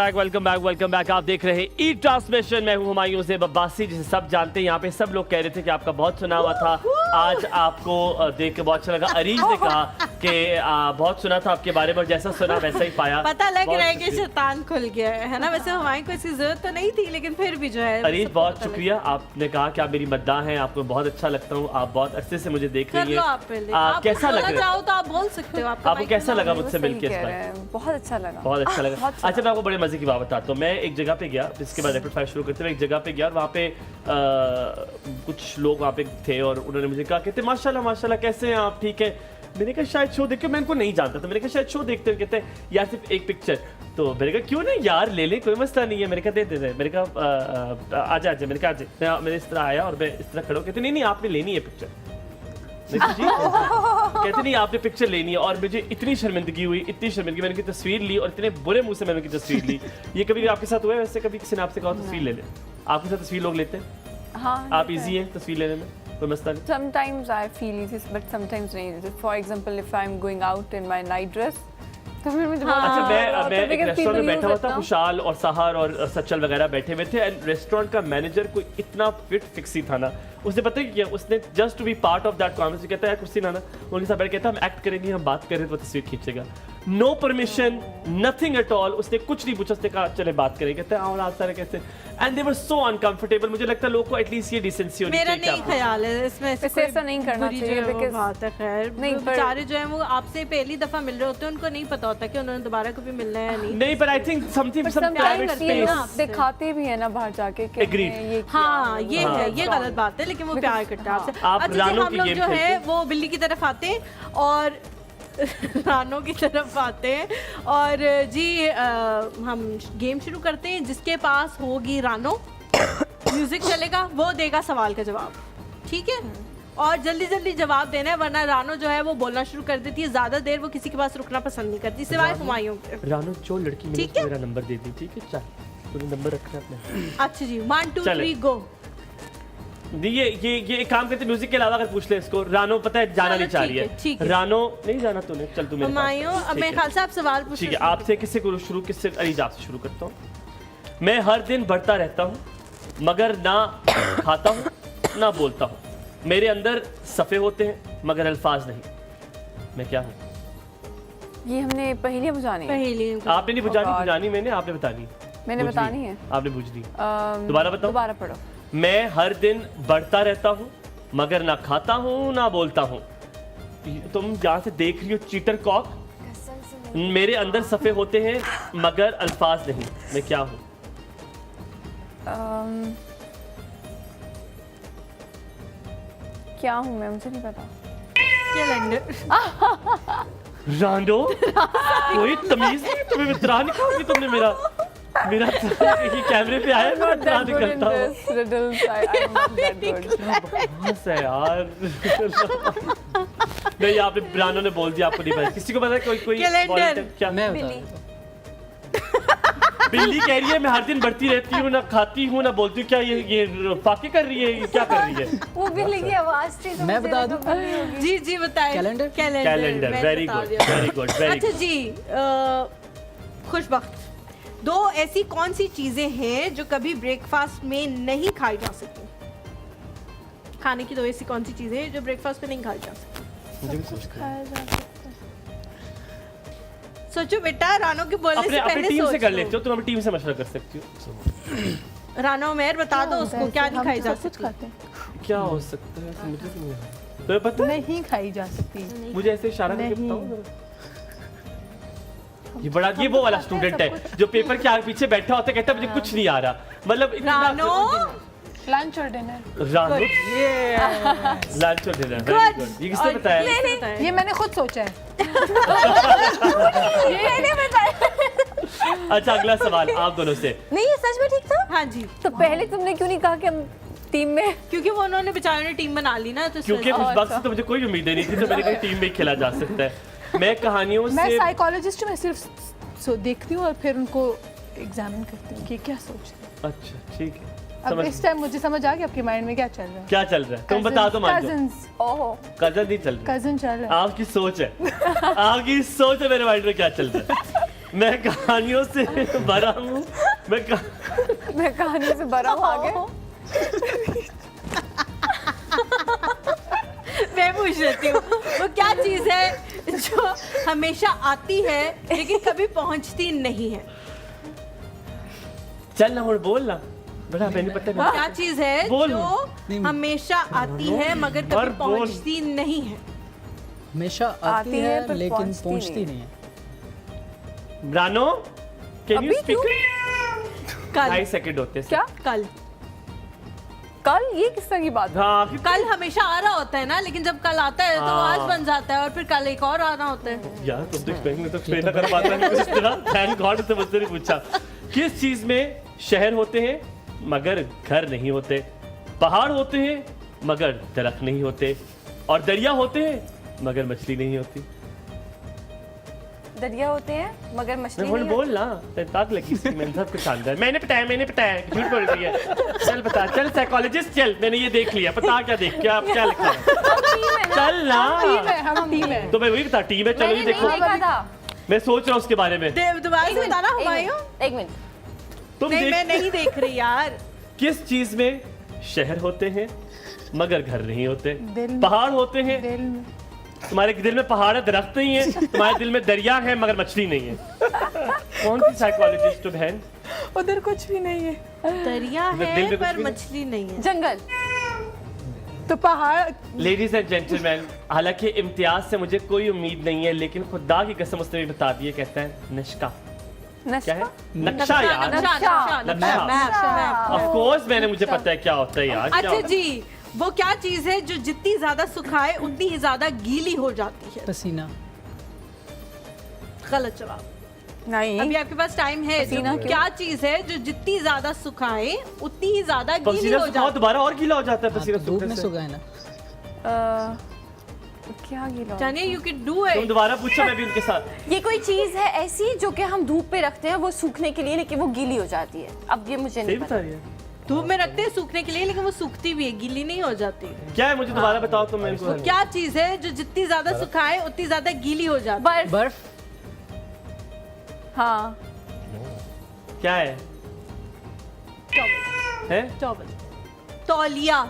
back. आप देख रहे हैं ई ट्रांसमिशन। मैं हूं हुमायूं ज़ेब अब्बासी, जिसे सब जानते हैं। यहाँ पे सब लोग कह रहे थे कि आपका बहुत सुना हुआ था। आज आपको देख के बहुत अच्छा लगा। अरीज ने कहा कि बहुत सुना था आपके बारे में, जैसा सुना वैसा ही पाया।
पता लग रहा है कि शैतान खुल गया है ना। वैसे हुमायूं को इसकी जरूरत तो नहीं थी, लेकिन फिर भी जो है।
अरीज बहुत शुक्रिया, आपने कहा कि आप मेरी मद्दाह हैं, आपको बहुत अच्छा लगता हूँ। आप बहुत अरसे से मुझे देख रही हैं।
आप
कैसा लग रहा है?
चाहो तो आप बोल सकते हो।
आपको कैसा लगा मुझसे मिलकर इस बार?
बहुत अच्छा लगा।
बहुत अच्छा लगा। अच्छा, मैं आपको बड़े मजे की बात बताता हूँ। मैं एक जगह पे गया, जिसके बाद रैपिड फायर शुरू करते हुए एक जगह पे गया, और वहाँ पे कुछ लोग वहाँ पे थे, और उन्होंने मुझे कहा, कहते माशाल्लाह माशाल्लाह, कैसे हैं आप, ठीक है? मैंने कहा शायद शो देख के, मैं इनको नहीं जानता था। मैंने कहा शायद शो देखते हैं। कहते हैं यार सिर्फ एक पिक्चर। तो मैंने कहा क्यों नहीं यार, ले ले, कोई मसला नहीं है। मैंने कहा दे दे। मैंने कहा आजा। मैंने कहा आजा। मैंने इस तरह आया और मैं इस तरह खड़ा हूं। कहते नहीं आपने लेनी है पिक्चर। कहते नहीं आपने पिक्चर लेनी है। और मुझे इतनी शर्मिंदगी हुई, मैंने उनकी तस्वीर ली, और इतने बुरे मुंह से मैंने उनकी तस्वीर ली। ये कभी आपके साथ हुआ है? वैसे कभी किसी ने आपसे कहा तस्वीर ले ले? आपके साथ तस्वीर लोग लेते हैं?
हाँ,
आप इजी हैं तस्वीर लेने में, कोई मसला नहीं?
Sometimes I feel easy, but sometimes नहीं। For example, if I'm going out in my night dress, तो फिर मुझे
अच्छा, मैं एक रेस्टोरेंट में बैठा हुआ था, खुशहाल और सहार और सचल वगैरह बैठे हुए थे, एंड रेस्टोरेंट का मैनेजर कोई इतना फिट फिक्सी था ना, उसने पता है क्या, उसने just to be part of that conversation कहता है कुर्सी ना उनके साथ बैठ कहता हम एक्ट करेंगे, हम बात करें तो तस्वीर खींचेगा। No permission, nothing at all. उसने कुछ नहीं पूछा, उसने कहा चले बात करेंगे। कहते हैं आओ आज सारे कैसे, and they were so uncomfortable. मुझे लगता है लोगों को एटलीस्ट ये डिसेंसी होनी चाहिए।
मेरा नहीं ख्याल है इसमें
ऐसा नहीं करना चाहिए,
बिकॉज़ बात है खैर नहीं, बेचारे जो है वो आपसे पहली दफा मिल रहे होते हैं, उनको नहीं पता होता कि उन्होंने दोबारा कभी मिलना है या नहीं।
नहीं, पर I think something some private space
दिखाते भी है ना बाहर जाके कि
Agreed.
हाँ ये है, ये गलत बात है, लेकिन वो प्यार करता है आपसे।
आप
अच्छा जी,
रानों
हम
की
लोग
गेम
जो है
खेलते
वो बिल्ली की तरफ आते हैं, और रानो की तरफ आते हैं और जी हम गेम शुरू करते हैं। जिसके पास होगी रानो, म्यूजिक चलेगा, वो देगा सवाल का जवाब, ठीक है? और जल्दी जल्दी जवाब देना है वरना रानो जो है वो बोलना शुरू कर देती है। ज्यादा देर वो किसी के पास रुकना पसंद नहीं करती सिवाय हुमायूं के।
रानो जो लड़की मिले
ठीक है?
मेरा नंबर दे दी, ठीक है? चल तूने नंबर रखना अपने।
अच्छा जी 1 2
चले।
3 गो।
ये एक काम करते, म्यूजिक के अलावा अगर पूछ ले इसको। रानो पता है जाना नहीं चाह रही
ठीक है, ठीक
है।
है।
रानो नहीं जाना तूने, चल तू मेरे पास।
हुमायूं अब
ठीक
मेरे
है।
ख्याल से आप सवाल पूछ
ठीक है, आपसे किससे करूँ शुरू? किससे? अरीज आपसे शुरू करता हूँ। मैं हर दिन बढ़ता रहता हूँ मगर ना खाता हूँ ना बोलता हूँ। मेरे अंदर सफ़े होते हैं मगर अल्फाज नहीं। मैं क्या हूँ?
ये हमने पहेलियां बुझानी है।
पहेली
आपने नहीं बुझानी, बुझानी मैंने, आपने बतानी।
मैंने
बुझनी।
बतानी है।
आपने बुझनी। दोबारा बताओ।
दोबारा पढ़ो।
मैं हर दिन बढ़ता रहता हूँ मगर ना खाता हूँ ना बोलता हूँ। तुम जहाँ से देख रही हो चीटर कॉक, मेरे अंदर सफ़े होते हैं मगर अल्फाज नहीं। मैं क्या हूँ?
क्या हूँ मैं? मुझे नहीं पता।
कैलेंडर।
रांडो कोई तमीज नहीं, तुम्हें मित्रा नहीं खाओगी तुमने मेरा ये कैमरे पे आया, मैं मित्रा नहीं करता हूँ। बस है यार। नहीं आपने रानो ने बोल दिया, आपको नहीं पता। किसी को पता है? कोई
कैलेंडर।
volunteer? क्या?
मैं बता देता हूँ।
बिल्ली कह रही है मैं हर दिन बढ़ती रहती हूँ, ना खाती हूँ ना बोलती हूँ। क्या ये फाके कर रही है? ये क्या कर रही है?
वो बिल्ली की आवाज थी तो
मैं
मुझे
बता
लगा
दूं?
बिल्ली होगी।
जी जी बताएं।
कैलेंडर?
कैलेंडर।
मैंने
वेरी
बता
गुड,
दिया।
वेरी गुड, वेरी
अच्छा
गुड।
जी खुशबख्त, दो ऐसी कौन सी चीजें हैं जो कभी ब्रेकफास्ट में नहीं खाई जा सकती? खाने की दो ऐसी कौन सी चीजें हैं जो ब्रेकफास्ट में नहीं खाई जा सकती? सोचो बेटा, रानो के बोलने
अपने
से
अपनी
पहले
टीम से
सोच
कर
लो।
लेते हो, तुम अपनी टीम से मशवरा कर सकती हो।
रानो मेहर बता दो उसको क्या नहीं खाई जा
कुछ
सकती?
खाते हैं,
क्या हो सकता है? मुझे तो नहीं आता। तुम्हें पता है?
नहीं खाई जा सकती।
मुझे ऐसे इशारा करके
नहीं।
बताओ जरा। ये वो वाला स्टूडेंट है जो पेपर के आगे पीछे बैठा होता है, कहता है मुझे कुछ नहीं आ रहा। मतलब
रानो
लंच और डिनर।
रानो लंच और डिनर। Very good. ये किसने बताया?
ये मैंने खुद सोचा है।
अच्छा अगला सवाल आप दोनों से।
नहीं ये सच में ठीक था।
हाँ जी,
तो पहले तुमने क्यों नहीं कहा कि हम टीम में?
क्योंकि वो उन्होंने बेचारों ने टीम बना ली ना, तो
क्योंकि उस वक्त से तो मुझे कोई उम्मीद नहीं थी तो मैंने कहा टीम में खेला जा सकता है। मैं कहानियों
मैं
से
साइकोलॉजिस्ट हूँ, मैं सिर्फ देखती हूँ और फिर उनको एग्जामिन करती हूँ कि क्या सोच रहे हैं।
अच्छा ठीक है।
अब
समझ
इस टाइम मुझे समझ आ गया आपके माइंड में क्या चल रहा है।
क्या चल रहा है? तुम बता दो। मान जाओ
कजन्स,
ओहो,
कजन नहीं चल रहा।
कजन चल रहा है।
आपकी सोच है, आपकी सोच है मेरे माइंड में क्या चल रहा है। मैं कहानियों से भरा हूँ। मैं
कहानी से भरा हूँ। आगे
मैं पूछ लेती हूँ, वो क्या चीज है जो हमेशा आती है लेकिन कभी पहुँचती नहीं है?
चल ना बोल ना बड़ा, मैंने पता नहीं।
क्या चीज है
बोल।
जो हमेशा आती है मगर
और
कभी
बोल।
पहुँचती नहीं है?
हमेशा
आती
आती
है
है
पर
लेकिन
पहुंचती
पहुंचती
नहीं
नहीं है।
रानो कैन यू
अभी
स्पीक?
कल।
2 सेकंड होते हैं।
क्या?
कल
कल? ये किस तरह की बात है?
हाँ
कल हमेशा आ रहा होता है ना, लेकिन जब कल आता है तो
हाँ।
आज बन जाता है और फिर कल एक और आना होता है।
यार तुम तो एक्सप्लेन तो एक्सप्लेन ना कर पाता नहीं इस तरह। थैंक गॉड से मुझसे नहीं पूछा। किस चीज में शहर होते हैं मगर घर नहीं होते, पहाड़ होते हैं मगर दरख्त नहीं होते, और दरिया होते हैं मगर मछली नहीं होती?
दरिया होते हैं मगर मछली
मैं
नहीं
बोल ना, ताक लगी इसकी। मैंने सब कुछ जानता है। मैंने बताया झूठ बोल रही है। चल बता, चल साइकोलॉजिस्ट चल, मैंने ये देख लिया। पता क्या देख क्या क्या लिखा है? चल ना,
टीम है, हम टीम है।
तो मैं वही बता टीम है। चलो ये
मैंने
देखो,
नहीं देखा था।
मैं सोच रहा हूँ उसके बारे में।
दोबारा से बताना हुमायूं।
एक मिनट।
तुम
नहीं मैं
देख
नहीं देख रही यार।
किस चीज में शहर होते हैं मगर घर नहीं होते,
दिल में।
पहाड़ होते हैं?
दिल में।
तुम्हारे दिल में पहाड़ है, दरख्त नहीं है। तुम्हारे दिल में दरिया है मगर मछली नहीं है। कौन सी साइकोलॉजिस्ट हो बहन?
उधर कुछ भी नहीं है।
दरिया
दिल
है
में कुछ
पर
भी नहीं।
मछली नहीं है।
जंगल।
तो पहाड़।
लेडीज एंड जेंटलमैन, हालांकि इम्तियाज से मुझे कोई उम्मीद नहीं है, लेकिन खुदा की कसम उसने भी बता दी है। कहता है निष्का। क्या है? नक्शा यार,
नक्शा।
ऑफ कोर्स मैंने, मुझे पता है क्या होता है यार। क्या
अच्छा
होता है?
जी, वो क्या चीज है जो जितनी ज्यादा सुखाए उतनी ही ज्यादा गीली हो जाती है?
पसीना।
गलत जवाब।
नहीं
अभी आपके पास टाइम है।
पसीना क्यों?
क्या चीज है जो जितनी ज्यादा सुखाए उतनी ही ज्यादा गीली
पसीना
हो
सुखाओ
जाती
दोबारा और गीला हो जाता है पसीना
धूप में
सूखने से।
सुखा है ना।
क्या गीला
है? जानिए यू कैन डू
तुम
इट।
दोबारा पूछो, मैं भी उनके साथ।
ये कोई चीज है ऐसी जो कि हम धूप पे रखते हैं वो सूखने के लिए, लेकिन वो गीली हो जाती है। अब ये मुझे
सही
नहीं
बता
पता।
रही है।
धूप में रखते हैं सूखने के लिए, लेकिन वो सूखती भी है, गीली नहीं हो जाती।
क्या है मुझे दोबारा बताओ तो मैं
वो क्या चीज है जो जितनी ज्यादा सुखाए उतनी ज्यादा गीली हो जाती है?
बर्फ।
बर्फ।
हाँ
क्या है? है?
टॉवल। तौलिया।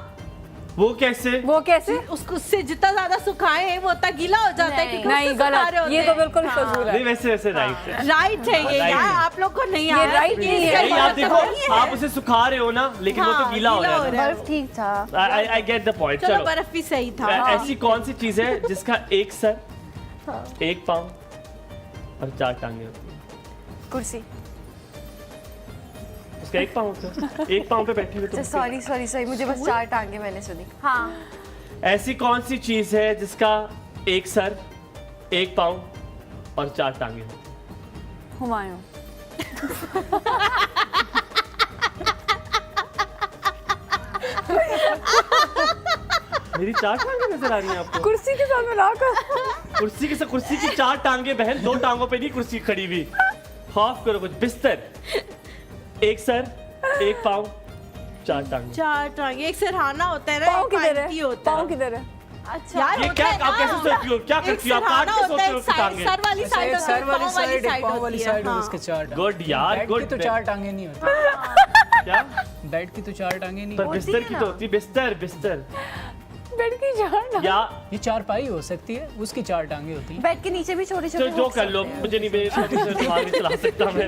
वो कैसे?
वो कैसे?
उसको उससे जितना ज्यादा सुखाए वो उतना गीला हो जाता है। क्योंकि
नहीं
उससे सुखा रहे
गलत,
होते
ये तो
हैं।
बिल्कुल फजूल है।
नहीं वैसे वैसे राइट है।
राइट है ये
Right
यार,
है।
आप लोग को नहीं
ये
आया।
right नहीं है।
नहीं आप देखो, आप उसे सुखा रहे हो ना, लेकिन वो तो
हाँ,
गीला हो रहा है।
बर्फ ठीक था।
I get the point.
चलो
चलो
बर्फ भी सही था।
ऐसी कौन सी चीज है जिसका एक सर, एक पाँव और 4 टांगे होती है?
कुर्सी।
उसका एक पाँव होता है, एक पाँव पे बैठी हुई तुम।
सॉरी सॉरी सॉरी, मुझे बस 4 टांगे मैंने सुनी। हाँ
ऐसी कौन सी चीज है जिसका एक सर, एक पाँव और 4 टांगे होती है?
हुमायूं।
मेरी 4 टांगे नजर आ रही हैं आपको?
कुर्सी के साथ मिलाकर।
कुर्सी की 4 टांगे बहन, 2 टांगों पे नहीं कुर्सी खड़ी हुई। खौफ करो कुछ। बिस्तर, एक सर, एक पाँव, 4 टांगे।
4 टांगे, एक सिरहाना होता है ना,
पाँव
एक
किधर
पैंती
है?
होता
पाँव
है।
किधर है?
अच्छा।
यार
ये
होता
क्या
है
आप कैसे
ना।
सोचती हो? क्या
एक
करती हो आप? काट
सिरहाना
के
होता
सोचते
है,
हो उसकी टांगे?
सर वाली साइड
अच्छा,
होती है, पाँव वाली
एक
साइड
पाँव वाली
होती
साइड
है।
और
हाँ।
उसके 4 टांगे।
गुड यार,
बेड
गुड।
की तो 4 टांगे नहीं होती।
क्या?
बेड की तो 4 टांगे नहीं
पर
होती।
बिस्तर की तो होती है। बिस्तर, बिस्तर
बेड की झाड़।
या
ये 4 पाई हो सकती है, उसकी 4 टांगे होती हैं।
बेड के नीचे भी छोटे छोटे
जो कर लो, मुझे नहीं, मेरे दिमाग नहीं चला सकता मैं।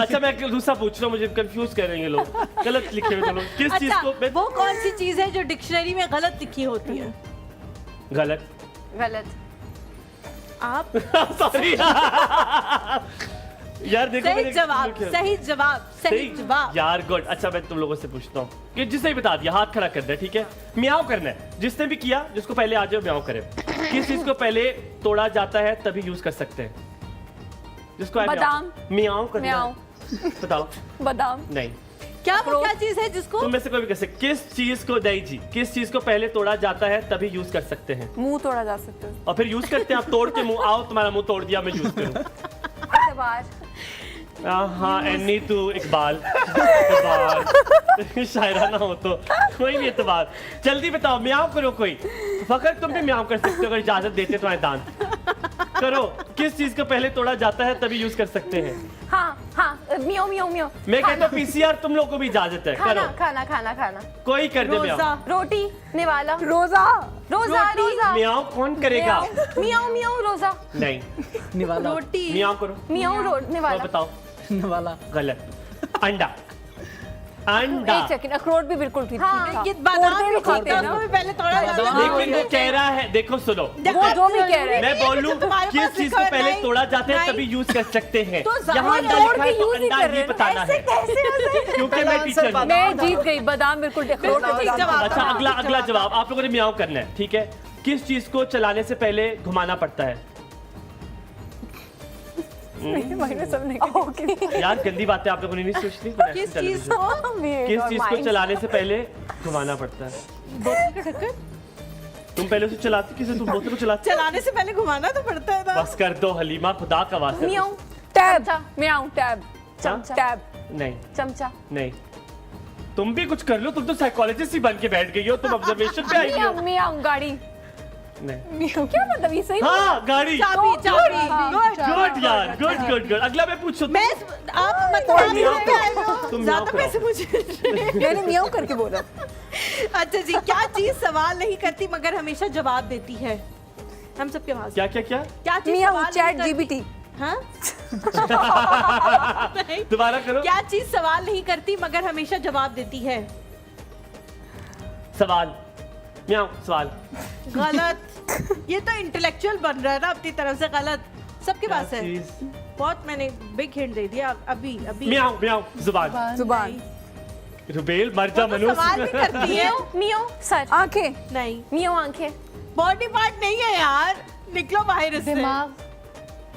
अच्छा मैं दूसरा पूछ रहा हूँ, मुझे कंफ्यूज कर रहे हैं ये लोग। गलत लिखे हुए लोग। किस चीज
अच्छा,
को मैं
वो कौन सी चीज है जो डिक्शनरी में गलत लिखी होती है?
गलत?
गलत।
आप
सॉरी यार देखो
सही
मैंने
जवाब,
लिखे।
सही जवाब, सही जवाब।
यार गुड। अच्छा मैं तुम लोगों से पूछता हूँ कि जिसने भी बता दिया हाथ खड़ा कर दे, ठीक है? म्याऊं करना है। जिसने भी किया, जिसको पहले आ जाए म्याऊं करे। किस चीज को पहले तोड़ा जाता है तभी यूज कर सकते हैं? जिसको आए
बादाम।
म्याऊं करना है।
म्याऊं।
बताओ।
बादाम।
नहीं,
क्या वो क्या चीज है जिसको
तुम में से कोई भी कैसे? किस चीज को, नहीं जी, किस चीज को पहले तोड़ा जाता है तभी यूज कर सकते हैं?
मुंह तोड़ा जा सकता है।
और फिर यूज करते हैं आप? तोड़ के मुंह, आओ तुम्हारा मुंह तोड़ दिया, मैं यूज करूं।
एतबार।
हाँ एनी तू इकबाल। इकबाल शायरा ना हो तो कोई नहीं एतबार। जल्दी बताओ, म्याऊं करो कोई। फकर तुम भी म्याऊं कर सकते हो अगर इजाजत देते तुम्हारे दांत। करो। किस चीज को पहले तोड़ा जाता है तभी यूज कर सकते हैं?
हाँ हाँ, मियो मियो मियो।
मैं कहता हूँ पीसीआर तुम लोग को भी इजाजत है।
खाना
करो,
खाना खाना खाना।
कोई कर दे म्याऊं।
रोजा।
रोटी निवाला।
रोजा।
रोजा रोजा।
म्याऊं कौन करेगा?
मियो मियो रोजा।
नहीं,
निवाला।
रोटी।
म्याऊं करो।
मियो
और
निवाला।
बताओ।
निवाला।
गलत। अंडा। अंडा।
एक सेकंड, अखरोट भी बिल्कुल ठीक
हाँ,
था।
ये बादाम
तोड़ते
भी
भी खाते
खाते
हैं
हैं,
ना।
उसको भी पहले तोड़ा जाता है।
लेकिन वो कह रहा है, देखो सुनो,
वो जो भी कह रहे हैं।
मैं बोलूं
तुम्हारे
किस
पास
चीज
लिखा
को
है,
पहले
नहीं,
तोड़ा जाता है
नहीं।
तभी यूज कर सकते हैं।
तो जहाँ
यहाँ अंडा
तोड़
लिखा है
के
तो
use ही
अंडा
कर रहे
ही
हैं।
बताना है, क्योंकि मैं टीचर हूँ।
मैं जीत गई। बादाम बिल्कुल अखरोट
बिल्कुल ठीक
बादाम।
जवाब।
अच्छा अगला जवाब आप लोगों ने म्याऊं करना है, ठीक है? किस चीज को चलाने से पहले घुमाना पड़ता है?
मैंने सब नहीं।
यार गंदी बातें आप लोगों ने नहीं सोचनी।
किस चीज को?
किस चीज को चलाने से पहले घुमाना पड़ता है?
बोतल का ढक्कन।
तुम पहले उसे चलाती, किसे तुम बोतल को चलाती?
चलाने से पहले घुमाना तो पड़ता है ना।
बस कर दो हलीमा, खुदा का वास्ता।
मियो।
टैब।
चमचा।
म्याऊं टैब।
चमचा।
टैब।
नहीं
चमचा।
नहीं, तुम भी कुछ कर लो। तुम तो साइकोलॉजिस्ट ही बन के बैठ गई हो। तुम ऑब्जर्वेशन पे आई हो।
म्याऊं म्याऊं गाड़ी।
नहीं,
क्या मतलब ये सही?
हाँ गाड़ी।
चाबी चाबी। गुड।
गुड यार, गुड गुड गुड। अगला मैं पूछूं।
मैं आप मतलब
तुम
ज्यादा
म्याऊं
पैसे मुझे।
मैंने म्याऊं करके बोला।
अच्छा जी, क्या चीज सवाल नहीं करती मगर हमेशा जवाब देती है? हम सबके पास
क्या क्या क्या?
क्या चीज
म्याऊं
सवाल
चैट
नहीं करती?
जीपीटी।
हाँ? नहीं।
दोबारा करो।
क्या चीज सवाल नहीं करती मगर हमेशा जवाब देती है?
सवाल। म्याऊं सवाल।
गलत। ये तो इंटेलेक्चुअल बन रहा है ना अपनी तरफ से। गलत। सबके
क्या
पास है।
चीज?
बहुत मैंने बिग हिंट दे दिया। अभी अभी
म्याऊं म्याऊं जुबान।
जुबान।
रुबेल मर जा
वो तो
मनुष्य।
सवाल भी करती है।
मियो सर।
आंखें।
नहीं,
मियो आंखें।
बॉडी पार्ट नहीं है यार। निकलो बाहर इससे।
दिमाग।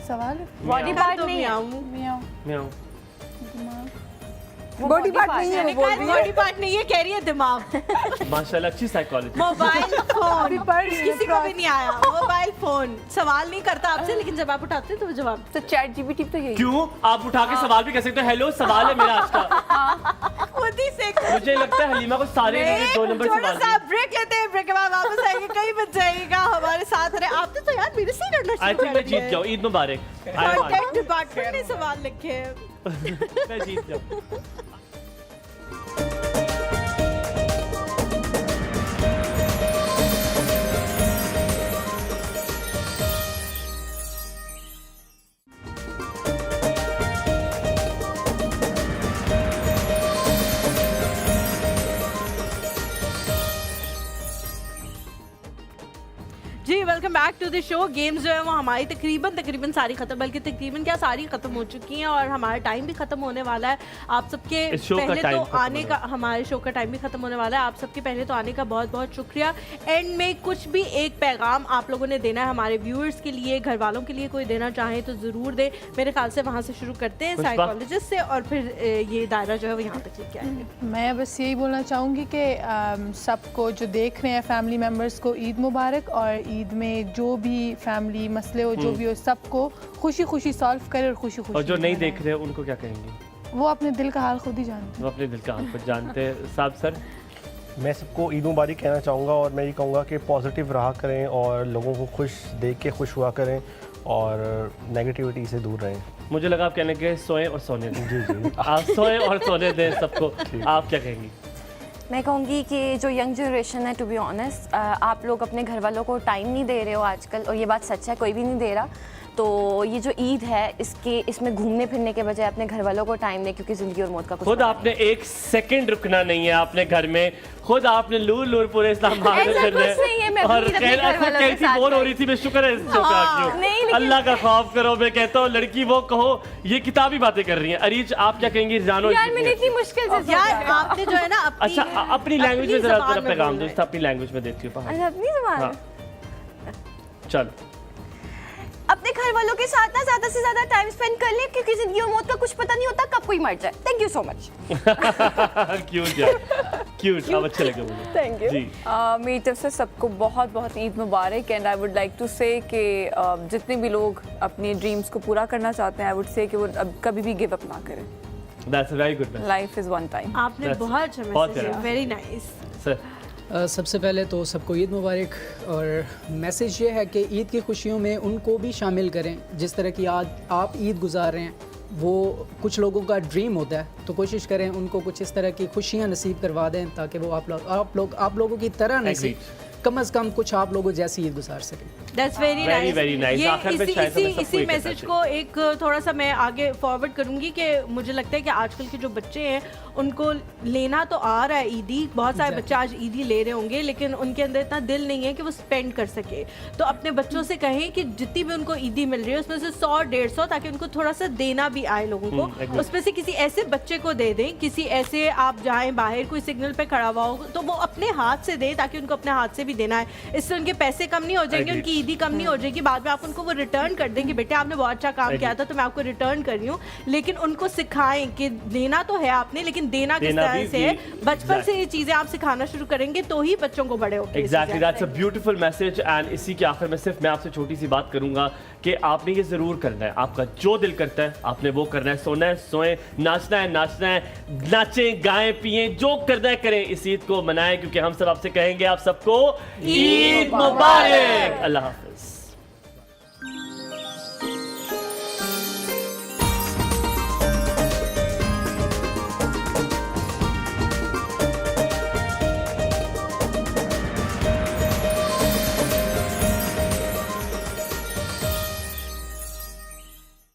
सवाल है।
बॉडी पार्ट नहीं है।
मियाओ।
म्याऊं।
बॉडी पार्ट नहीं है, वो बोल रही है।
बॉडी पार्ट नहीं है, कह रही है दिमाग।
माशाल्लाह अच्छी साइकोलॉजी।
मोबाइल फोन
पढ़ रही है,
किसी को भी नहीं आया। मोबाइल फोन सवाल नहीं करता आपसे, लेकिन जब आप उठाते हैं तो वो जवाब।
तो चैट जीपीटी तो यही
क्यों आप उठा के सवाल भी कर सकते हो। हेलो सवाल है मेरा आज का।
खुद ही से
मुझे लगता है हलीमा को सारे इन्होंने 2 नंबर
थोड़ा
सवाल
सा
दिए।
ब्रेक लेते हैं, ब्रेक के बाद वापस आएंगे। कहीं बच जाइएगा, हमारे साथ रहे। आपने तो यार मेरे से लड़ना
आई
शुरू
थिंक
कर
मैं जीत
दिया
गया हूँ। ईद मुबारक। I won.
कंटेंट डिपार्टमेंट ने सवाल लिखे हैं।
मैं जीत गया हूँ।
जी welcome back to the show. Games जो है वो हमारी तकरीबन सारी खत्म, बल्कि तकरीबन क्या सारी खत्म हो चुकी हैं और हमारा टाइम भी खत्म होने वाला है। आप सबके
इस शो का
पहले
टाइम
तो
खत्म
आने
होने
का, हमारे शो का टाइम भी खत्म होने वाला है। आप सबके पहले तो आने का बहुत बहुत शुक्रिया। एंड में कुछ भी एक पैगाम आप लोगों ने देना है हमारे व्यूअर्स के लिए, घर वालों के लिए कोई देना चाहे तो ज़रूर दे। मेरे ख्याल से वहाँ से शुरू करते हैं साइकोलॉजिस्ट से, और फिर ये दायरा जो है वो यहाँ तक लेके आएंगे।
मैं बस यही बोलना चाहूँगी कि सबको जो देख रहे हैं फैमिली मेम्बर्स को ईद मुबारक, और ईद में जो भी फैमिली मसले हो, जो भी हो, सबको खुशी खुशी सॉल्व करे और खुशी खुशी।
और जो नहीं देख रहे उनको क्या कहेंगे?
वो अपने दिल का हाल खुद ही जानते
वो अपने दिल का हाल खुद जानते हैं। साहब सर
मैं सबको ईद मुबारक कहना चाहूँगा, और मैं ये कहूँगा कि पॉजिटिव रहा करें और लोगों को खुश देख के खुश हुआ करें और नेगेटिविटी से दूर रहें।
मुझे लगा आप कहने के सोएं और सोने दें।
जी जी
आप सोएं और सोने दें सबको। आप क्या कहेंगी?
मैं कहूँगी कि जो यंग जनरेशन है, टू बी ऑनेस्ट, आप लोग अपने घर वालों को टाइम नहीं दे रहे हो आजकल, और ये बात सच है, कोई भी नहीं दे रहा। तो ये जो ईद है इसमें घूमने फिरने के बजाय अपने घर वालों को टाइम दें, क्योंकि ज़िंदगी और मौत का कुछ
खुद
पता
आपने 1 सेकंड रुकना नहीं है अपने घर में। खुद आपने लूर पूरे इस्लामाबाद में
ऐसा
फिरना
कुछ नहीं है, मैं
और
अपनी
खैर
घर वालों के
कैसी
साथ
बोर हो
गई।
रही थी। मैं शुक्र है इस शो पे आ गई
नहीं,
हूँ।
लेकिन-
अल्लाह का खौफ करो। मैं कहता हूँ लड़की वो कहो, ये किताबी बातें कर रही हैं। अरीज आप क्या कहेंगी? जानो
यार मैंने इतनी मुश्किल से
यार आपने जो है ना अपनी
अच्छा अपनी लैंग्वेज में जरा
ज़बान में
पैगाम
बोलना
दो।
है।
अपनी लैंग्वेज में देती हूँ।
अच्छा, अपनी ज़बान
हाँ। चलो
अपने घर वालों के साथ ना ज़्यादा से ज़्यादा टाइम स्पेंड कर लें, क्योंकि ज़िंदगी और मौत का कुछ पता नहीं होता, कब कोई मर जाए। Thank you so much.
Cute यार, क्यूट। अब अच्छे लगे मुझे।
Thank you.
जी
मेरी तरफ से सबको बहुत बहुत ईद मुबारक। And I would like to say कि जितने भी लोग अपनी ड्रीम्स को पूरा करना चाहते हैं, आई वुड से कि वो अब कभी भी गिव अप ना करें।
That's a very good message.
Life is one time.
आपने
That's-
बहुत अच्छा
बहुत
मैसेज दिया।
प्यारा।
वेरी नाइस
सर
सबसे पहले तो सबको ईद मुबारक, और मैसेज ये है कि ईद की खुशियों में उनको भी शामिल करें। जिस तरह की आज आप ईद गुजार रहे हैं, वो कुछ लोगों का ड्रीम होता है, तो कोशिश करें उनको कुछ इस तरह की खुशियां नसीब करवा दें, ताकि वो आप लोगों की तरह नहीं सी कम से कम कुछ आप लोगों जैसी ईद गुजार सकें।
That's very
very nice।
ये
आखिर में शायद हमें सबको
इसी
ये कहना
मैसेज
चाहिए।
को एक थोड़ा सा मैं आगे फॉरवर्ड करूंगी कि मुझे लगता है कि आजकल के जो बच्चे हैं उनको लेना तो आ रहा है ईदी, बहुत सारे बच्चे आज ईदी ले रहे होंगे, लेकिन उनके अंदर इतना दिल नहीं है कि वो स्पेंड कर सके। तो अपने बच्चों से कहें कि जितनी भी उनको ईदी मिल रही है उसमें से 100-150, ताकि उनको थोड़ा सा देना भी आए लोगों को। उसमें से किसी ऐसे बच्चे को दे दें, किसी ऐसे आप जाएं बाहर कोई सिग्नल पे खड़ा हुआ हो तो वो अपने हाथ से दें, ताकि उनको अपने हाथ से भी देना है। इससे उनके पैसे कम नहीं हो जाएंगे,
Agreed.
उनकी ईदी कम नहीं हो जाएगी। बाद में आप उनको वो रिटर्न कर देंगे, बेटे आपने बहुत अच्छा काम किया था तो मैं आपको रिटर्न कर रही हूँ। लेकिन उनको सिखाएं कि लेना तो है आपने, लेकिन देना किस तरह से है। बचपन से ये चीजें आप सिखाना शुरू करेंगे तो ही बच्चों को बड़े होकर
exactly that's a beautiful message. And इसी के आखिर में सिर्फ मैं आपसे छोटी सी बात करूंगा कि आपने ये ज़रूर करना है, आपका जो दिल करता है आपने वो करना है। सोना है सोएं, नाचना है, नाचें गाएं पिएं, जो करना है करें। इस ईद को मनाएं, क्योंकि हम सब आपसे कहेंगे आप सबको ईद मुबारक। अल्लाह हाफिज।